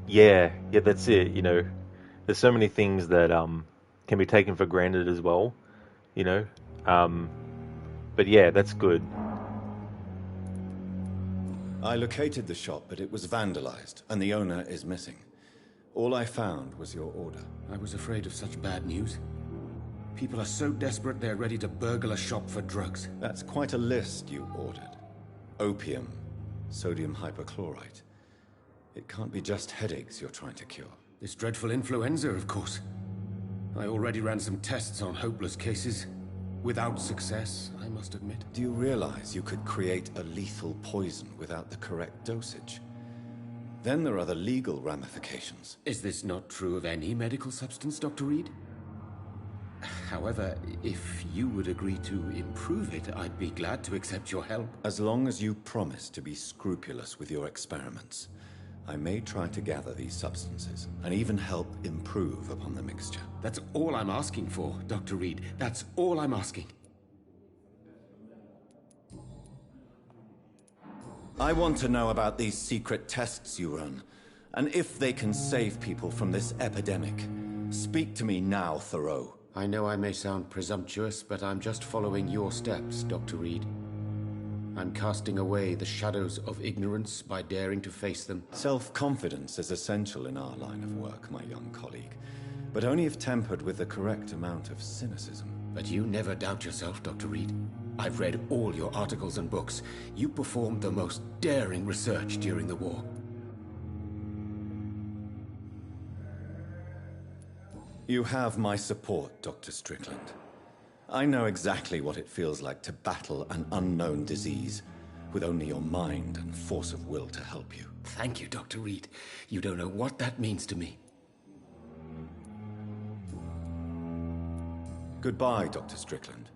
Yeah, that's it. There's so many things that can be taken for granted as well. You know, but yeah, that's good. I located the shop, but it was vandalized, and the owner is missing. All I found was your order. I was afraid of such bad news. People are so desperate they're ready to burgle a shop for drugs. That's quite a list you ordered. Opium, sodium hypochlorite. It can't be just headaches you're trying to cure. This dreadful influenza, of course. I already ran some tests on hopeless cases. Without success, I must admit. Do you realize you could create a lethal poison without the correct dosage? Then there are the legal ramifications. Is this not true of any medical substance, Dr. Reid? However, if you would agree to improve it, I'd be glad to accept your help. As long as you promise to be scrupulous with your experiments, I may try to gather these substances, and even help improve upon the mixture. That's all I'm asking for, Dr. Reid. That's all I'm asking. I want to know about these secret tests you run, and if they can save people from this epidemic. Speak to me now, Thoreau. I know I may sound presumptuous, but I'm just following your steps, Dr. Reid. I'm casting away the shadows of ignorance by daring to face them. Self-confidence is essential in our line of work, my young colleague, but only if tempered with the correct amount of cynicism. But you never doubt yourself, Dr. Reid. I've read all your articles and books. You performed the most daring research during the war. You have my support, Dr. Strickland. I know exactly what it feels like to battle an unknown disease with only your mind and force of will to help you. Thank you, Dr. Reid. You don't know what that means to me. Goodbye, Dr. Strickland.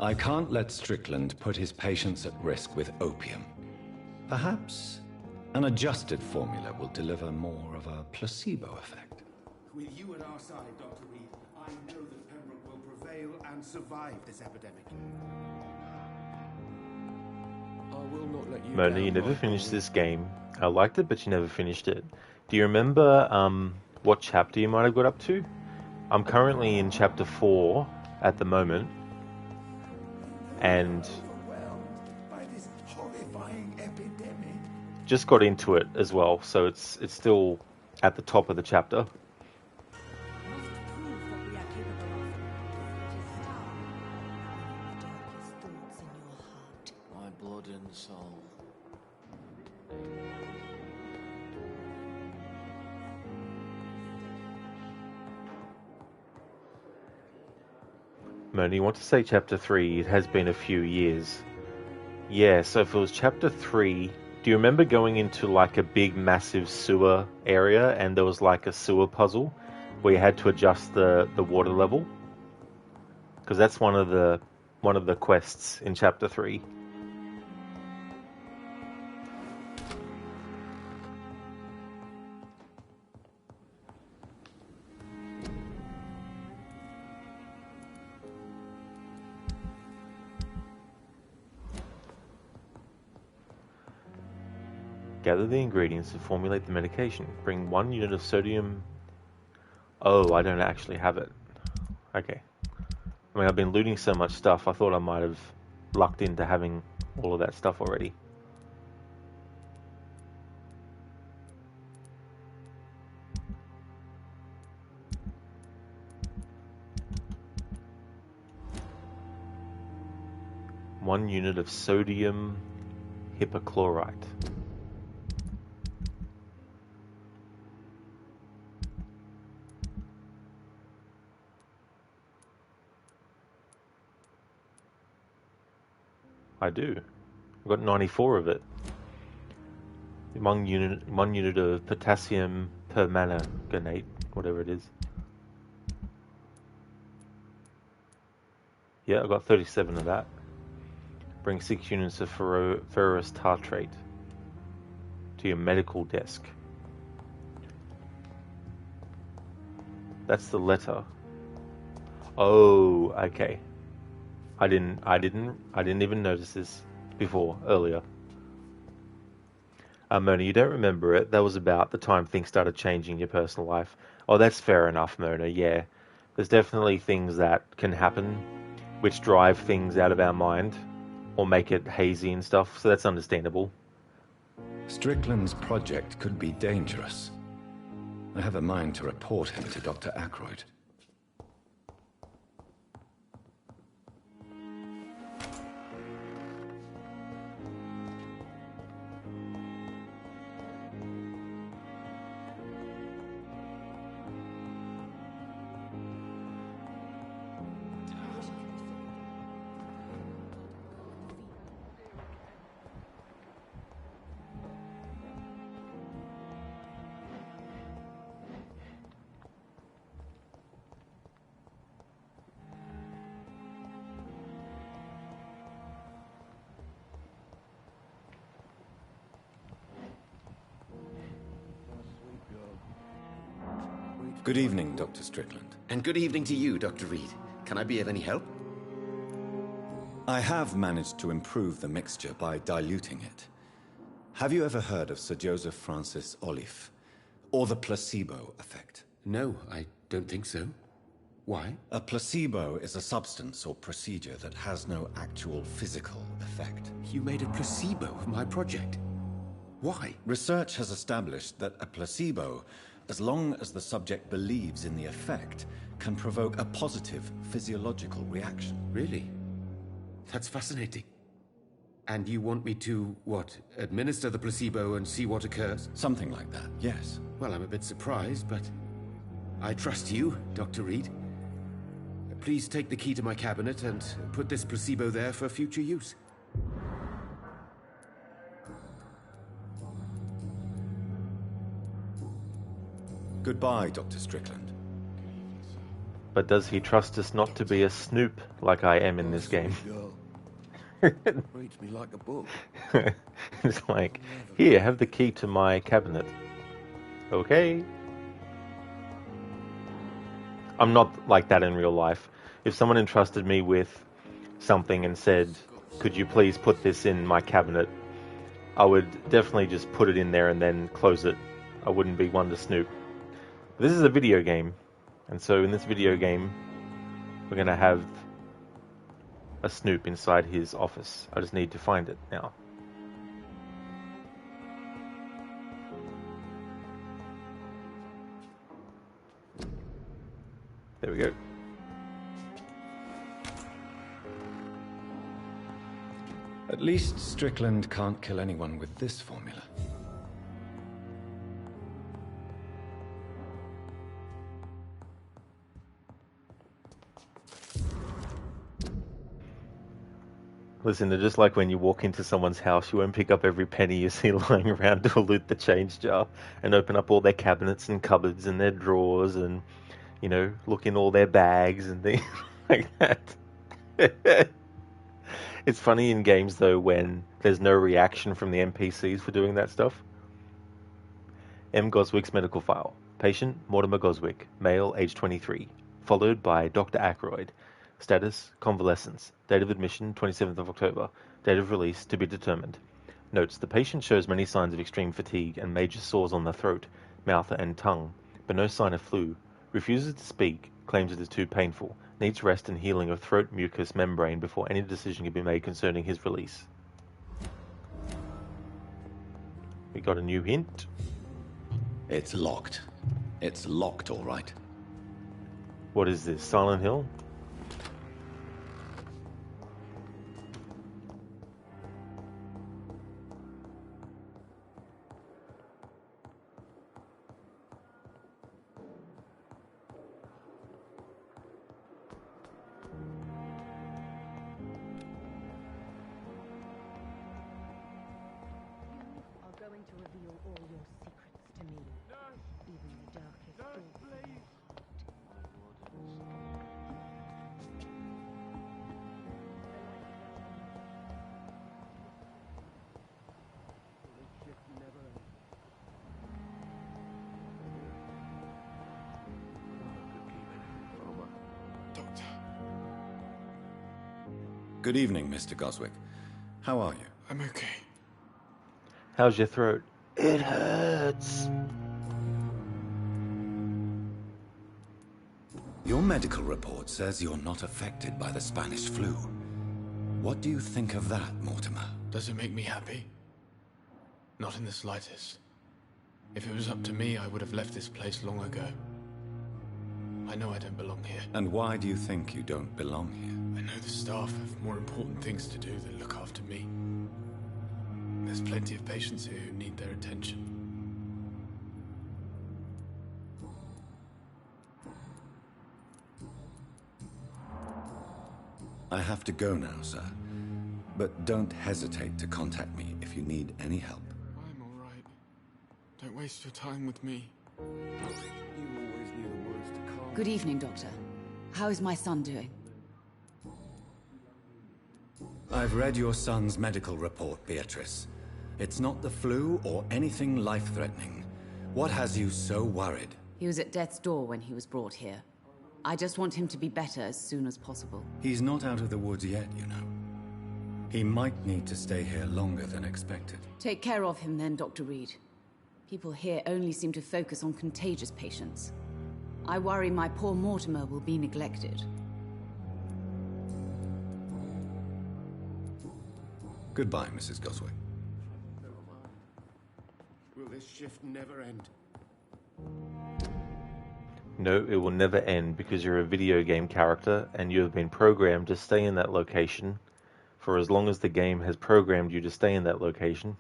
I can't let Strickland put his patients at risk with opium. Perhaps an adjusted formula will deliver more of a placebo effect. With you at our side, Dr. Reid, I know that Pembroke will prevail and survive this epidemic. I will not let you Mona, you never finished this game. I liked it, but you never finished it. Do you remember what chapter you might have got up to? I'm currently in chapter 4 at the moment. And just got into it as well, so it's still at the top of the chapter. My blood and soul. Mona, you want to say chapter 3? It has been a few years. Yeah, so if it was chapter 3, do you remember going into like a big massive sewer area and there was like a sewer puzzle where you had to adjust the water level? Because that's one of the quests in chapter 3. Gather the ingredients to formulate the medication. Bring 1 unit of sodium. Oh, I don't actually have it. Okay. I mean, I've been looting so much stuff, I thought I might have lucked into having all of that stuff already. One unit of sodium hypochlorite. I do. I've got 94 of it. 1 unit of potassium permanganate, whatever it is. Yeah, I've got 37 of that. Bring 6 units of ferrous tartrate to your medical desk. That's the letter. Oh, okay. I didn't even notice this before, earlier. Mona, you don't remember it. That was about the time things started changing in your personal life. Oh, that's fair enough, Mona, yeah. There's definitely things that can happen which drive things out of our mind or make it hazy and stuff, so that's understandable. Strickland's project could be dangerous. I have a mind to report him to Dr. Ackroyd. Good evening, Dr. Strickland. And good evening to you, Dr. Reid. Can I be of any help? I have managed to improve the mixture by diluting it. Have you ever heard of Sir Joseph Francis Olive, or the placebo effect? No, I don't think so. Why? A placebo is a substance or procedure that has no actual physical effect. You made a placebo of my project. Why? Research has established that a placebo, as long as the subject believes in the effect, can provoke a positive physiological reaction. Really? That's fascinating. And you want me to, what, administer the placebo and see what occurs? Something like that, yes. Well, I'm a bit surprised, but I trust you, Dr. Reid. Please take the key to my cabinet and put this placebo there for future use. Goodbye, Dr. Strickland. But does he trust us not to be a snoop like I am in this game? Reads me like a book. It's like, here, have the key to my cabinet. Okay. I'm not like that in real life. If someone entrusted me with something and said, could you please put this in my cabinet, I would definitely just put it in there and then close it. I wouldn't be one to snoop. This is a video game, and so in this video game, we're going to have a snoop inside his office. I just need to find it now. There we go. At least Strickland can't kill anyone with this formula. Listen, they're just like when you walk into someone's house, you won't pick up every penny you see lying around to loot the change jar and open up all their cabinets and cupboards and their drawers and, you know, look in all their bags and things like that. It's funny in games, though, when there's no reaction from the NPCs for doing that stuff. M. Goswick's medical file. Patient, Mortimer Goswick, male, age 23. Followed by Dr. Ackroyd. Status, convalescence. Date of admission, 27th of October. Date of release, to be determined. Notes, the patient shows many signs of extreme fatigue and major sores on the throat, mouth and tongue, but no sign of flu. Refuses to speak, claims it is too painful. Needs rest and healing of throat mucous membrane before any decision can be made concerning his release. We got a new hint. It's locked. It's locked, all right. What is this, Silent Hill? Good evening, Mr. Goswick. How are you? I'm okay. How's your throat? It hurts. Your medical report says you're not affected by the Spanish flu. What do you think of that, Mortimer? Does it make me happy? Not in the slightest. If it was up to me, I would have left this place long ago. I know I don't belong here. And why do you think you don't belong here? I know the staff have more important things to do than look after me. There's plenty of patients here who need their attention. I have to go now, sir. But don't hesitate to contact me if you need any help. I'm all right. Don't waste your time with me. Good evening, Doctor. How is my son doing? I've read your son's medical report, Beatrice. It's not the flu or anything life-threatening. What has you so worried? He was at death's door when he was brought here. I just want him to be better as soon as possible. He's not out of the woods yet, you know. He might need to stay here longer than expected. Take care of him then, Dr. Reid. People here only seem to focus on contagious patients. I worry my poor Mortimer will be neglected. Goodbye, Mrs. Goswick. Will this shift never end? No, it will never end because you're a video game character and you have been programmed to stay in that location for as long as the game has programmed you to stay in that location.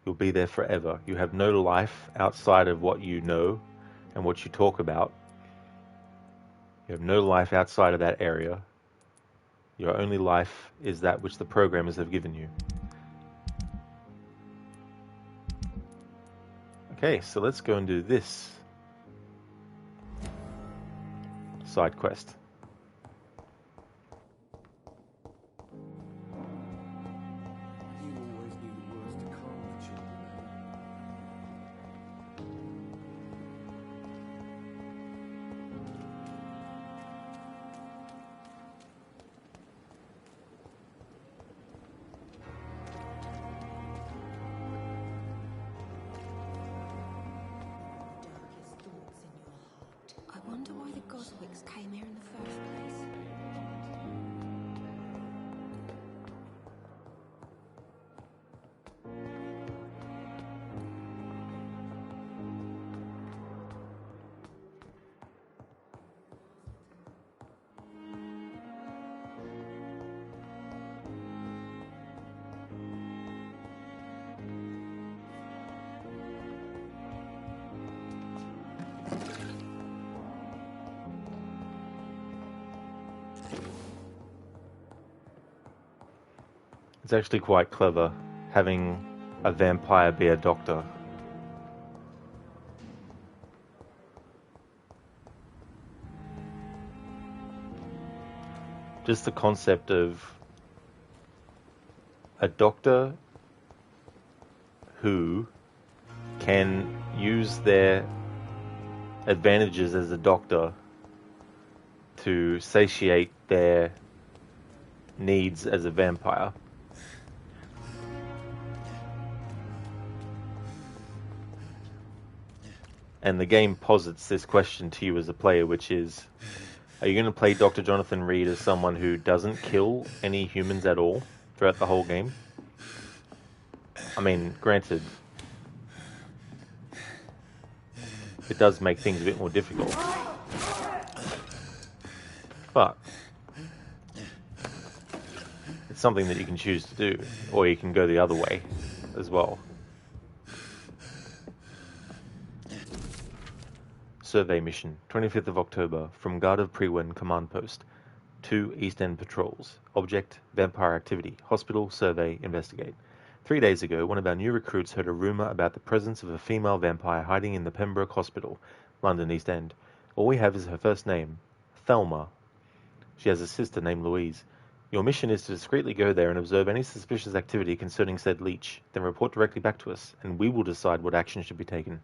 You'll be there forever. You have no life outside of what you know and what you talk about. You have no life outside of that area. Your only life is that which the programmers have given you. Okay, so let's go and do this side quest. I wonder why the Goswicks came here in the first place. It's actually quite clever having a vampire be a doctor. Just the concept of a doctor who can use their advantages as a doctor to satiate their needs as a vampire. And the game posits this question to you as a player, which is, are you going to play Dr. Jonathan Reid as someone who doesn't kill any humans at all throughout the whole game? I mean, granted, it does make things a bit more difficult. But it's something that you can choose to do, or you can go the other way as well. Survey mission, 25th of October, from Guard of Prewen Command Post. 2 East End patrols. Object, vampire activity. Hospital, survey, investigate. 3 days ago, one of our new recruits heard a rumour about the presence of a female vampire hiding in the Pembroke Hospital, London East End. All we have is her first name, Thelma. She has a sister named Louise. Your mission is to discreetly go there and observe any suspicious activity concerning said leech, then report directly back to us, and we will decide what action should be taken.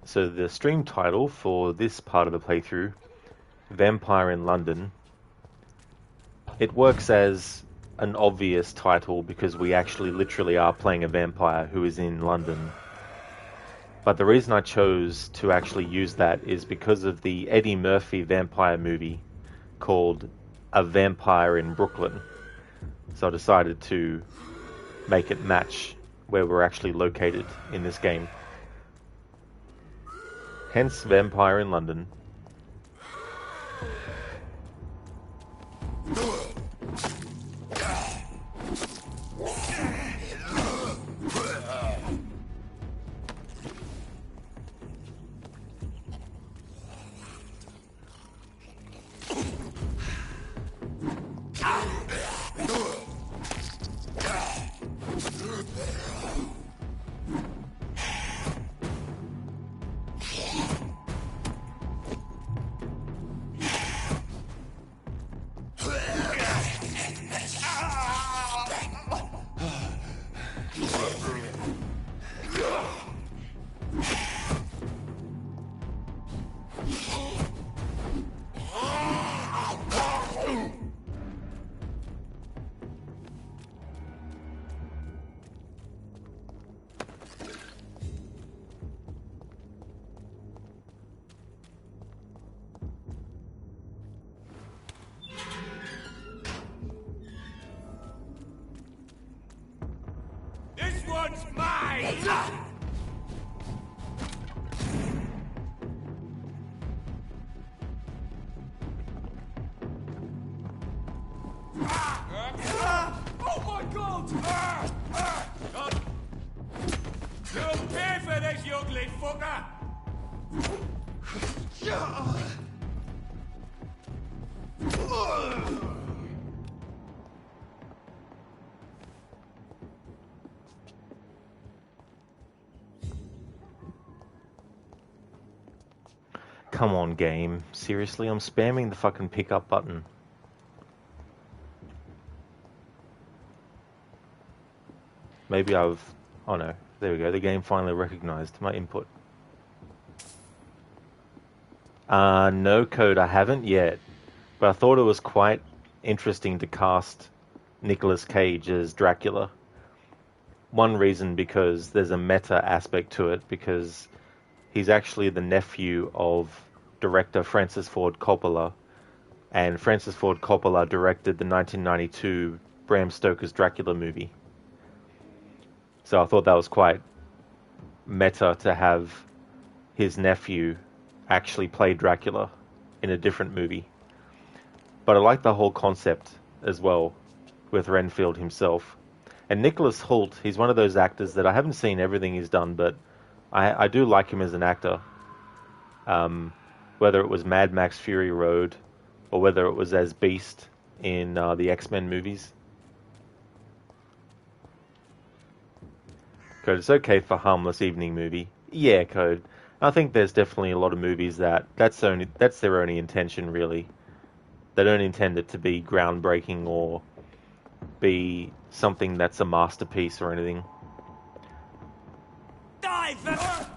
So the stream title for this part of the playthrough, Vampire in London, it works as an obvious title because we actually literally are playing a vampire who is in London. But the reason I chose to actually use that is because of the Eddie Murphy vampire movie called A Vampire in Brooklyn. So I decided to make it match where we're actually located in this game. Hence Vampire in London. This one's mine! Oh my god! You'll pay for this, you ugly fucker! Come on, game. Seriously, I'm spamming the fucking pickup button. Maybe I've... Oh no, there we go. The game finally recognized my input. No, Code, I haven't yet. But I thought it was quite interesting to cast Nicolas Cage as Dracula. One reason because there's a meta aspect to it, because he's actually the nephew of director Francis Ford Coppola, and Francis Ford Coppola directed the 1992 Bram Stoker's Dracula movie. So I thought that was quite meta to have his nephew actually play Dracula in a different movie. But I like the whole concept as well with Renfield himself. And Nicholas Hoult, he's one of those actors that I haven't seen everything he's done, but I do like him as an actor. Whether it was Mad Max Fury Road or whether it was as Beast in the X-Men movies. Code, it's okay for harmless evening movie. Yeah, Code. I think there's definitely a lot of movies that's their only intention, really. They don't intend it to be groundbreaking or be something that's a masterpiece or anything. Dive!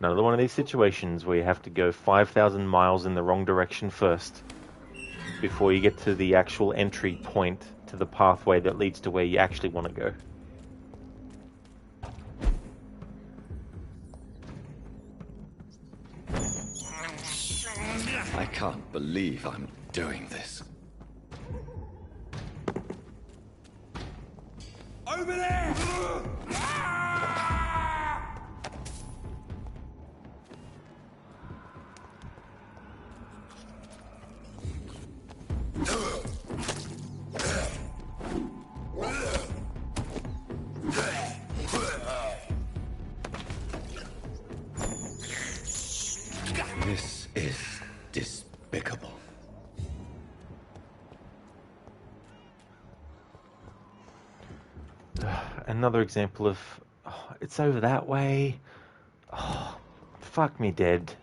Another one of these situations where you have to go 5,000 miles in the wrong direction first before you get to the actual entry point to the pathway that leads to where you actually want to go. I can't believe I'm doing this. Over there! another example of, oh, it's over that way. Oh, fuck me dead.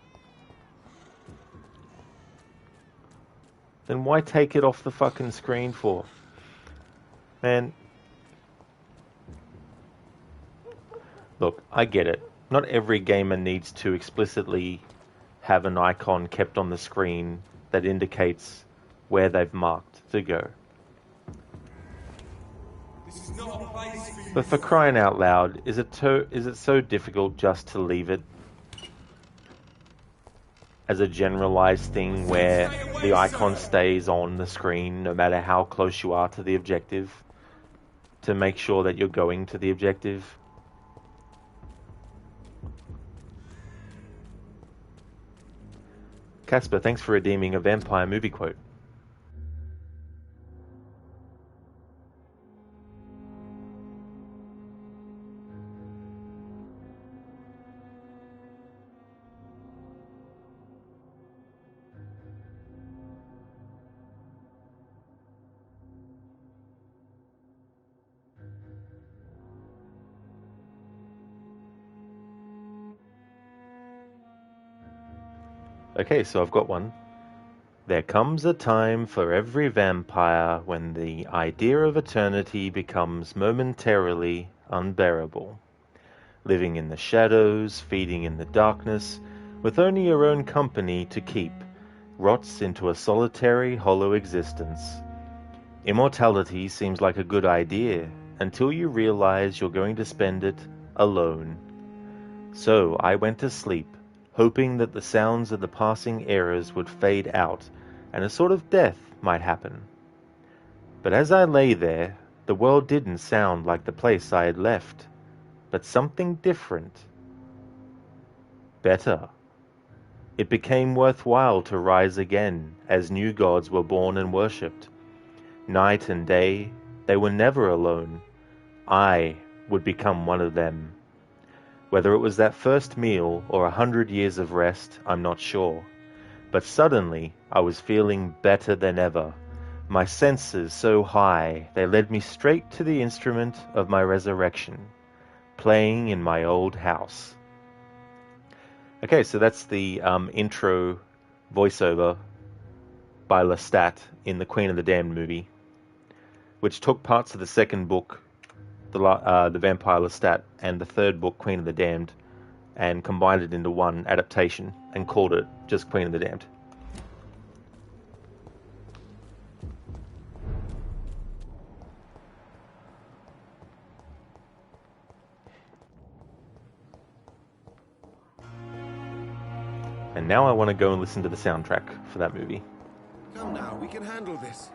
Then why take it off the fucking screen for? Man. Look, I get it. Not every gamer needs to explicitly have an icon kept on the screen that indicates where they've marked to go. But for crying out loud, is it so difficult just to leave it as a generalized thing where the icon stays on the screen no matter how close you are to the objective to make sure that you're going to the objective? Casper, thanks for redeeming a Vampire movie quote. Okay, so I've got one. There comes a time for every vampire when the idea of eternity becomes momentarily unbearable. Living in the shadows, feeding in the darkness, with only your own company to keep, rots into a solitary, hollow existence. Immortality seems like a good idea until you realize you're going to spend it alone. So I went to sleep, hoping that the sounds of the passing eras would fade out and a sort of death might happen. But as I lay there, the world didn't sound like the place I had left, but something different. Better. It became worthwhile to rise again as new gods were born and worshipped. Night and day, they were never alone. I would become one of them. Whether it was that first meal or 100 years of rest, I'm not sure. But suddenly, I was feeling better than ever. My senses so high, they led me straight to the instrument of my resurrection, playing in my old house. Okay, so that's the intro voiceover by Lestat in the Queen of the Damned movie, which took parts of the second book, the Vampire Lestat, and the third book, Queen of the Damned, and combined it into one adaptation and called it just Queen of the Damned. And now I want to go and listen to the soundtrack for that movie. Come now, we can handle this.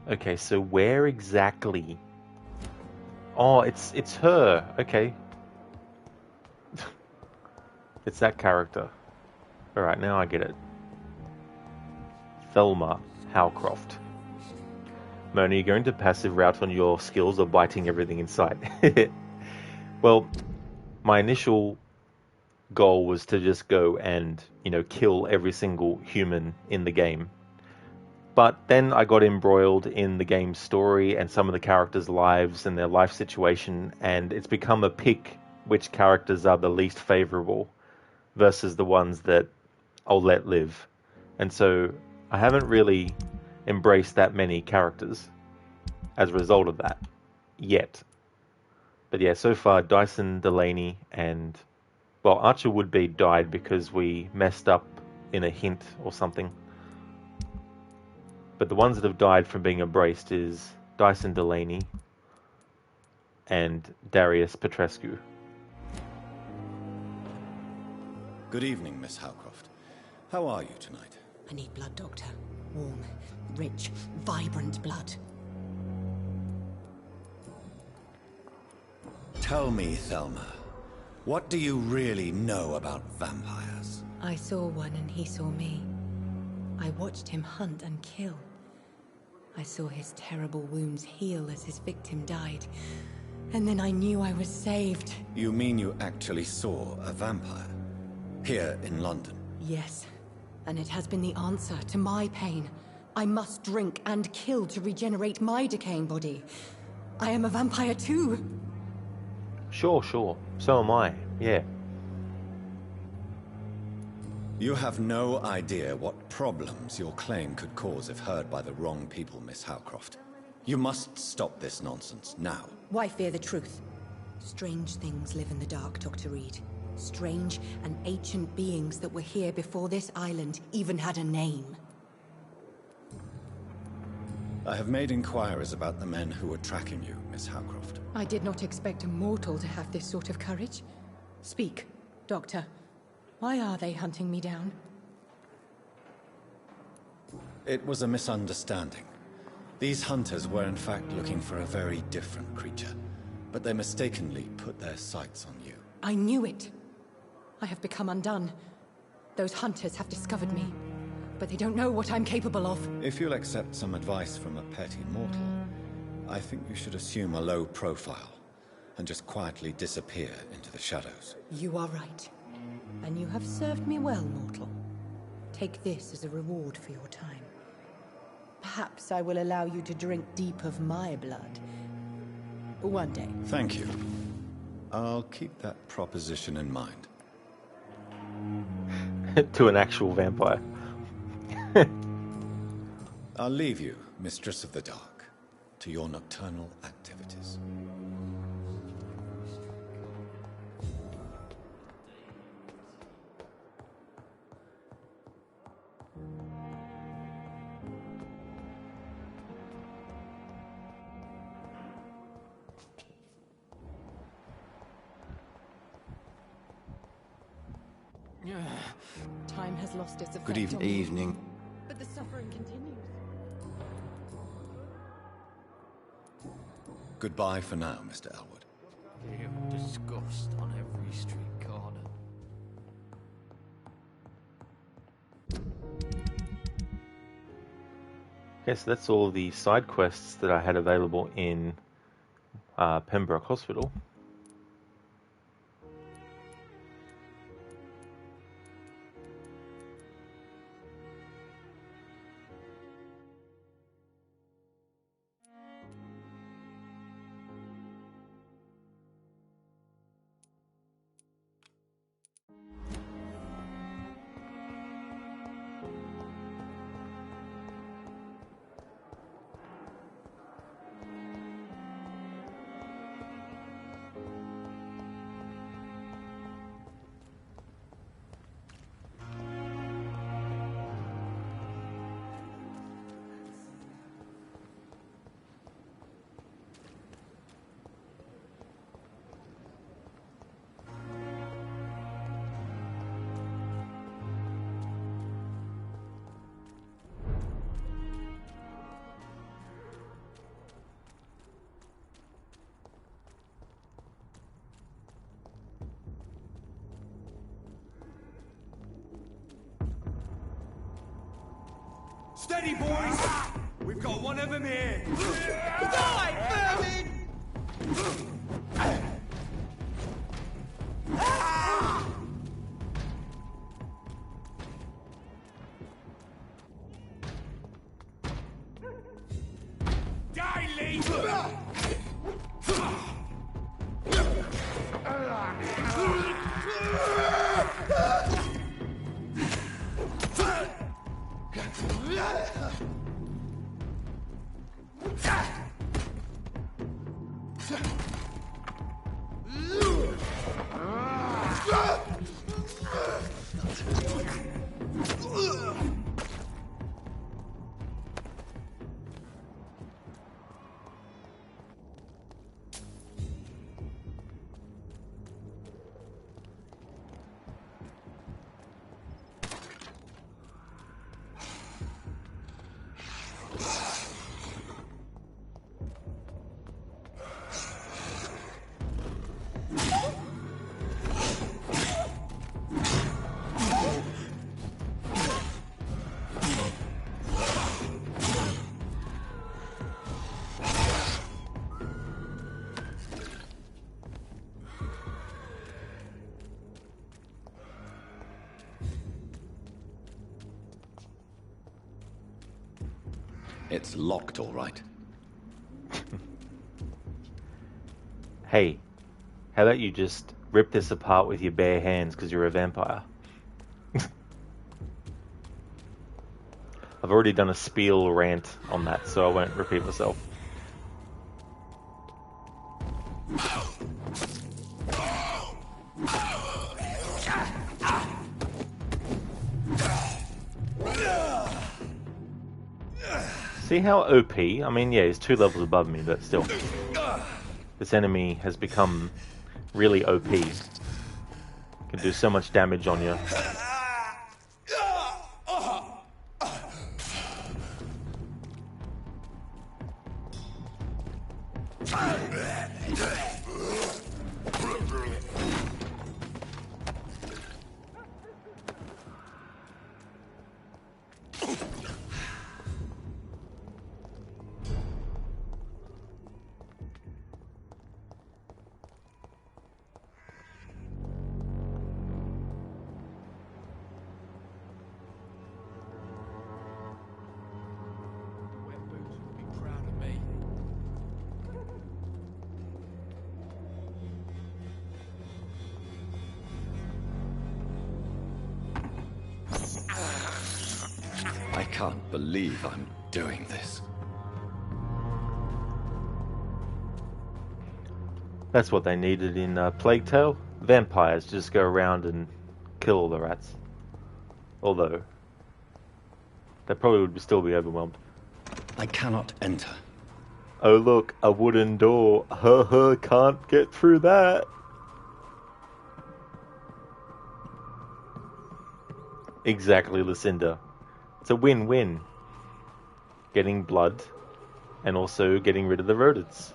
Okay, so where exactly? Oh, it's her. Okay. It's that character. Alright, now I get it. Thelma Howcroft. Mona, you're going to passive route on your skills of biting everything in sight. Well, my initial goal was to just go and, kill every single human in the game. But then I got embroiled in the game's story and some of the characters' lives and their life situation, and it's become a pick which characters are the least favorable versus the ones that I'll let live. And so I haven't really embraced that many characters as a result of that yet. But yeah, so far Dyson, Delaney, and Archer Would-Be died because we messed up in a hint or something. But the ones that have died from being embraced is Dyson Delaney and Darius Petrescu. Good evening, Miss Howcroft. How are you tonight? I need blood, Doctor. Warm, rich, vibrant blood. Tell me, Thelma, what do you really know about vampires? I saw one and he saw me. I watched him hunt and kill. I saw his terrible wounds heal as his victim died. And then I knew I was saved. You mean you actually saw a vampire? Here in London? Yes. And it has been the answer to my pain. I must drink and kill to regenerate my decaying body. I am a vampire too. Sure. So am I, yeah. You have no idea what problems your claim could cause if heard by the wrong people, Miss Howcroft. You must stop this nonsense, now. Why fear the truth? Strange things live in the dark, Dr. Reid. Strange and ancient beings that were here before this island even had a name. I have made inquiries about the men who were tracking you, Miss Howcroft. I did not expect a mortal to have this sort of courage. Speak, Doctor. Why are they hunting me down? It was a misunderstanding. These hunters were in fact looking for a very different creature, but they mistakenly put their sights on you. I knew it. I have become undone. Those hunters have discovered me, but they don't know what I'm capable of. If you'll accept some advice from a petty mortal, I think you should assume a low profile and just quietly disappear into the shadows. You are right. And you have served me well, mortal. Take this as a reward for your time. Perhaps I will allow you to drink deep of my blood. One day. Thank you. I'll keep that proposition in mind. To an actual vampire. I'll leave you, Mistress of the Dark, to your nocturnal activities. Time has lost its effect. Good evening. But the suffering continues. Goodbye for now, Mr. Elwood. Disgust on every street corner. Okay, so that's all the side quests that I had available in Pembroke Hospital. Steady, boys! We've got one of them here! Die, vermin! Die, Lee! It's locked, all right. Hey, how about you just rip this apart with your bare hands because you're a vampire? I've already done a spiel rant on that, so I won't repeat myself. See how OP? I mean, yeah, he's 2 levels above me, but still. This enemy has become really OP. Can do so much damage on you. I can't believe I'm doing this. That's what they needed in Plague Tale. Vampires just go around and kill all the rats. Although, they probably would still be overwhelmed. I cannot enter. Oh look, a wooden door. Can't get through that. Exactly, Lucinda. It's a win-win. Getting blood, and also getting rid of the rodents.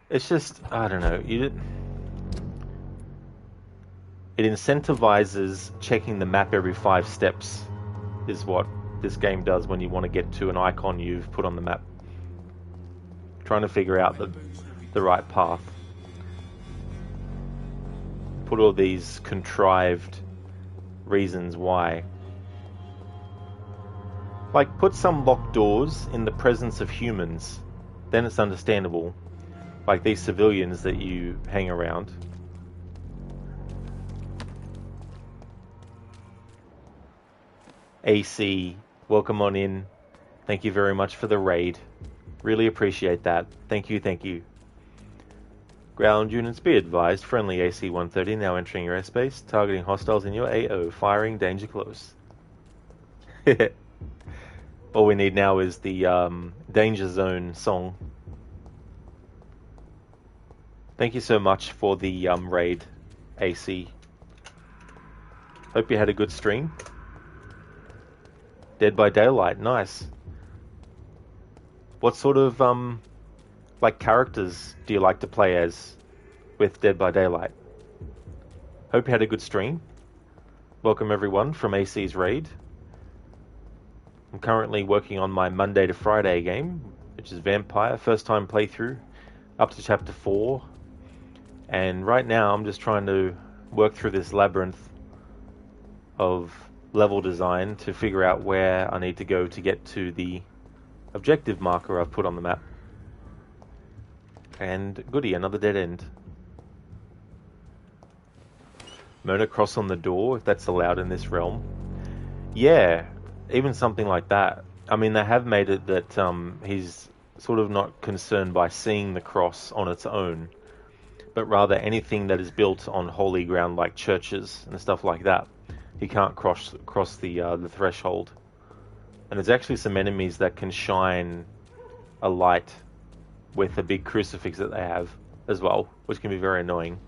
It's just, I don't know, it incentivizes checking the map every 5 steps, is what this game does when you want to get to an icon you've put on the map. Trying to figure out the right path. Put all these contrived reasons why. Like, put some locked doors in the presence of humans, then it's understandable. Like these civilians that you hang around. AC, welcome on in. Thank you very much for the raid. Really appreciate that. Thank you, thank you. Ground units be advised. Friendly AC-130 now entering your airspace. Targeting hostiles in your AO. Firing danger close. All we need now is the Danger Zone song. Thank you so much for the raid, AC. Hope you had a good stream. Dead by Daylight, nice. What sort of like characters do you like to play as with Dead by Daylight? Hope you had a good stream. Welcome everyone from AC's raid. I'm currently working on my Monday to Friday game, which is Vampyr, first time playthrough, up to chapter 4. And right now I'm just trying to work through this labyrinth of level design to figure out where I need to go to get to the objective marker I've put on the map. And goody, another dead end. Mona cross on the door, if that's allowed in this realm. Yeah, even something like that. I mean, they have made it that he's sort of not concerned by seeing the cross on its own, but rather anything that is built on holy ground like churches and stuff like that. He can't cross the threshold. And there's actually some enemies that can shine a light with a big crucifix that they have as well, which can be very annoying.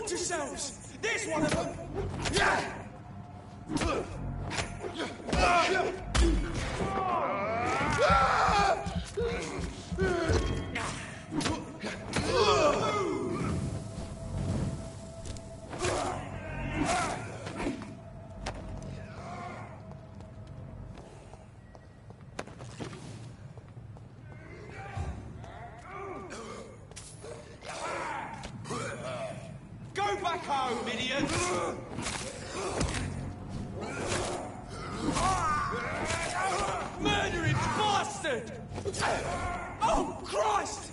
Watch yourselves! There's one of them! Yeah! Go back home, idiots! Murdering bastard! Oh, Christ!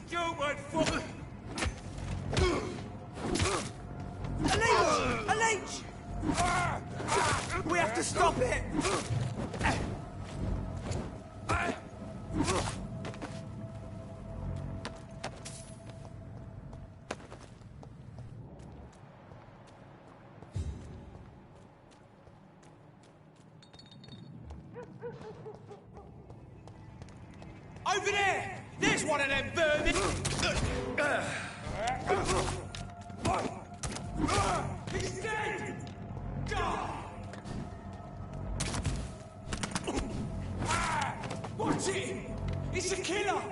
Stupid fool! A leech! We have to stop it! Over there! There's one of them vermin! He's dead! God! Watch it! It's a killer!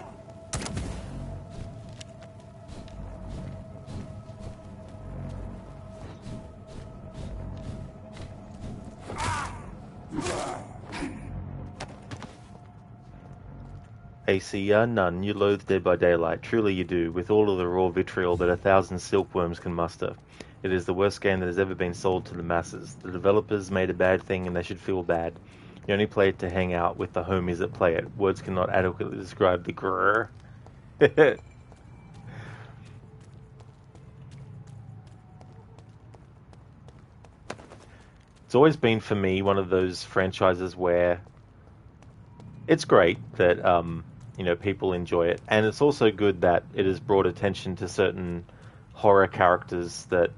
AC, none. You loathe Dead by Daylight. Truly you do, with all of the raw vitriol that 1,000 silkworms can muster. It is the worst game that has ever been sold to the masses. The developers made a bad thing and they should feel bad. You only play it to hang out with the homies that play it. Words cannot adequately describe the grrr. It's always been, for me, one of those franchises where it's great that people enjoy it, and it's also good that it has brought attention to certain horror characters that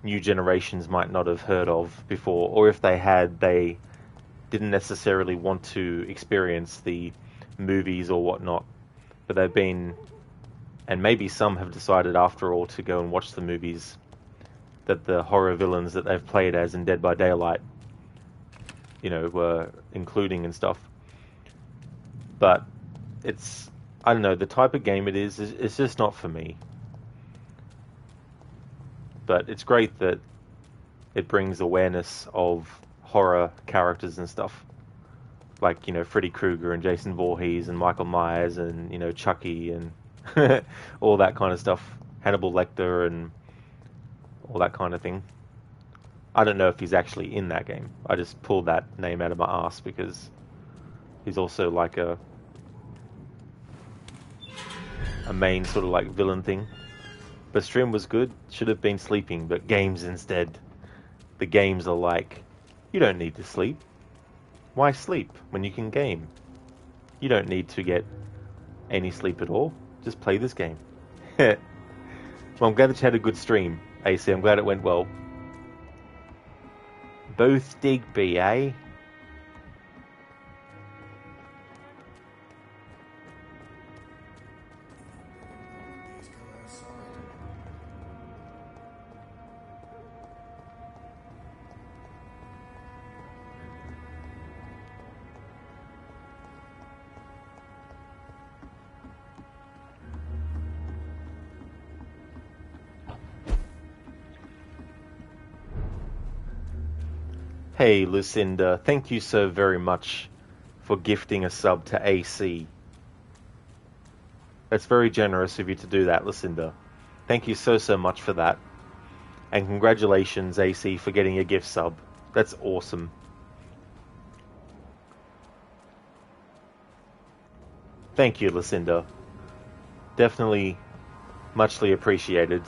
new generations might not have heard of before, or if they had, they didn't necessarily want to experience the movies or whatnot, but they've been, and maybe some have decided after all to go and watch the movies, that the horror villains that they've played as in Dead by Daylight, were including and stuff. But it's, I don't know, the type of game it is, it's just not for me. But it's great that it brings awareness of horror characters and stuff. Like, Freddy Krueger and Jason Voorhees and Michael Myers and, Chucky and all that kind of stuff. Hannibal Lecter and all that kind of thing. I don't know if he's actually in that game. I just pulled that name out of my ass because he's also like a main sort of like villain thing. But stream was good. Should have been sleeping, but games instead. The games are like, you don't need to sleep. Why sleep when you can game? You don't need to get any sleep at all. Just play this game. Well, I'm glad that you had a good stream, AC. I'm glad it went well. Both Digby, eh? Hey Lucinda, thank you so very much for gifting a sub to AC. That's very generous of you to do that, Lucinda. Thank you so much for that. And congratulations, AC, for getting a gift sub. That's awesome. Thank you, Lucinda. Definitely muchly appreciated.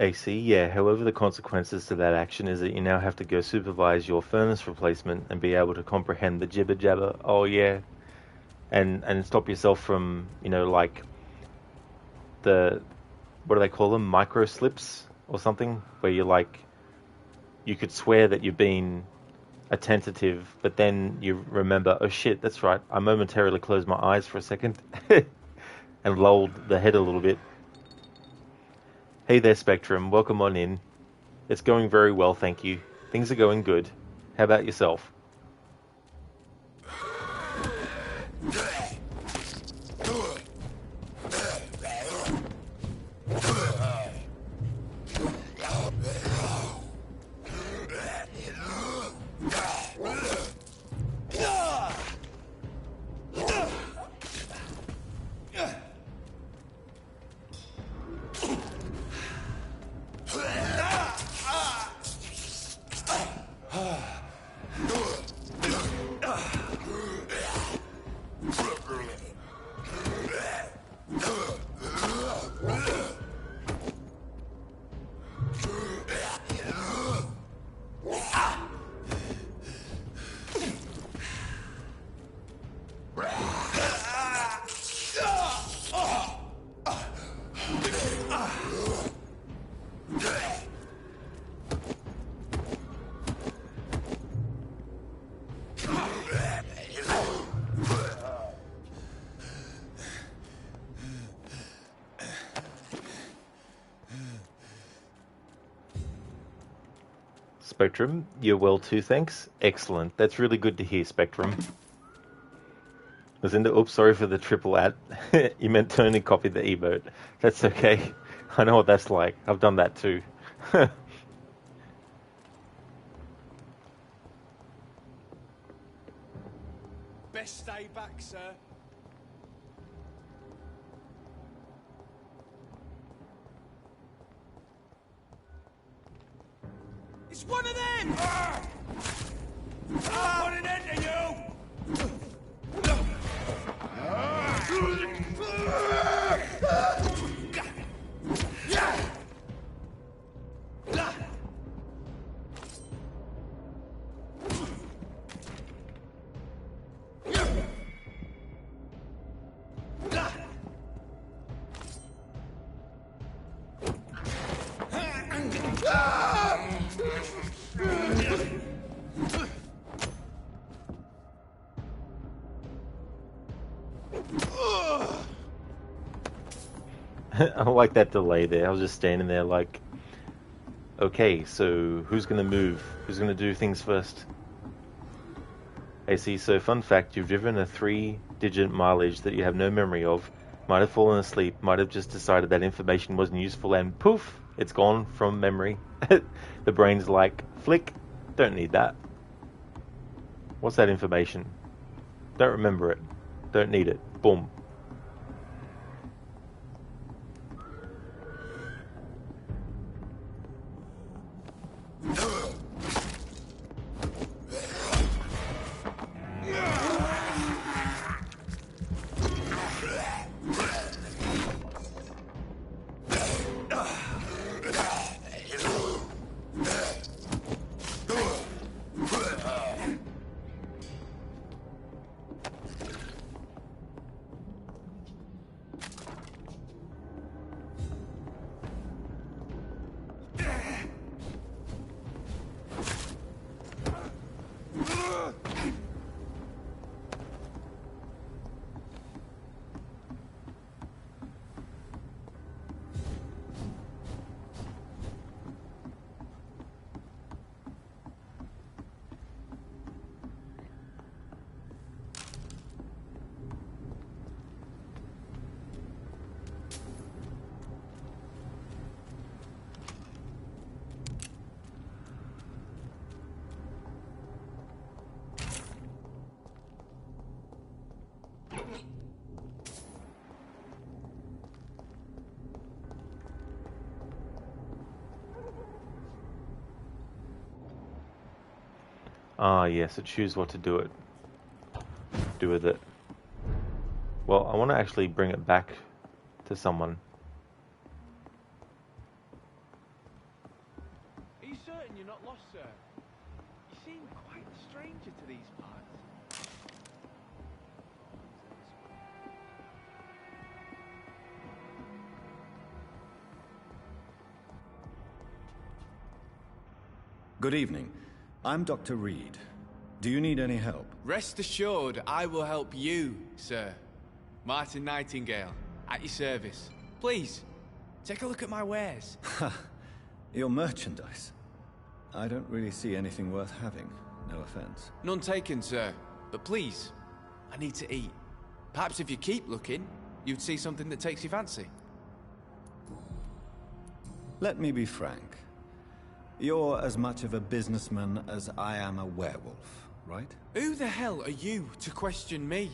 AC, yeah, however the consequences to that action is that you now have to go supervise your furnace replacement and be able to comprehend the jibber jabber. Oh yeah. And stop yourself from, you know, like the, what do they call them? Micro slips or something? Where you're like, you could swear that you're being attentive, but then you remember, oh shit, that's right, I momentarily closed my eyes for a second and lolled the head a little bit. Hey there, Spectrum. Welcome on in. It's going very well, thank you. Things are going good. How about yourself? Spectrum, you're well too, thanks. Excellent. That's really good to hear, Spectrum. Lucinda, oops, sorry for the triple at. You meant Tony copied the emote. That's okay. I know what that's like. I've done that too. Best stay back, sir. It's one of them! I'll put an end to you! I like that delay there. I was just standing there like, okay, so who's going to move? Who's going to do things first? I see. So fun fact, you've driven a 3-digit mileage that you have no memory of, might have fallen asleep, might have just decided that information wasn't useful, and poof, it's gone from memory. The brain's like, flick, don't need that. What's that information? Don't remember it. Don't need it. Boom. Ah, yes, so choose what to do with it. Well, I want to actually bring it back to someone. Are you certain you're not lost, sir? You seem quite a stranger to these parts. Good evening. I'm Dr. Reid. Do you need any help? Rest assured, I will help you, sir. Martin Nightingale, at your service. Please, take a look at my wares. Your merchandise. I don't really see anything worth having. No offense. None taken, sir. But please, I need to eat. Perhaps if you keep looking, you'd see something that takes your fancy. Let me be frank. You're as much of a businessman as I am a werewolf, right? Who the hell are you to question me?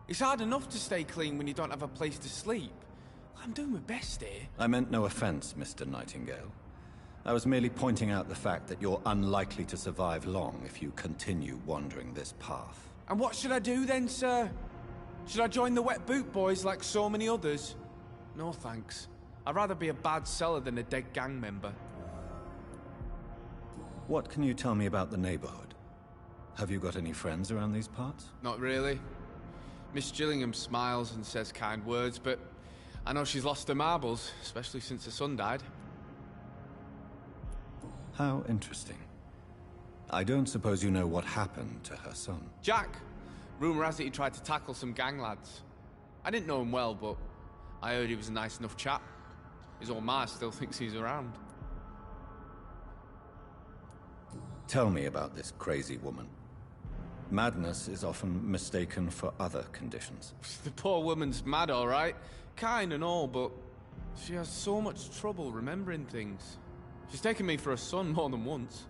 It's hard enough to stay clean when you don't have a place to sleep. I'm doing my best here. I meant no offense, Mr. Nightingale. I was merely pointing out the fact that you're unlikely to survive long if you continue wandering this path. And what should I do then, sir? Should I join the Wet Boot Boys like so many others? No thanks. I'd rather be a bad seller than a dead gang member. What can you tell me about the neighborhood? Have you got any friends around these parts? Not really. Miss Gillingham smiles and says kind words, but I know she's lost her marbles, especially since her son died. How interesting. I don't suppose you know what happened to her son. Jack! Rumour has it he tried to tackle some gang lads. I didn't know him well, but I heard he was a nice enough chap. His old ma still thinks he's around. Tell me about this crazy woman. Madness is often mistaken for other conditions. The poor woman's mad, all right. Kind and all, but she has so much trouble remembering things. She's taken me for a son more than once.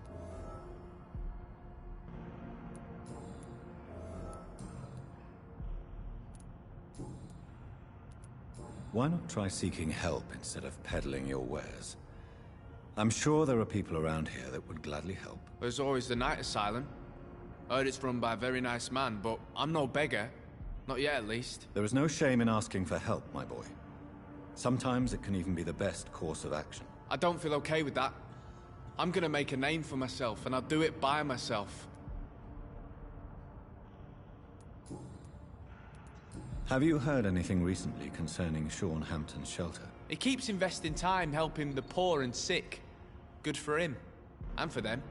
Why not try seeking help instead of peddling your wares? I'm sure there are people around here that would gladly help. There's always the night asylum. Heard it's run by a very nice man, but I'm no beggar. Not yet, at least. There is no shame in asking for help, my boy. Sometimes it can even be the best course of action. I don't feel okay with that. I'm gonna make a name for myself, and I'll do it by myself. Have you heard anything recently concerning Sean Hampton's shelter? He keeps investing time helping the poor and sick. Good for him. And for them.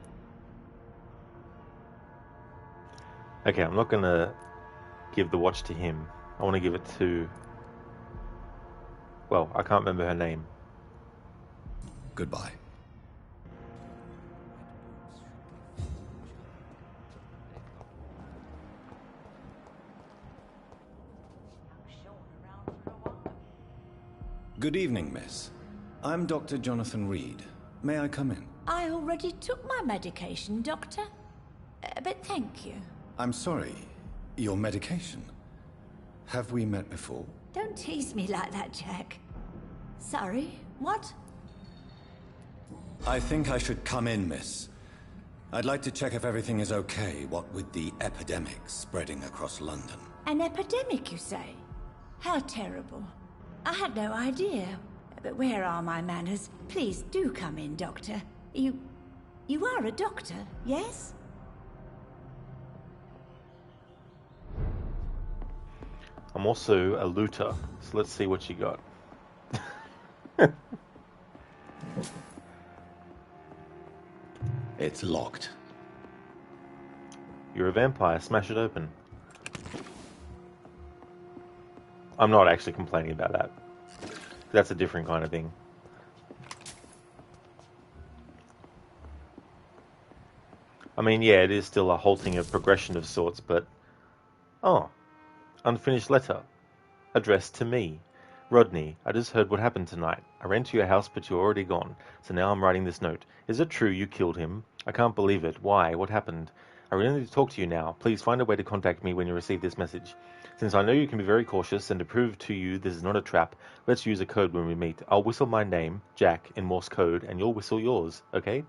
Okay, I'm not gonna give the watch to him. I want to give it to... Well, I can't remember her name. Goodbye. Good evening, miss. I'm Dr. Jonathan Reid. May I come in? I already took my medication, Doctor. But thank you. I'm sorry. Your medication? Have we met before? Don't tease me like that, Jack. Sorry, what? I think I should come in, miss. I'd like to check if everything is okay, what with the epidemic spreading across London. An epidemic, you say? How terrible. I had no idea. But where are my manners? Please do come in, Doctor. You are a doctor, yes? I'm also a looter, so let's see what you got. It's locked. You're a vampire, smash it open. I'm not actually complaining about that. That's a different kind of thing. I mean, yeah, it is still a halting of progression of sorts, but... Oh, unfinished letter. Addressed to me. Rodney, I just heard what happened tonight. I ran to your house, but you're already gone. So now I'm writing this note. Is it true you killed him? I can't believe it. Why? What happened? I really need to talk to you now. Please find a way to contact me when you receive this message. Since I know you can be very cautious, and to prove to you this is not a trap, let's use a code when we meet. I'll whistle my name, Jack, in Morse code, and you'll whistle yours, okay?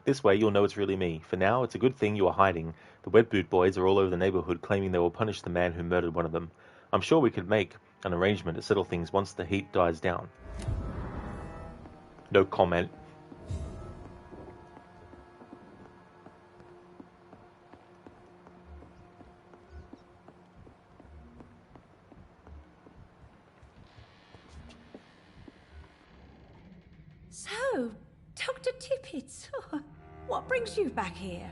This way you'll know it's really me. For now, it's a good thing you are hiding. The wet boot boys are all over the neighborhood claiming they will punish the man who murdered one of them. I'm sure we could make an arrangement to settle things once the heat dies down. No comment. So, Dr. Tippett, what brings you back here?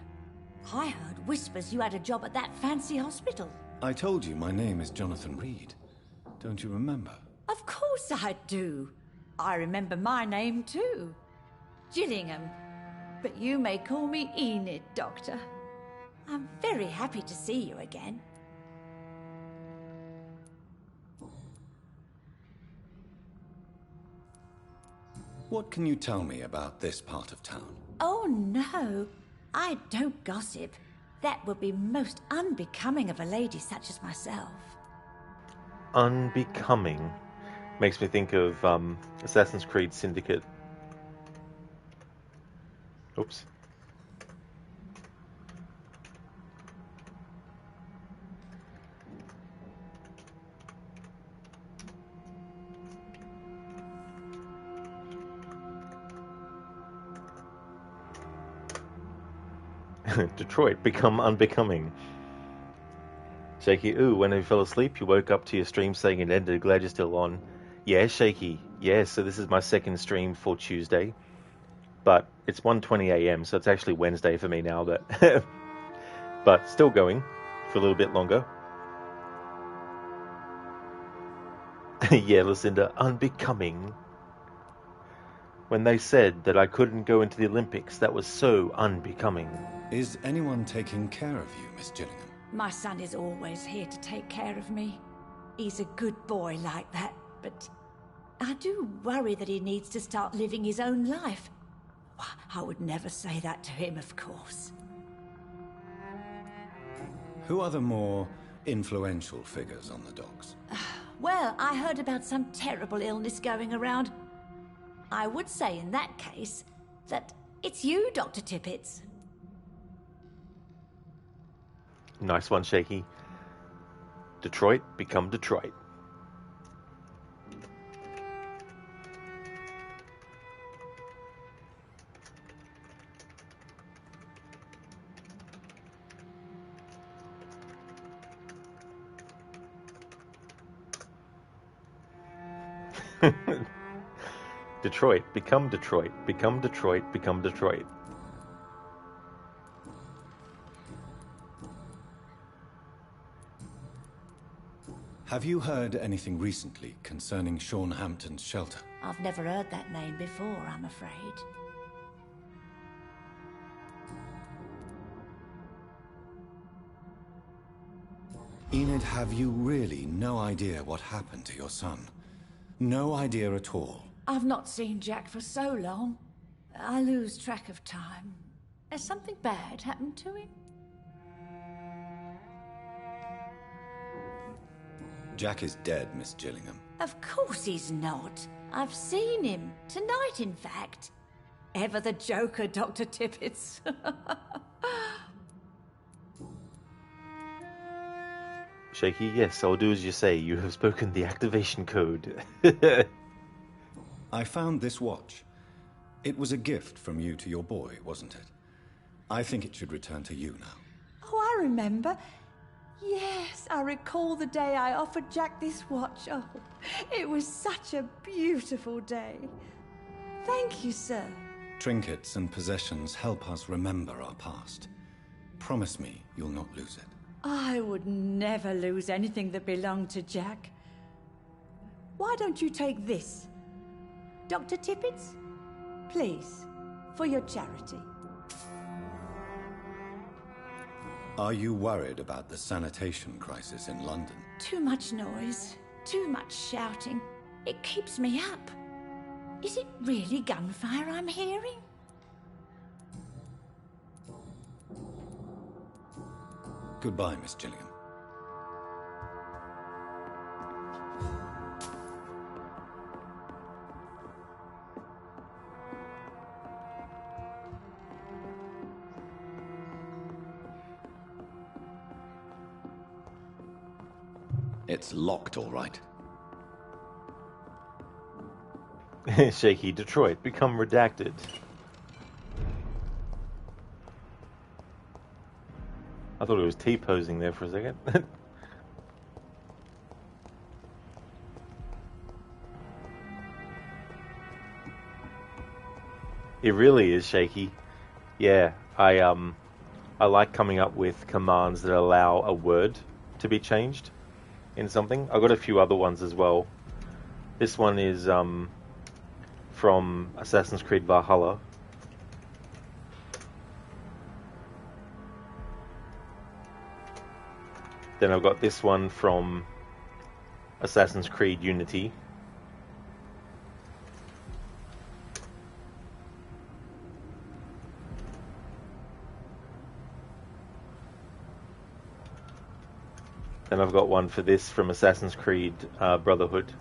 I heard whispers you had a job at that fancy hospital. I told you my name is Jonathan Reid. Don't you remember? Of course I do. I remember my name too. Gillingham. But you may call me Enid, Doctor. I'm very happy to see you again. What can you tell me about this part of town? Oh no, I don't gossip. That would be most unbecoming of a lady such as myself. Unbecoming makes me think of Assassin's Creed Syndicate. Oops. Detroit, become unbecoming. Shaky, ooh, when you fell asleep, you woke up to your stream saying it ended. Glad you're still on. Yeah, Shaky. Yeah, so this is my second stream for Tuesday. But it's 1:20 a.m, so it's actually Wednesday for me now, but... but still going for a little bit longer. Yeah, Lucinda, unbecoming. When they said that I couldn't go into the Olympics, that was so unbecoming. Is anyone taking care of you, Miss Gillingham? My son is always here to take care of me. He's a good boy like that, but I do worry that he needs to start living his own life. I would never say that to him, of course. Who are the more influential figures on the docks? Well, I heard about some terrible illness going around. I would say in that case that it's you, Dr. Tippett. Nice one, Shaky. Detroit, become Detroit. Detroit, become Detroit, become Detroit, become Detroit. Have you heard anything recently concerning Sean Hampton's shelter? I've never heard that name before, I'm afraid. Enid, have you really no idea what happened to your son? No idea at all? I've not seen Jack for so long. I lose track of time. Has something bad happened to him? Jack is dead, Miss Gillingham. Of course he's not. I've seen him. Tonight, in fact. Ever the joker, Dr. Tippets. Shaky, yes, I'll do as you say. You have spoken the activation code. I found this watch. It was a gift from you to your boy, wasn't it? I think it should return to you now. Oh, I remember. Yes, I recall the day I offered Jack this watch. Oh, it was such a beautiful day. Thank you, sir. Trinkets and possessions help us remember our past. Promise me you'll not lose it. I would never lose anything that belonged to Jack. Why don't you take this? Dr. Tippets? Please, for your charity. Are you worried about the sanitation crisis in London? Too much noise, too much shouting. It keeps me up. Is it really gunfire I'm hearing? Goodbye, Miss Gillingham. It's locked, all right. Shaky, Detroit, become redacted. I thought it was T-posing there for a second. It really is shaky. Yeah, I like coming up with commands that allow a word to be changed in something. I've got a few other ones as well. This one is from Assassin's Creed Valhalla. Then I've got this one from Assassin's Creed Unity. Then I've got one for this from Assassin's Creed Brotherhood.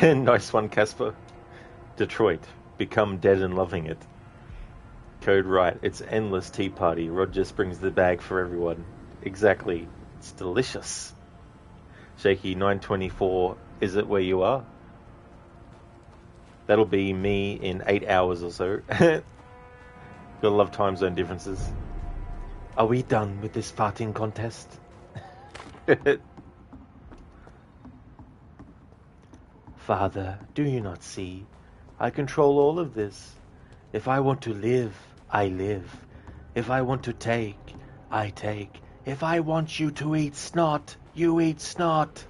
Nice one, Casper. Detroit, become dead and loving it. Code right, it's endless tea party. Rod just brings the bag for everyone. Exactly, it's delicious. Shaky 924, is it where you are? That'll be me in 8 hours or so. Gotta love time zone differences. Are we done with this farting contest? Father, do you not see? I control all of this. If I want to live, I live. If I want to take, I take. If I want you to eat snot, you eat snot.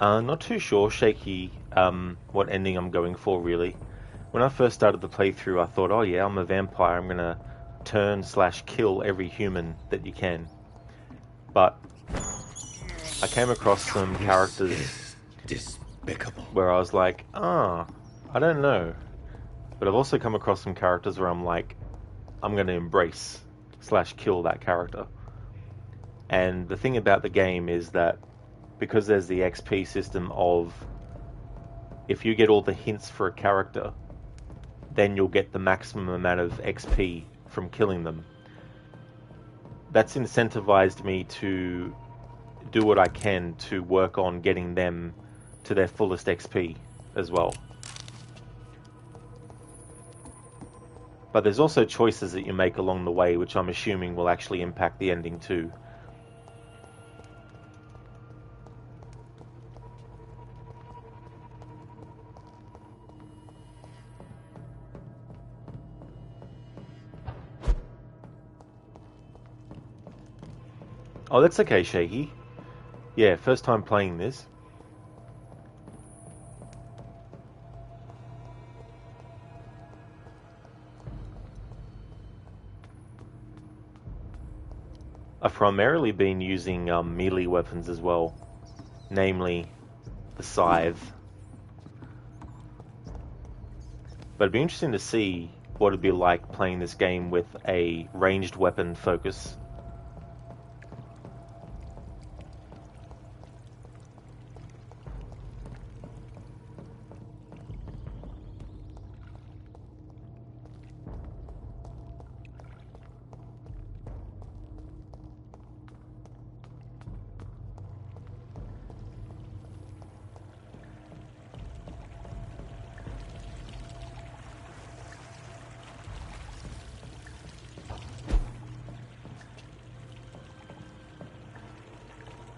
Not too sure, shaky, what ending I'm going for, really. When I first started the playthrough, I thought, oh yeah, I'm a vampire, I'm gonna turn/kill every human that you can. But I came across some characters despicable. where I was like, I don't know. But I've also come across some characters where I'm like, I'm gonna embrace/kill that character. And the thing about the game is that because there's the XP system of if you get all the hints for a character, then you'll get the maximum amount of XP from killing them. That's incentivized me to do what I can to work on getting them to their fullest XP as well. But there's also choices that you make along the way, which I'm assuming will actually impact the ending too. Oh, that's okay, Shaky. Yeah, first time playing this. I've primarily been using melee weapons as well, namely the scythe. But it'd be interesting to see what it'd be like playing this game with a ranged weapon focus.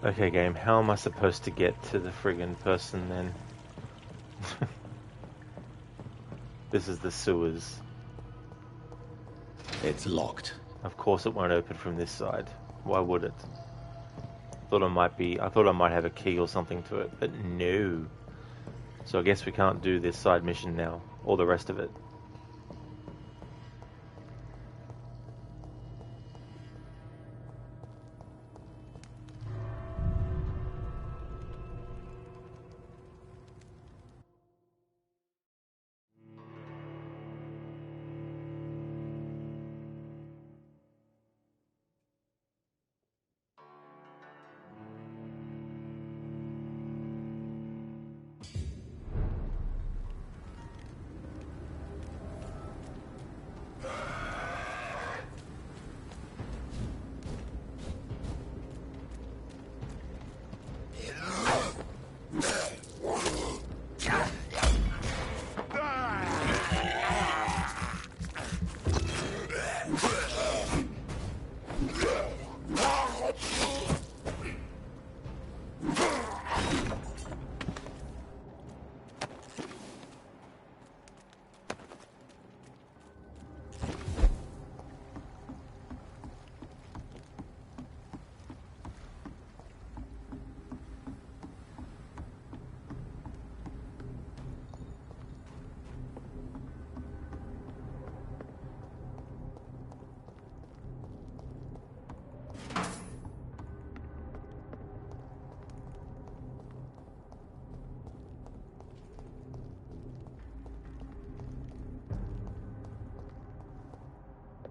Okay, game, how am I supposed to get to the friggin' person then? This is the sewers. It's locked. Of course it won't open from this side. Why would it? I thought I might have a key or something to it, but no. So I guess we can't do this side mission now, or the rest of it.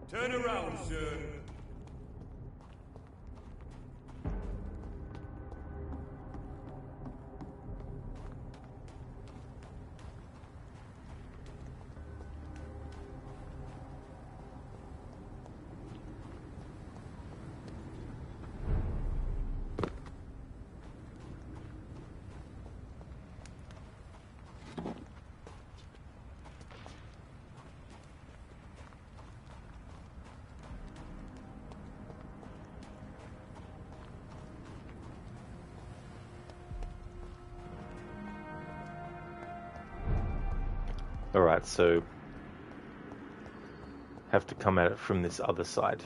Turn around, sir. Alright, so have to come at it from this other side.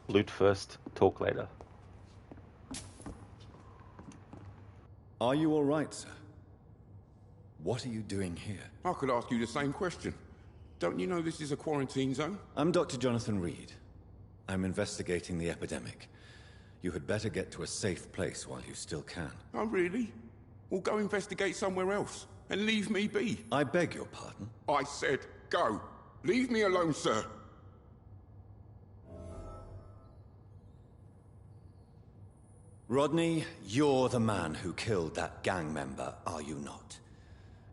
Loot first, talk later. Are you all right, sir? What are you doing here? I could ask you the same question. Don't you know this is a quarantine zone? I'm Dr. Jonathan Reid. I'm investigating the epidemic. You had better get to a safe place while you still can. Oh, really? Well, go investigate somewhere else and leave me be. I beg your pardon? I said go. Leave me alone, sir. Rodney, you're the man who killed that gang member, are you not?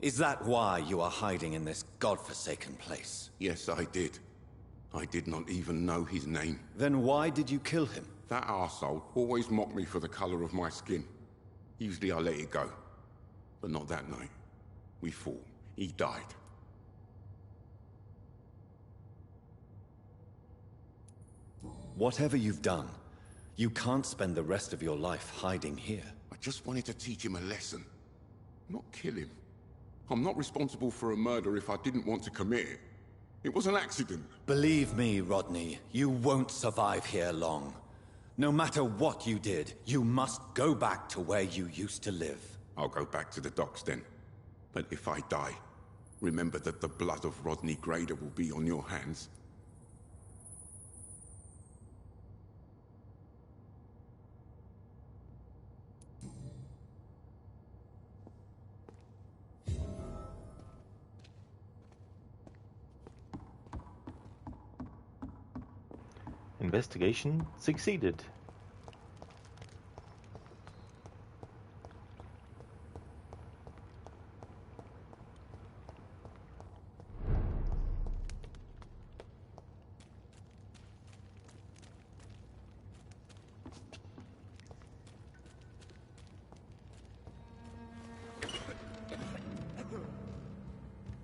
Is that why you are hiding in this godforsaken place? Yes, I did. I did not even know his name. Then why did you kill him? That arsehole always mocked me for the color of my skin. Usually I let it go. But not that night. We fought. He died. Whatever you've done, you can't spend the rest of your life hiding here. I just wanted to teach him a lesson. Not kill him. I'm not responsible for a murder if I didn't want to commit it. It was an accident. Believe me, Rodney, you won't survive here long. No matter what you did, you must go back to where you used to live. I'll go back to the docks then. But if I die, remember that the blood of Rodney Grader will be on your hands. Investigation succeeded.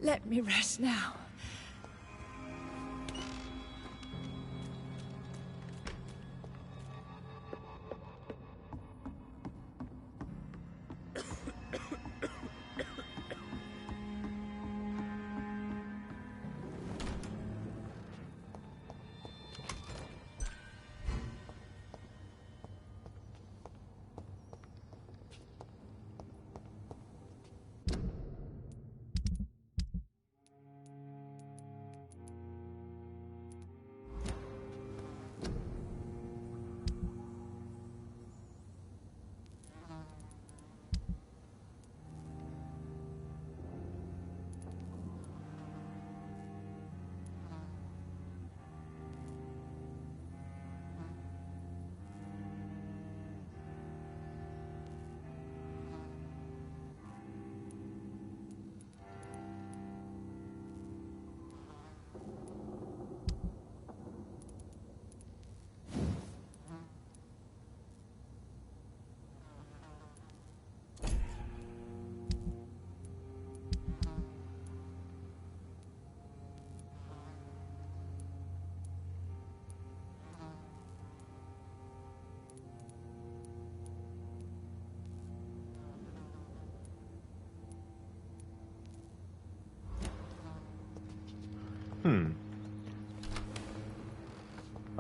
Let me rest now.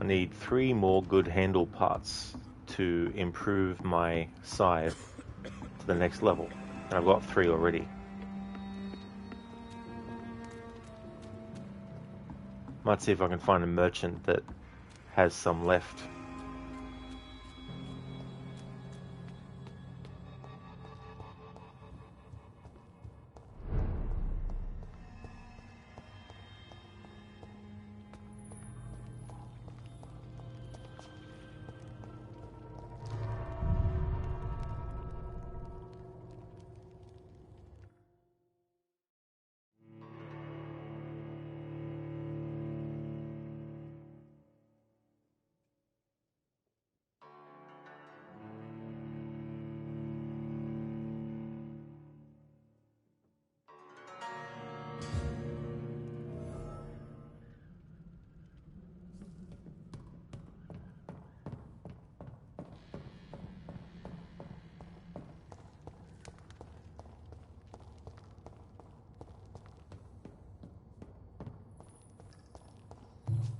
need 3 more good handle parts to improve my scythe to the next level. And I've got 3 already. Might see if I can find a merchant that has some left.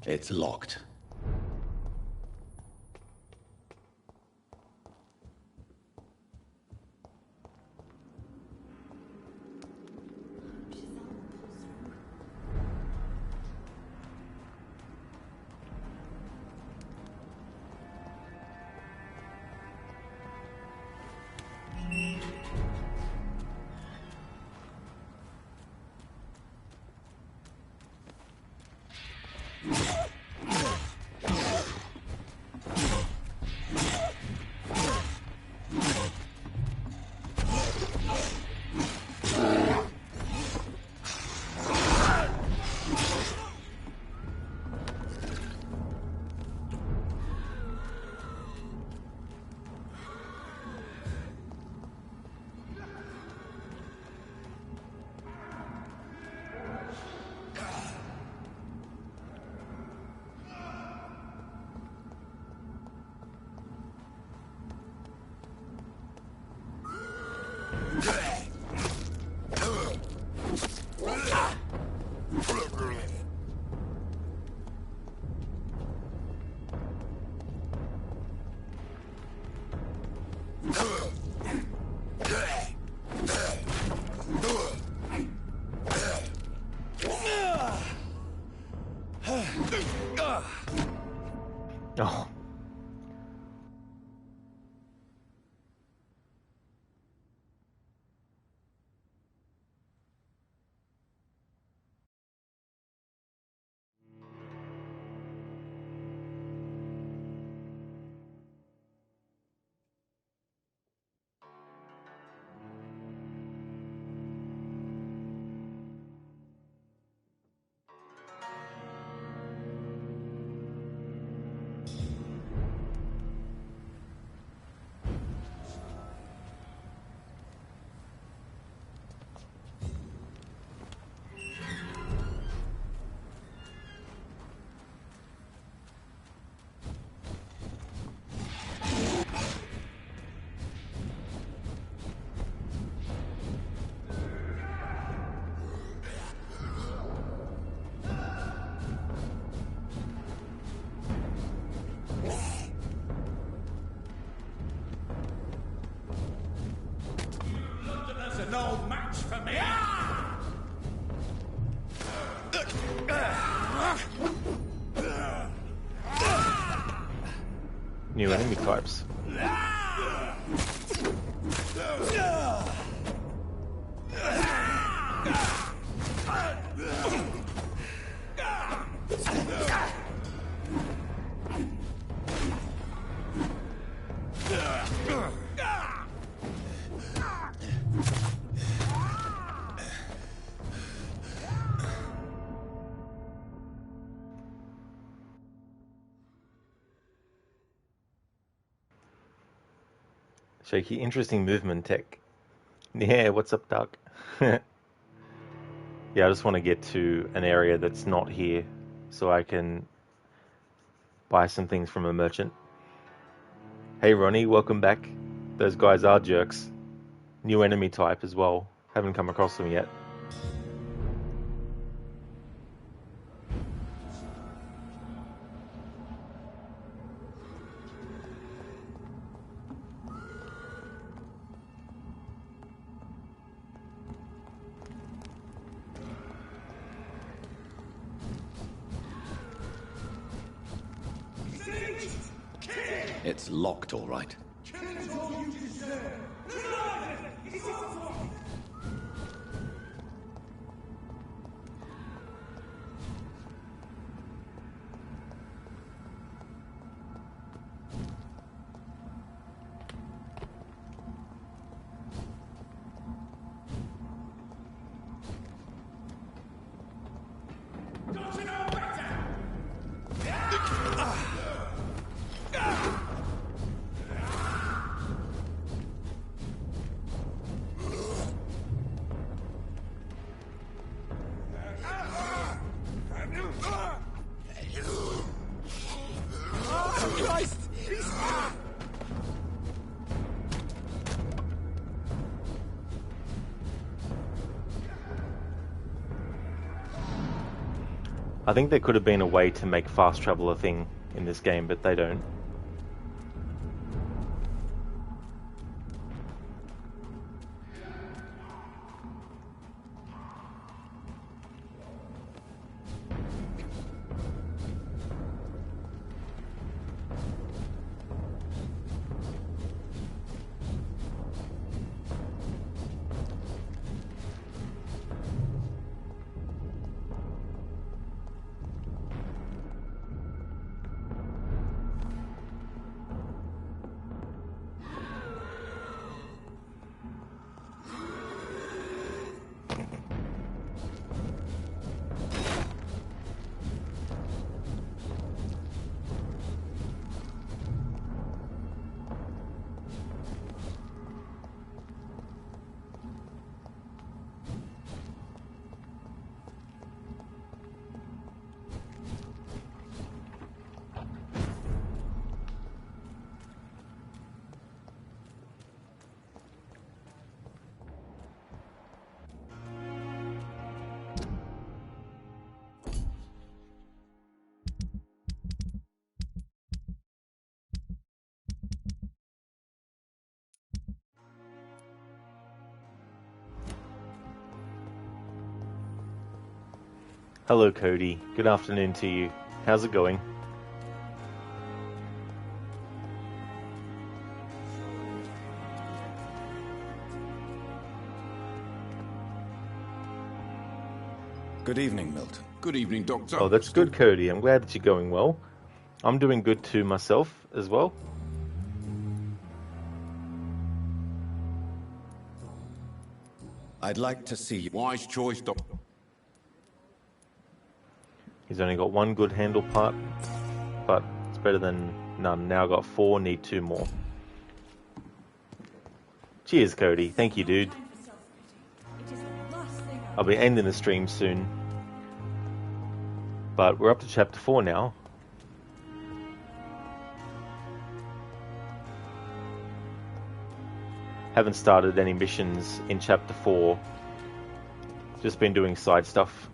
It's locked. Oh. Londoners are no match for me! New enemy types. Shaky, interesting movement tech. Yeah, what's up, Doug? Yeah, I just want to get to an area that's not here so I can buy some things from a merchant. Hey, Ronnie, welcome back. Those guys are jerks. New enemy type as well. Haven't come across them yet. It's locked, all right. I think there could have been a way to make fast travel a thing in this game, but they don't. Hello, Cody. Good afternoon to you. How's it going? Good evening, Milton. Good evening, Doctor. Oh, that's good, Cody. I'm glad that you're going well. I'm doing good too myself as well. I'd like to see you. Wise choice, Doctor. He's only got one good handle part, but it's better than none. Now I've got 4, need 2 more. Cheers, Cody. Thank you, dude. I'll be ending the stream soon. But we're up to chapter 4 now. Haven't started any missions in chapter 4. Just been doing side stuff.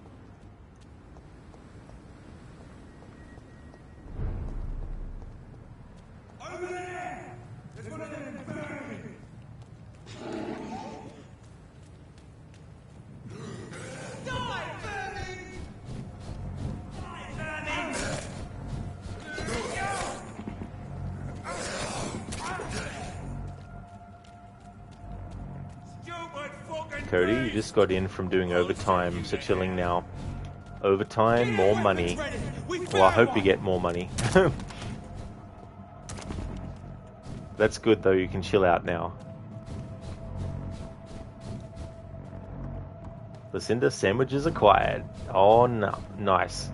Cody, you just got in from doing overtime, so chilling now. Overtime, more money. Well, I hope you get more money. That's good though, you can chill out now. Lucinda, sandwiches acquired. Oh no, nice.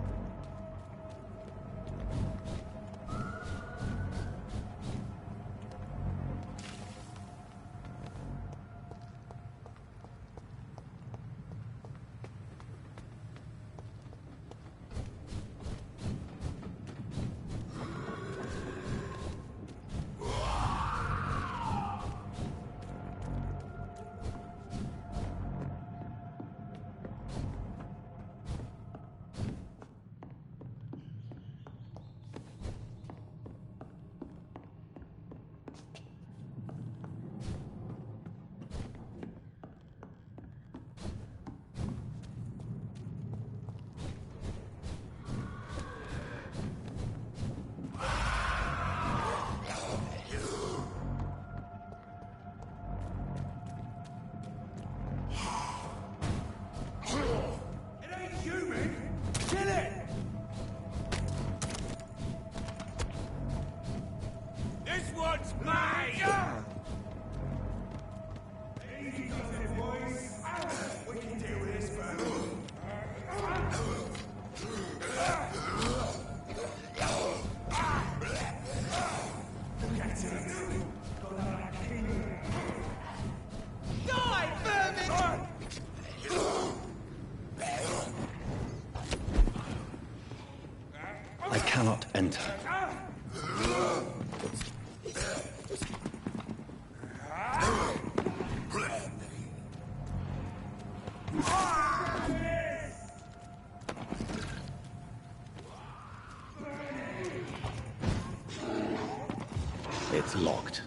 enter. It's locked.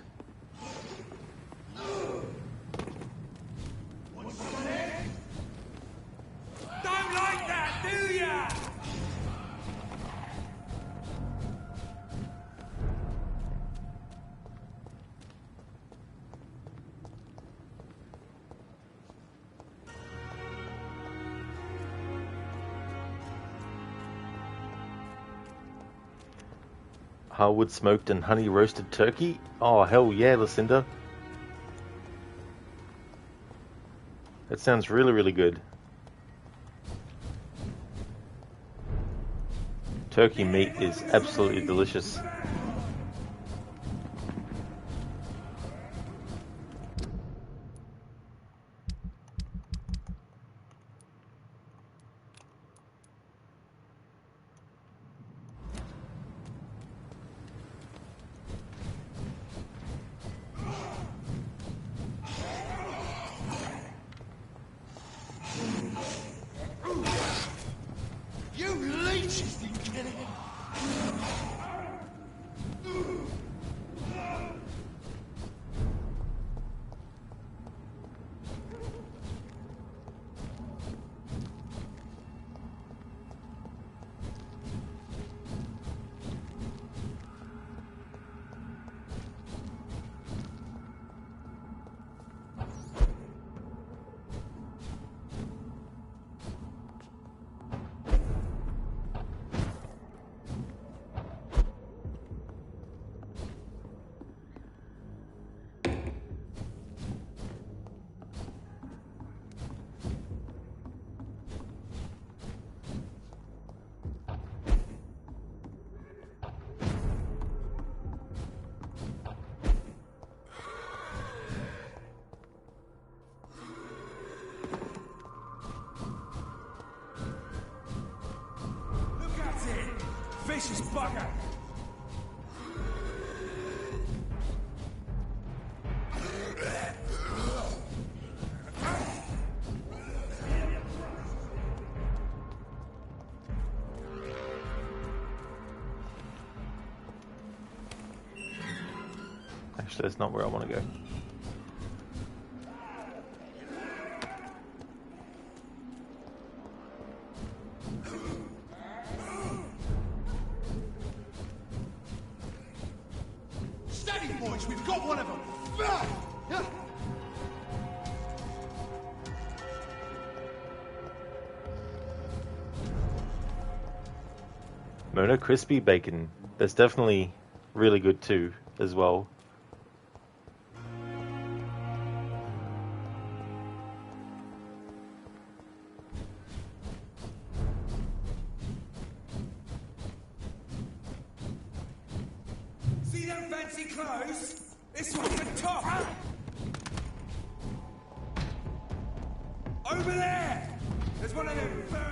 Don't like that, do ya? Harwood smoked and honey roasted turkey? Oh, hell yeah, Lucinda. That sounds really, really good. Turkey meat is absolutely delicious. You leeches didn't kill him. Vicious bugger! Actually, that's not where I want to go. Steady, boys, we've got one of them! Mona crispy bacon. That's definitely really good too, as well. See them fancy clothes? This one's the top! Over there! There's one of them vermin!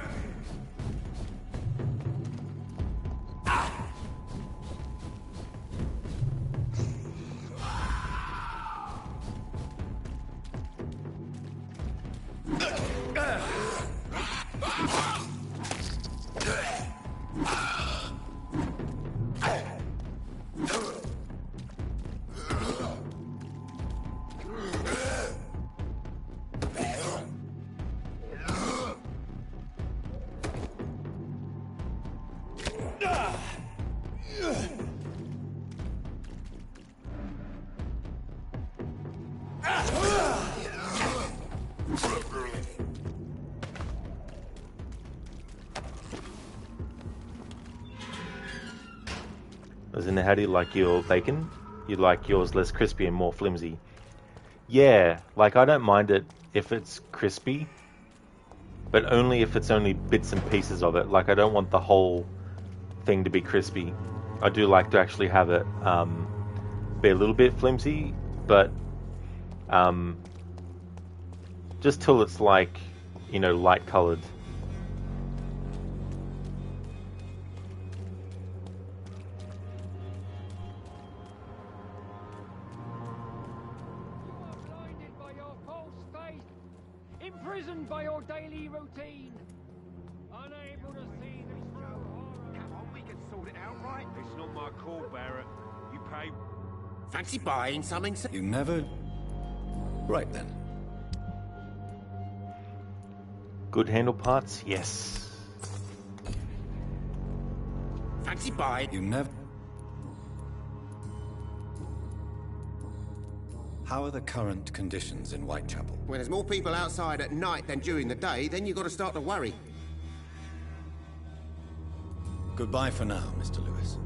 As in, how do you like your bacon? You like yours less crispy and more flimsy. Yeah, like I don't mind it if it's crispy, but only if it's only bits and pieces of it. Like I don't want the whole thing to be crispy. I do like to actually have it be a little bit flimsy, but just till it's like, you know, light colored. Imprisoned by your daily routine. Unable to see this true horror. Come on, we can sort it out, right? It's not my call, Barrett. You pay. Fancy buying something? You never... Right then. Good handle parts? Yes. Fancy buying? You never... How are the current conditions in Whitechapel? When there's more people outside at night than during the day, then you've got to start to worry. Goodbye for now, Mr. Lewis.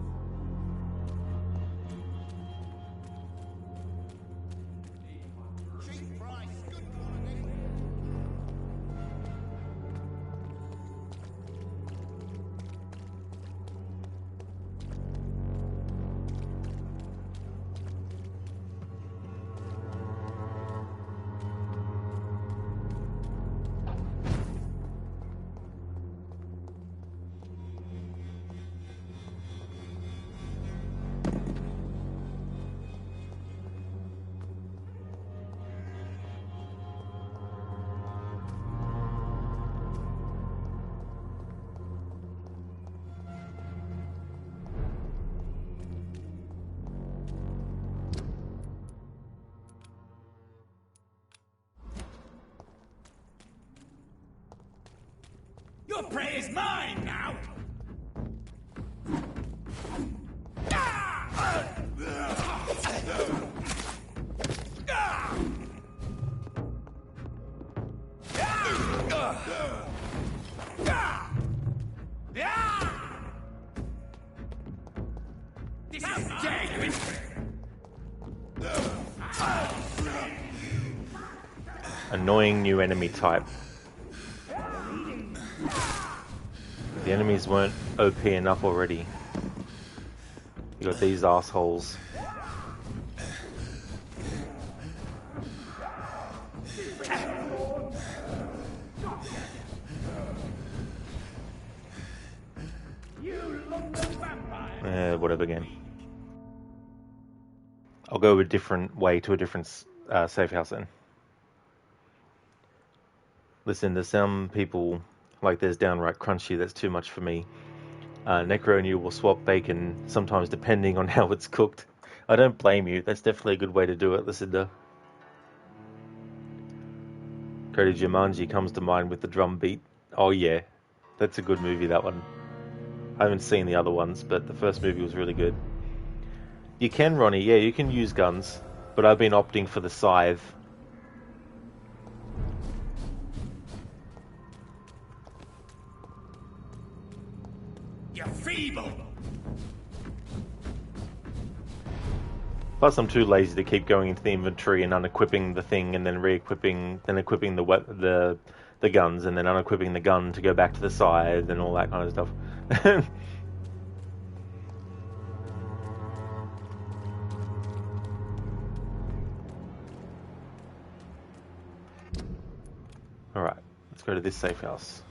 Your prey is mine now! This is dead! Annoying new enemy type. The enemies weren't OP enough already. You got these assholes. Whatever again. I'll go a different way to a different safe house then. Listen, there's some people, like there's downright crunchy, that's too much for me. Necro and you will swap bacon, sometimes depending on how it's cooked. I don't blame you, that's definitely a good way to do it, Lucinda. Cody Jumanji comes to mind with the drum beat. Oh yeah, that's a good movie, that one. I haven't seen the other ones, but the first movie was really good. You can, Ronnie, yeah, you can use guns, but I've been opting for the scythe. You're feeble! Plus, I'm too lazy to keep going into the inventory and unequipping the thing, and then re-equipping, then equipping the guns, and then unequipping the gun to go back to the scythe and all that kind of stuff. Alright, let's go to this safe house.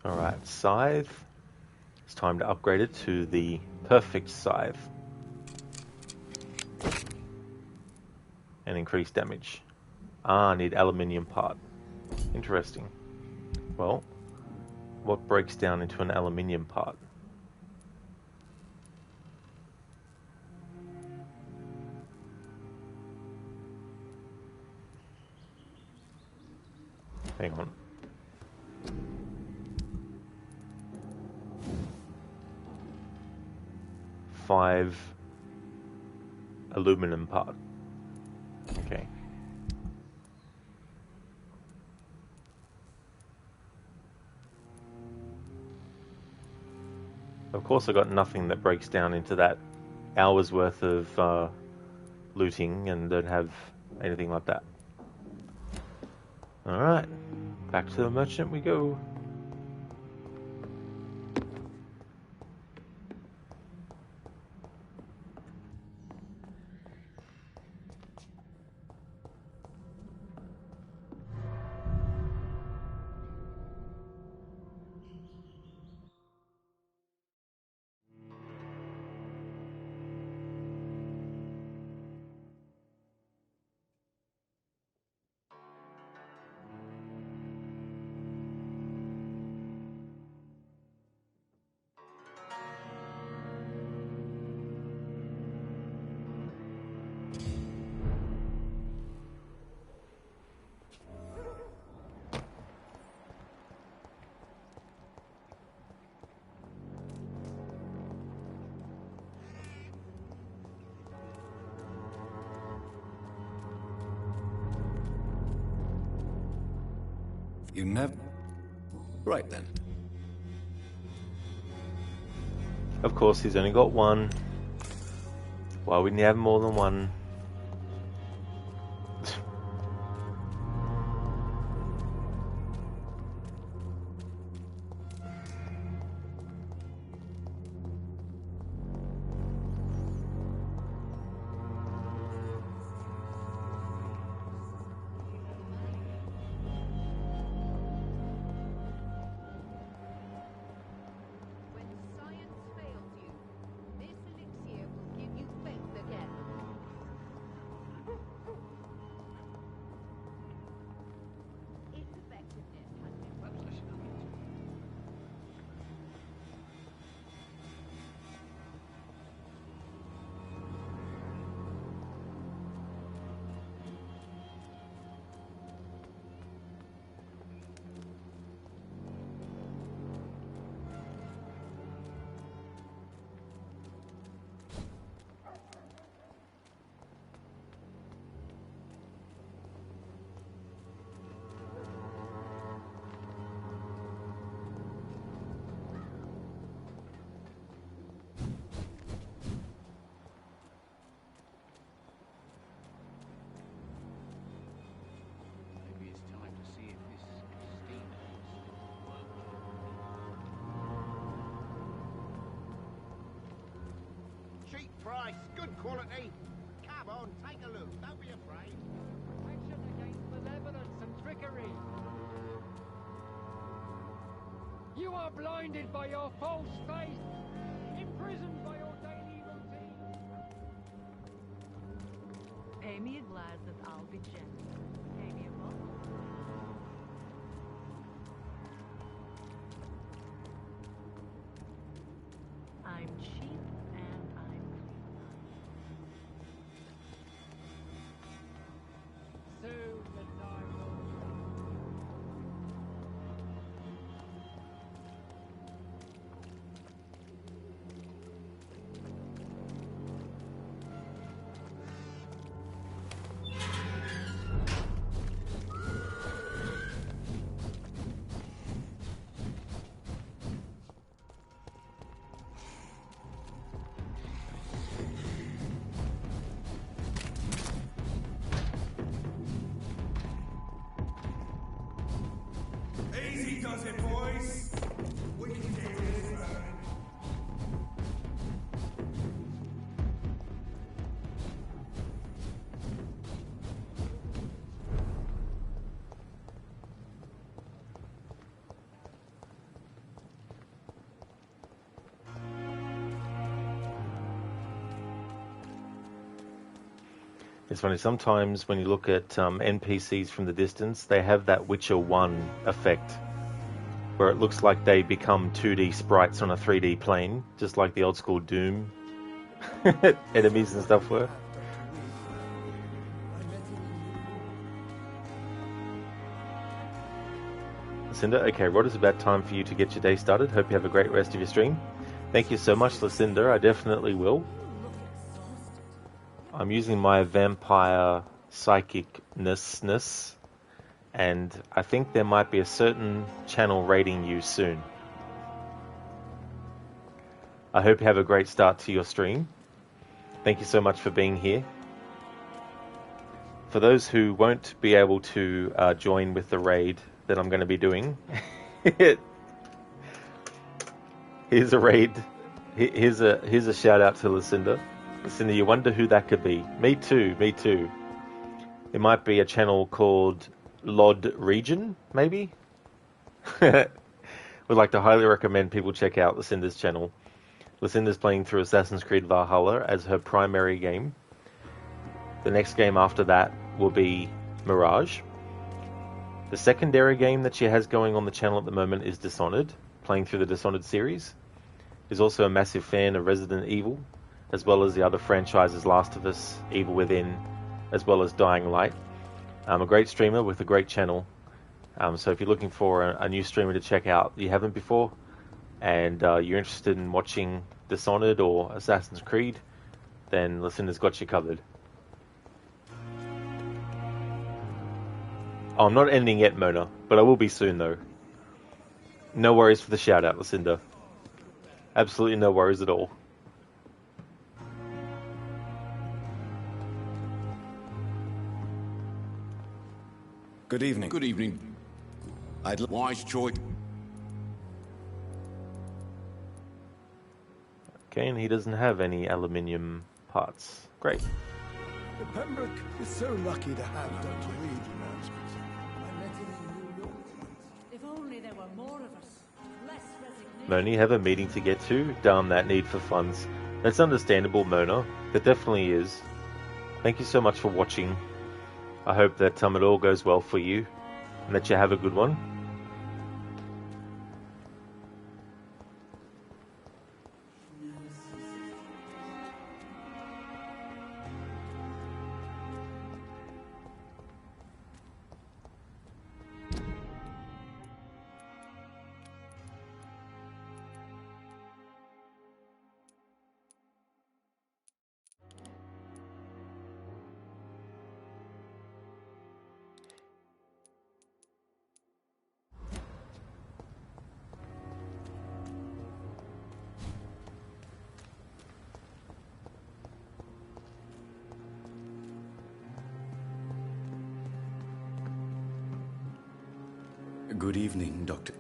Alright, scythe. It's time to upgrade it to the perfect scythe. And increase damage. Ah, I need aluminium part. Interesting. Well, what breaks down into an aluminium part? Hang on. Five aluminum part. Okay. Of course, I got nothing that breaks down into that hour's worth of looting, and don't have anything like that. Alright, back to the merchant we go. You never... Right then. Of course, he's only got one. Why wouldn't he have more than one? Cheap price, good quality. Come on, take a look. Don't be afraid. Protection against malevolence and trickery. You are blinded by your false faith, imprisoned by your daily routine. Pay me a glass of Albigen. Pay me a book. I'm cheap and I'm clean. Soon the time will Easy does it, boys. We can do this. It's funny, sometimes when you look at NPCs from the distance, they have that Witcher 1 effect, where it looks like they become 2D sprites on a 3D plane, just like the old school Doom enemies and stuff were. Lucinda, okay, Rod, it's about time for you to get your day started. Hope you have a great rest of your stream. Thank you so much, Lucinda, I definitely will. I'm using my vampire psychicness, and I think there might be a certain channel rating you soon. I hope you have a great start to your stream. Thank you so much for being here. For those who won't be able to join with the raid that I'm going to be doing, here's a raid. Here's a shout out to Lucinda. Lucinda, you wonder who that could be. Me too. Me too. It might be a channel called Lod Region, maybe. Would like to highly recommend people check out Lucinda's channel. Lucinda's playing through Assassin's Creed Valhalla as her primary game. The next game after that will be Mirage. The secondary game that she has going on the channel at the moment is Dishonored, playing through the Dishonored series. Is also a massive fan of Resident Evil, as well as the other franchises Last of Us, Evil Within, as well as Dying Light. A great streamer with a great channel. So if you're looking for a new streamer to check out you haven't before, and you're interested in watching Dishonored or Assassin's Creed, then Lucinda's got you covered. Oh, I'm not ending yet, Mona, but I will be soon, though. No worries for the shout-out, Lucinda. Absolutely no worries at all. Good evening. Good evening. Wise choice. Okay, and he doesn't have any aluminium parts. Great. The Pembroke is so lucky to have Dr. Reid. I met him in New York. If only there were more of us. Less resignation. Mona, you have a meeting to get to. Darn that need for funds. That's understandable, Mona. That definitely is. Thank you so much for watching. I hope that it all goes well for you, and that you have a good one. Good evening, Doctor.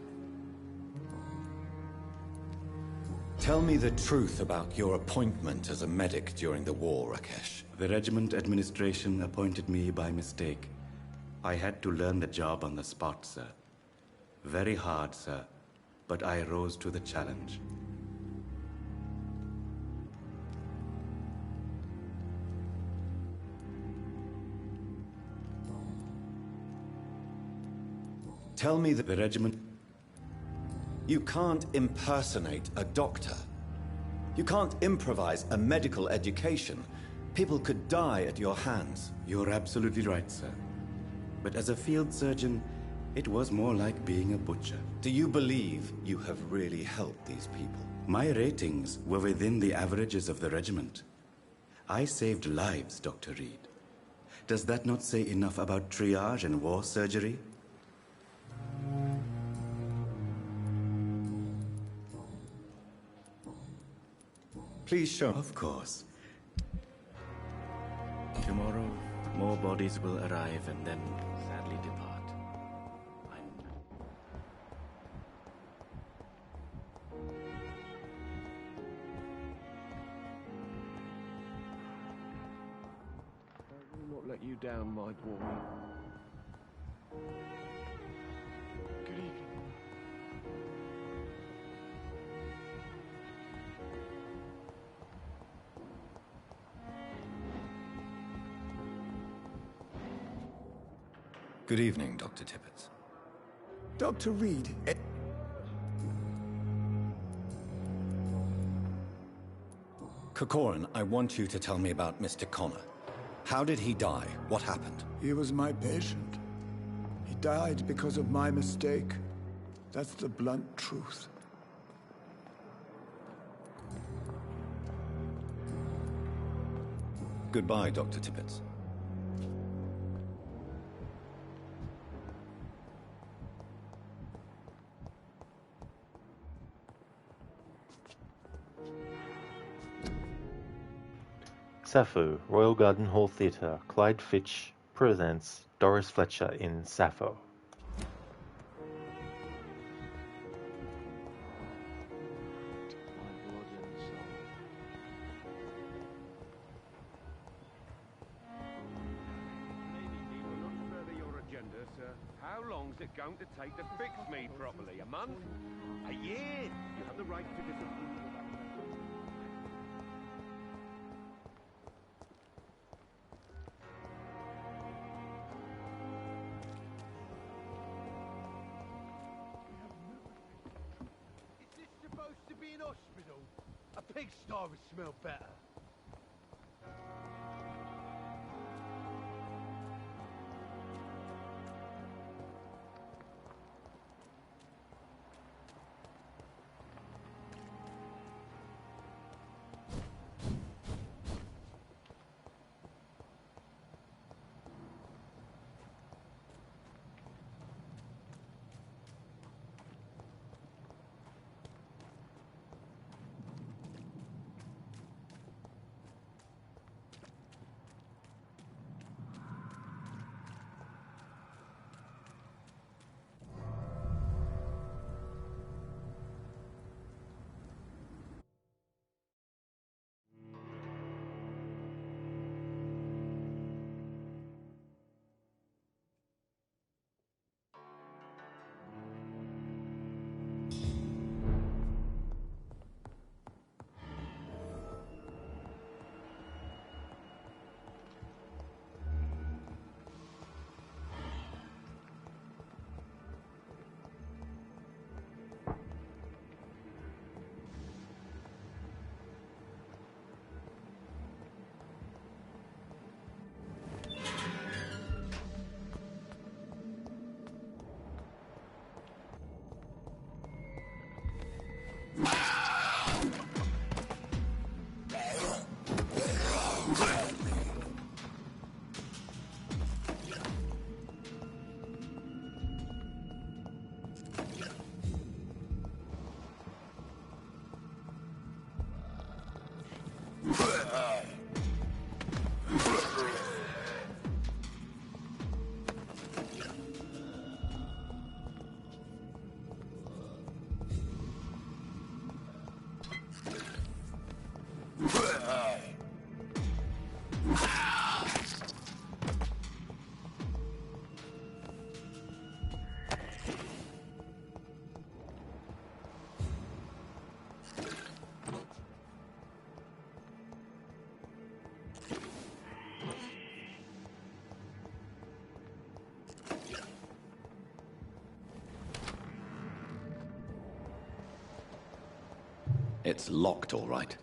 Tell me the truth about your appointment as a medic during the war, Rakesh. The regiment administration appointed me by mistake. I had to learn the job on the spot, sir. Very hard, sir, but I rose to the challenge. Tell me The regiment... You can't impersonate a doctor. You can't improvise a medical education. People could die at your hands. You're absolutely right, sir. But as a field surgeon, it was more like being a butcher. Do you believe you have really helped these people? My ratings were within the averages of the regiment. I saved lives, Dr. Reid. Does that not say enough about triage and war surgery? Please show. Of course. Tomorrow, more bodies will arrive and then sadly depart. I will not let you down, my boy. Good evening. Good evening, Dr. Tippett. Dr. Reid, Corcoran, I want you to tell me about Mr. Connor. How did he die? What happened? he was my patient. He died because of my mistake. That's the blunt truth. Goodbye, Dr. Tippett. Sappho, Royal Garden Hall Theatre, Clyde Fitch presents Doris Fletcher in Sappho. How long's it going to take to fix me properly? A month? A year? You have the right to disapprove of that. Is this supposed to be an hospital? A pigsty would smell better. It's locked, all right.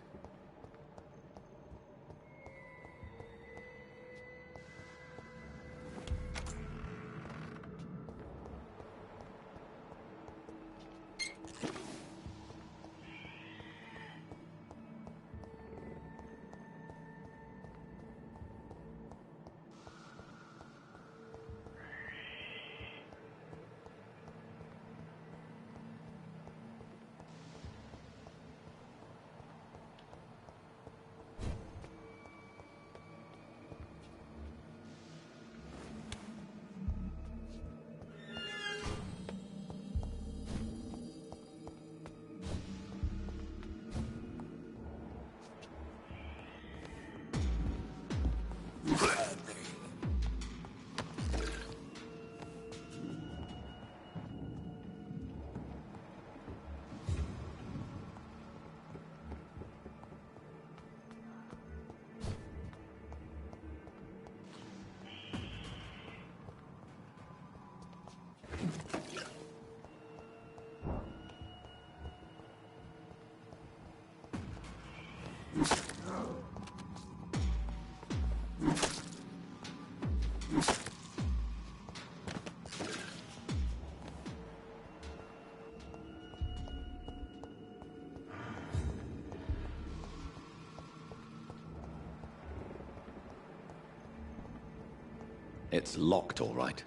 It's locked, all right.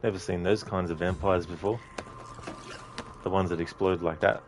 Never seen those kinds of vampires before. The ones that explode like that.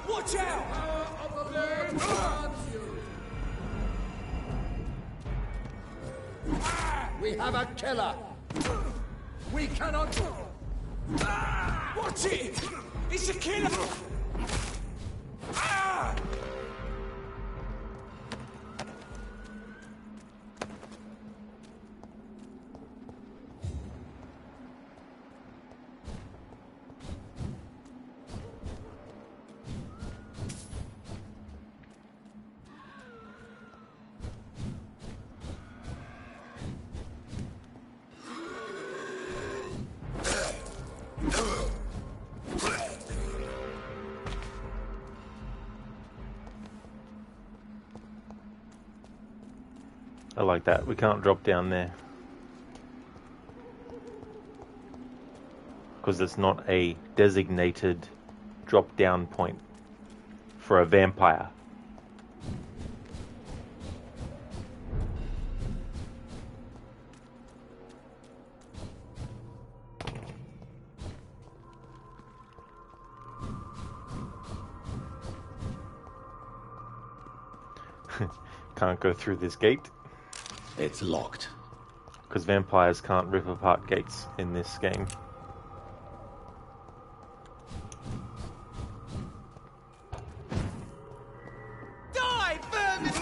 Watch out! We have a killer! We cannot... Watch it! It's a killer! I like that. We can't drop down there. Because it's not a designated drop down point for a vampire. Can't go through this gate. It's locked. Because vampires can't rip apart gates in this game. Die, vermin!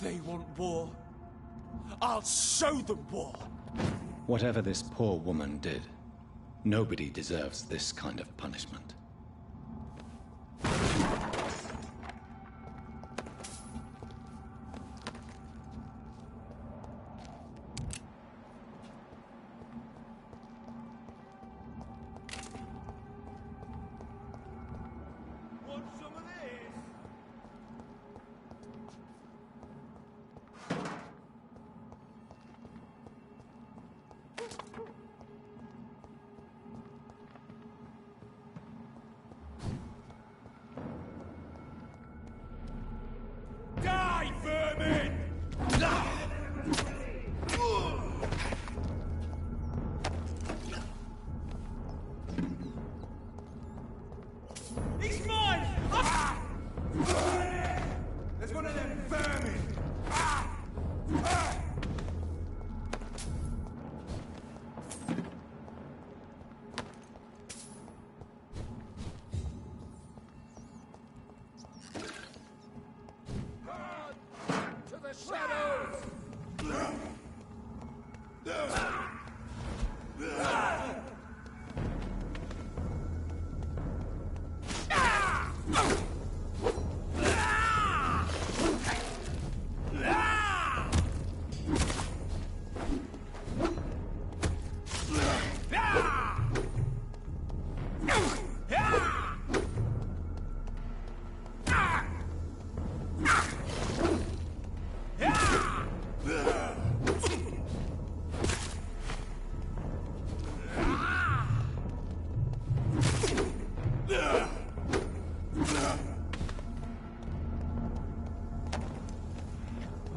They want war. I'll show them war. Whatever this poor woman did, nobody deserves this kind of punishment.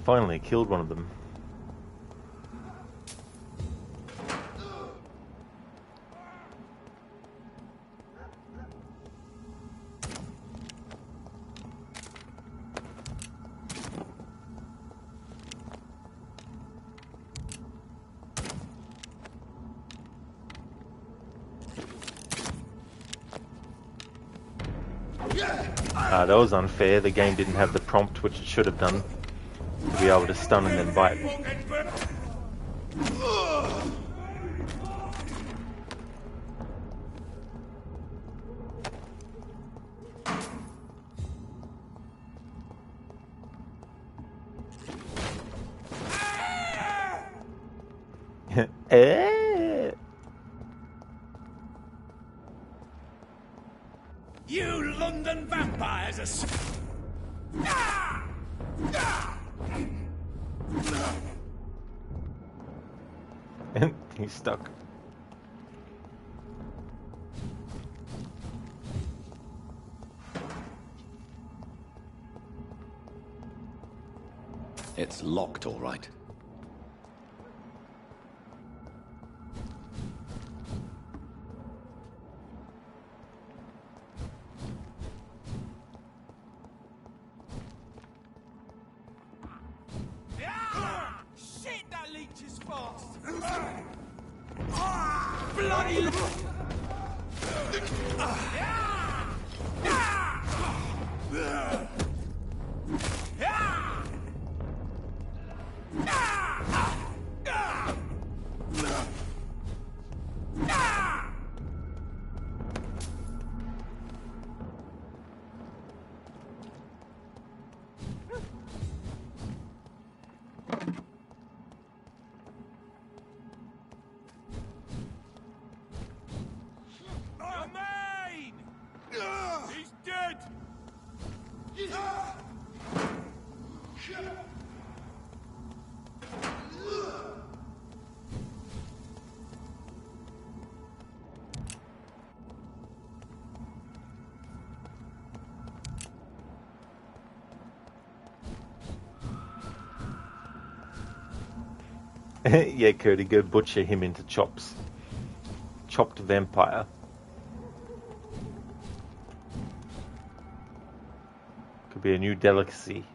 Finally killed one of them. That was unfair. The game didn't have the prompt, which it should have done, to be able to stun and then bite. You London vampires are... He's stuck. It's locked, all right. Shit, that leech is fast! Bloody... He's dead! Yeah, Cody, go butcher him into chops. Chopped vampire. Could be a new delicacy.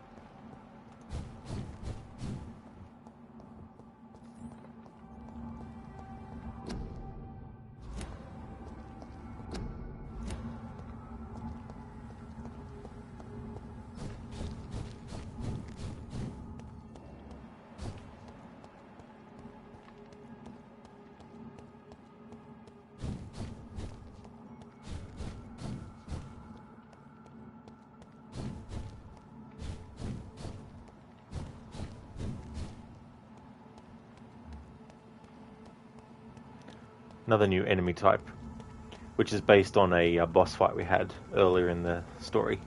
Another new enemy type, which is based on a boss fight we had earlier in the story.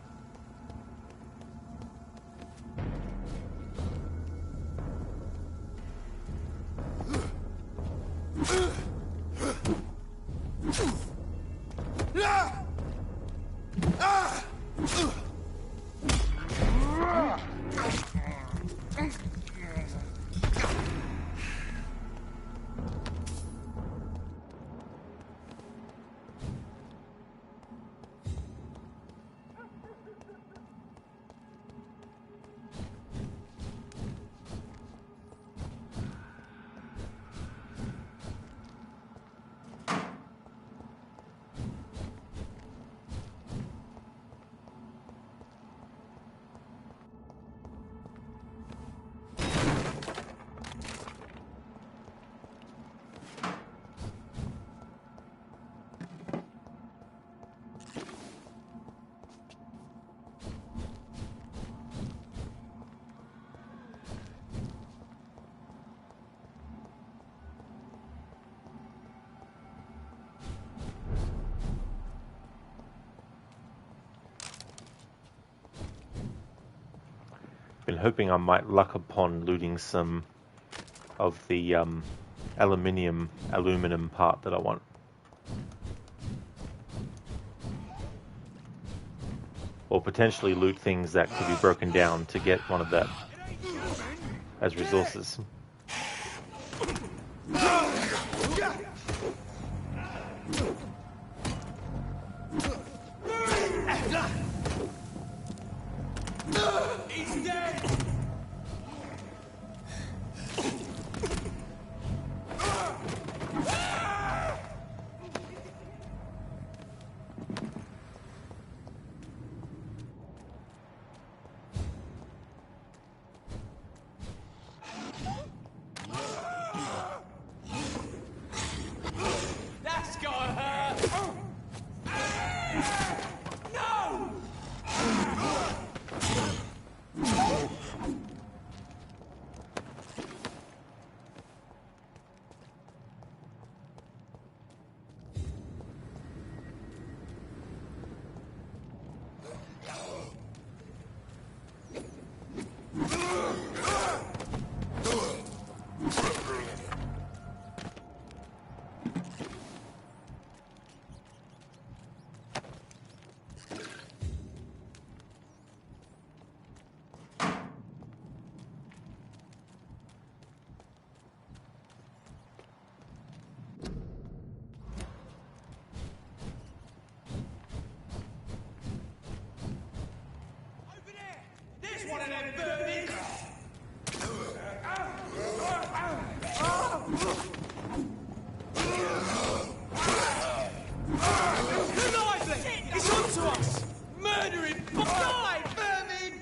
Been hoping I might luck upon looting some of the aluminum part that I want. Or potentially loot things that could be broken down to get one of that as resources. He's dead! That's gotta hurt! No! There's one of them birdies! Lively! It's onto us! Murdering! Die, vermin!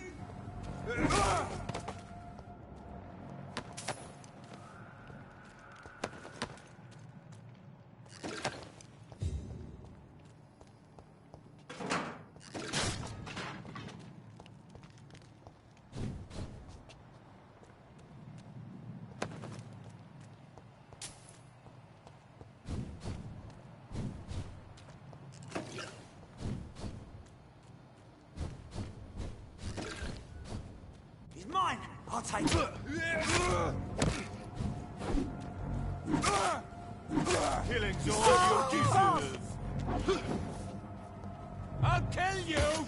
He's mine! I'll take it! Killing's all you deserve! I'll kill you!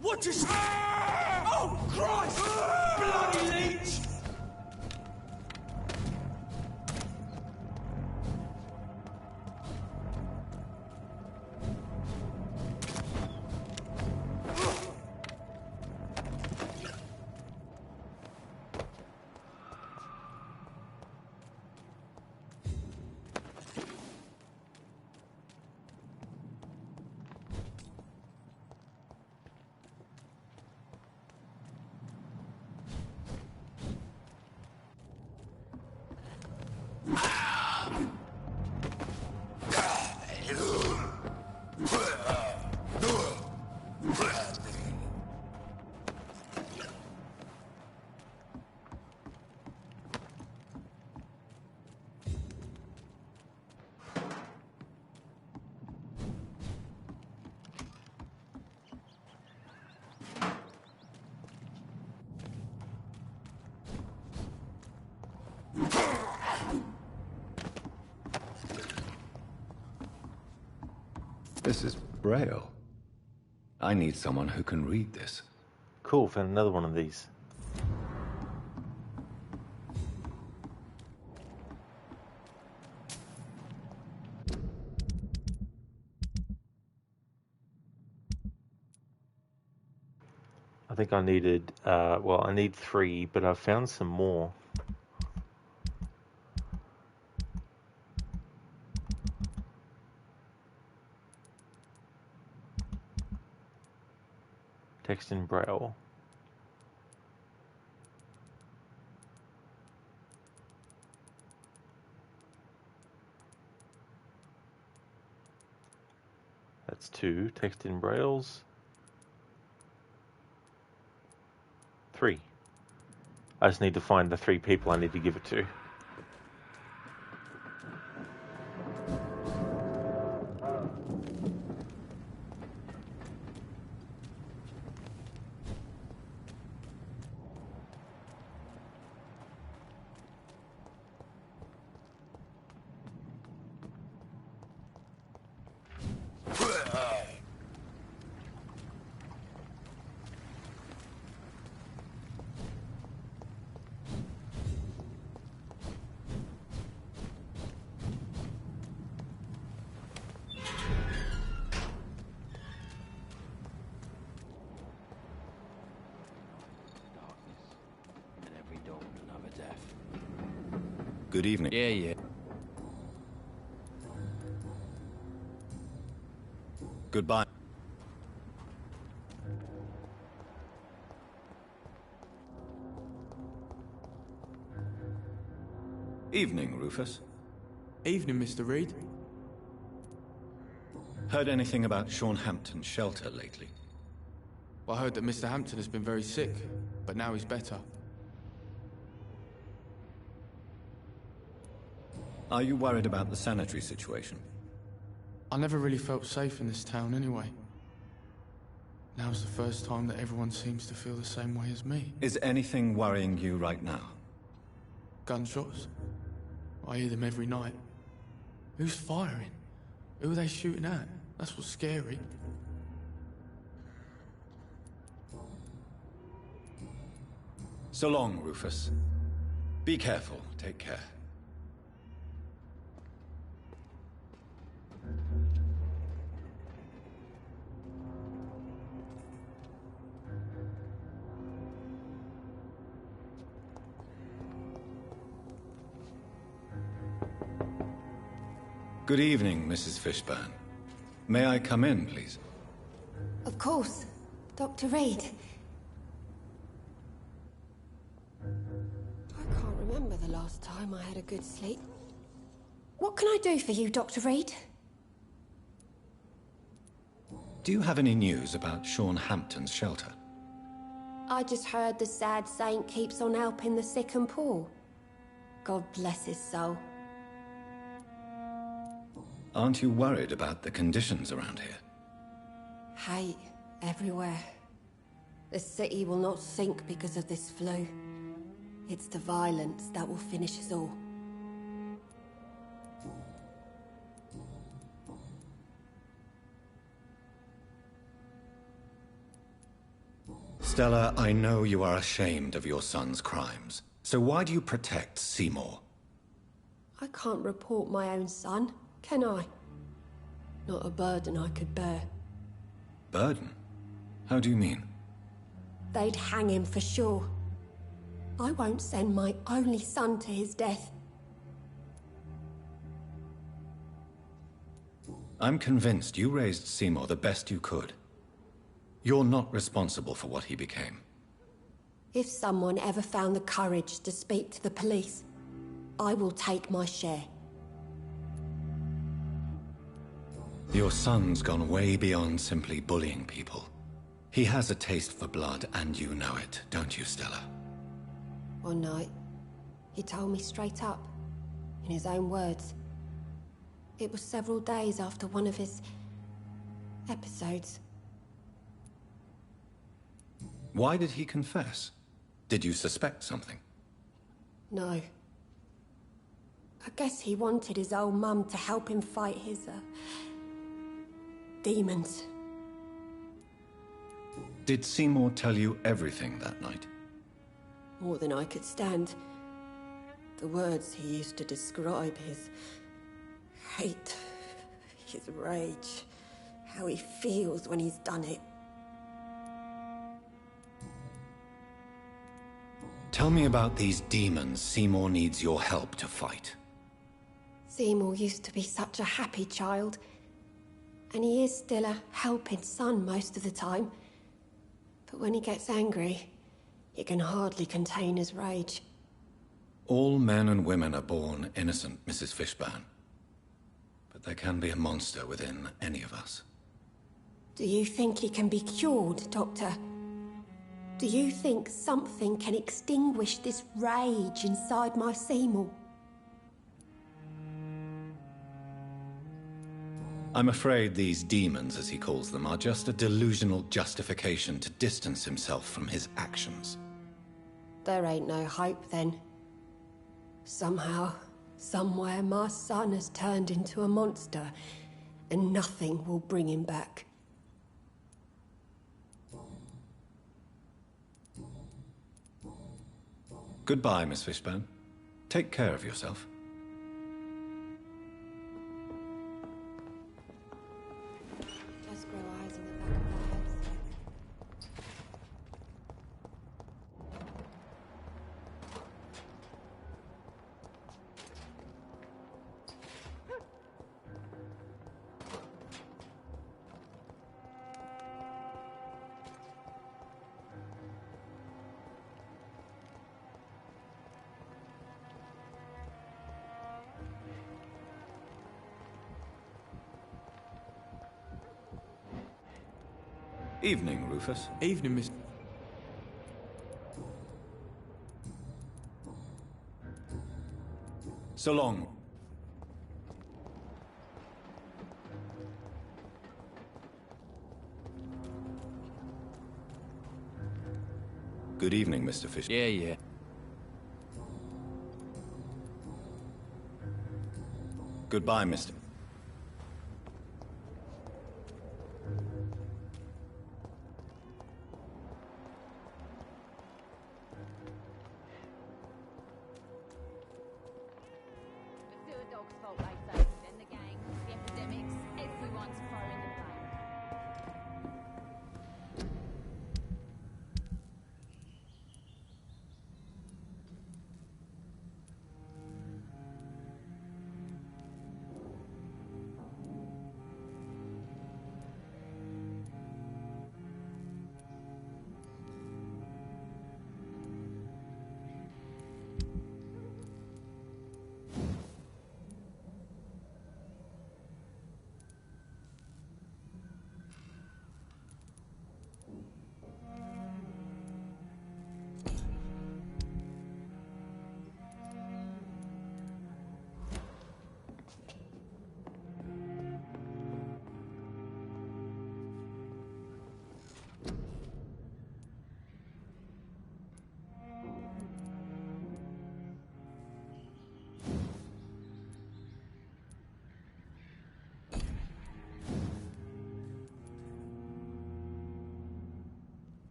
What just... Oh, Christ! Bloody leech! This is Braille. I need someone who can read this. Cool, found another one of these. I think I needed, well, I need 3, but I found some more. Text in Braille. That's 2. Text in Braille's 3. I just need to find the 3 people I need to give it to. Good evening. Yeah. Goodbye. Evening, Rufus. Evening, Mr. Reid. Heard anything about Sean Hampton's shelter lately? Well, I heard that Mr. Hampton has been very sick, but now he's better. Are you worried about the sanitary situation? I never really felt safe in this town anyway. Now's the first time that everyone seems to feel the same way as me. Is anything worrying you right now? Gunshots? I hear them every night. Who's firing? Who are they shooting at? That's what's scary. So long, Rufus. Be careful. Take care. Good evening, Mrs. Fishburne. May I come in, please? Of course. Dr. Reid. I can't remember the last time I had a good sleep. What can I do for you, Dr. Reid? Do you have any news about Sean Hampton's shelter? I just heard the sad saint keeps on helping the sick and poor. God bless his soul. Aren't you worried about the conditions around here? Hate everywhere. The city will not sink because of this flu. It's the violence that will finish us all. Stella, I know you are ashamed of your son's crimes. So why do you protect Seymour? I can't report my own son, can I? Not a burden I could bear. Burden? How do you mean? They'd hang him for sure. I won't send my only son to his death. I'm convinced you raised Seymour the best you could. You're not responsible for what he became. If someone ever found the courage to speak to the police, I will take my share. Your son's gone way beyond simply bullying people. He has a taste for blood, and you know it, don't you, Stella? One night, he told me straight up, in his own words. It was several days after one of his episodes. Why did he confess? Did you suspect something? No. I guess he wanted his old mum to help him fight his, demons. Did Seymour tell you everything that night? More than I could stand. The words he used to describe his hate, his rage, how he feels when he's done it. Tell me about these demons Seymour needs your help to fight. Seymour used to be such a happy child, and he is still a helping son most of the time. But when he gets angry, he can hardly contain his rage. All men and women are born innocent, Mrs. Fishburne. But there can be a monster within any of us. Do you think he can be cured, Doctor? Do you think something can extinguish this rage inside my Seymour? I'm afraid these demons, as he calls them, are just a delusional justification to distance himself from his actions. There ain't no hope, then. Somehow, somewhere, my son has turned into a monster, and nothing will bring him back. Goodbye, Miss Fishburne. Take care of yourself. Just grow eyes in the back of their heads. Evening, Rufus. Evening, Miss... So long. Good evening, Mr. Fish. Yeah. Goodbye, Mr.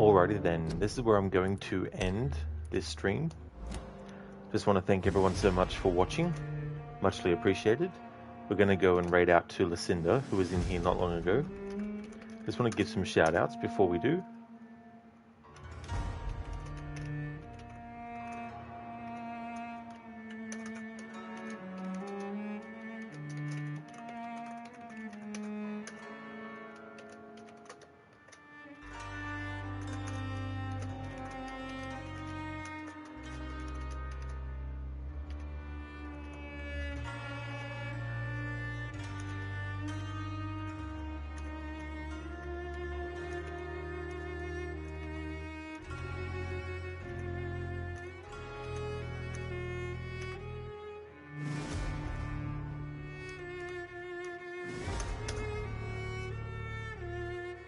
Alrighty then, this is where I'm going to end this stream. Just want to thank everyone so much for watching. Muchly appreciated. We're going to go and raid out to Lucinda, who was in here not long ago. Just want to give some shout outs before we do.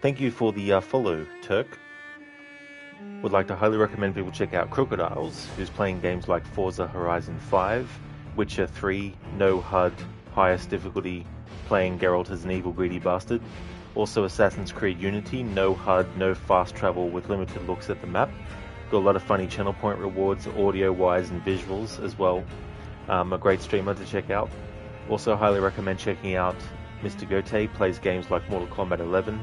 Thank you for the follow, Turk. Would like to highly recommend people check out Crocodiles, who's playing games like Forza Horizon 5, Witcher 3, no HUD, highest difficulty, playing Geralt as an evil greedy bastard. Also Assassin's Creed Unity, no HUD, no fast travel with limited looks at the map. Got a lot of funny channel point rewards, audio-wise and visuals as well. A great streamer to check out. Also highly recommend checking out Mr. Gote, plays games like Mortal Kombat 11,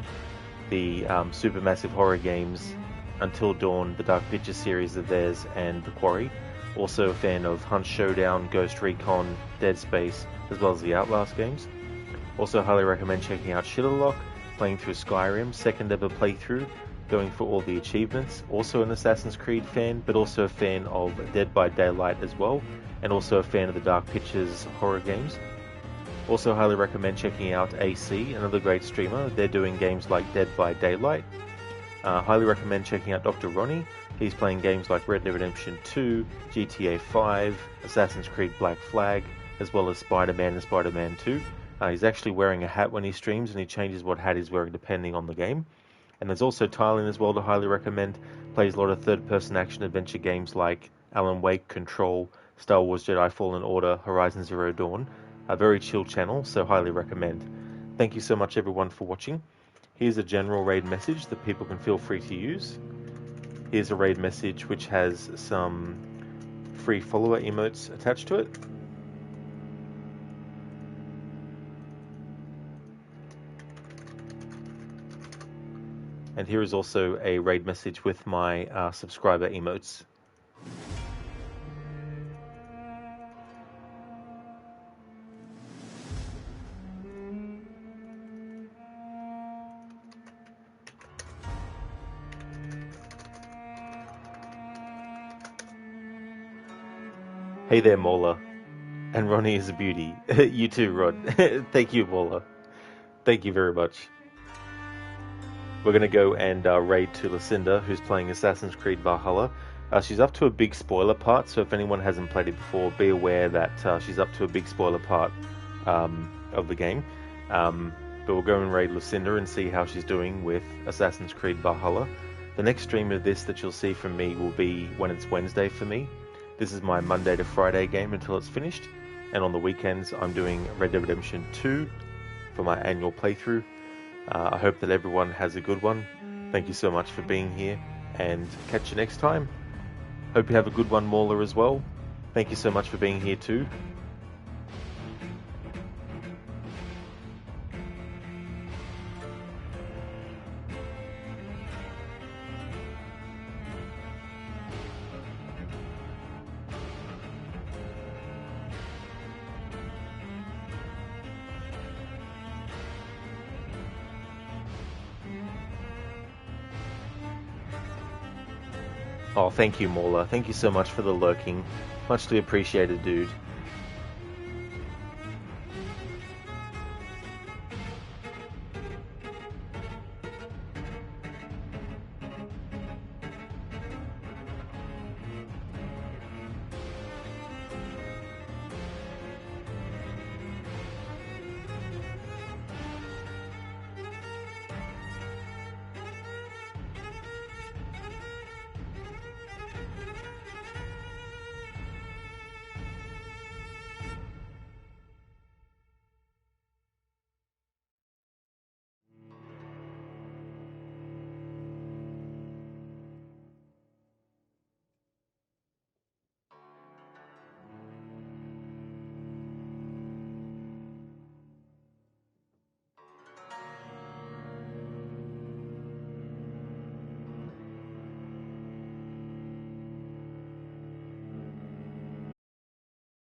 the supermassive horror games Until Dawn, the Dark Pictures series of theirs, and The Quarry. Also a fan of Hunt Showdown, Ghost Recon, Dead Space, as well as the Outlast games. Also highly recommend checking out Shitterlock, playing through Skyrim, second ever playthrough, going for all the achievements. Also an Assassin's Creed fan, but also a fan of Dead by Daylight as well, and also a fan of the Dark Pictures horror games. Also highly recommend checking out AC, another great streamer. They're doing games like Dead by Daylight. Highly recommend checking out Dr. Ronnie. He's playing games like Red Dead Redemption 2, GTA 5, Assassin's Creed Black Flag, as well as Spider-Man and Spider-Man 2. He's actually wearing a hat when he streams, and he changes what hat he's wearing depending on the game. And there's also Tylin as well to highly recommend. Plays a lot of third-person action-adventure games like Alan Wake, Control, Star Wars Jedi Fallen Order, Horizon Zero Dawn. A very chill channel, so highly recommend. Thank you so much everyone for watching. Here's a general raid message that people can feel free to use. Here's a raid message which has some free follower emotes attached to it. And here is also a raid message with my subscriber emotes. Hey there, Mola. And Ronnie is a beauty. You too, Rod. Thank you, Mola. Thank you very much. We're going to go and raid to Lucinda, who's playing Assassin's Creed Valhalla. She's up to a big spoiler part, so if anyone hasn't played it before, be aware that she's up to a big spoiler part of the game. But we'll go and raid Lucinda and see how she's doing with Assassin's Creed Valhalla. The next stream of this that you'll see from me will be when it's Wednesday for me. This is my Monday to Friday game until it's finished. And on the weekends, I'm doing Red Dead Redemption 2 for my annual playthrough. I hope that everyone has a good one. Thank you so much for being here, and catch you next time. Hope you have a good one, Mauler, as well. Thank you so much for being here too. Oh, thank you, Mauler. Thank you so much for the lurking. Muchly appreciated, dude.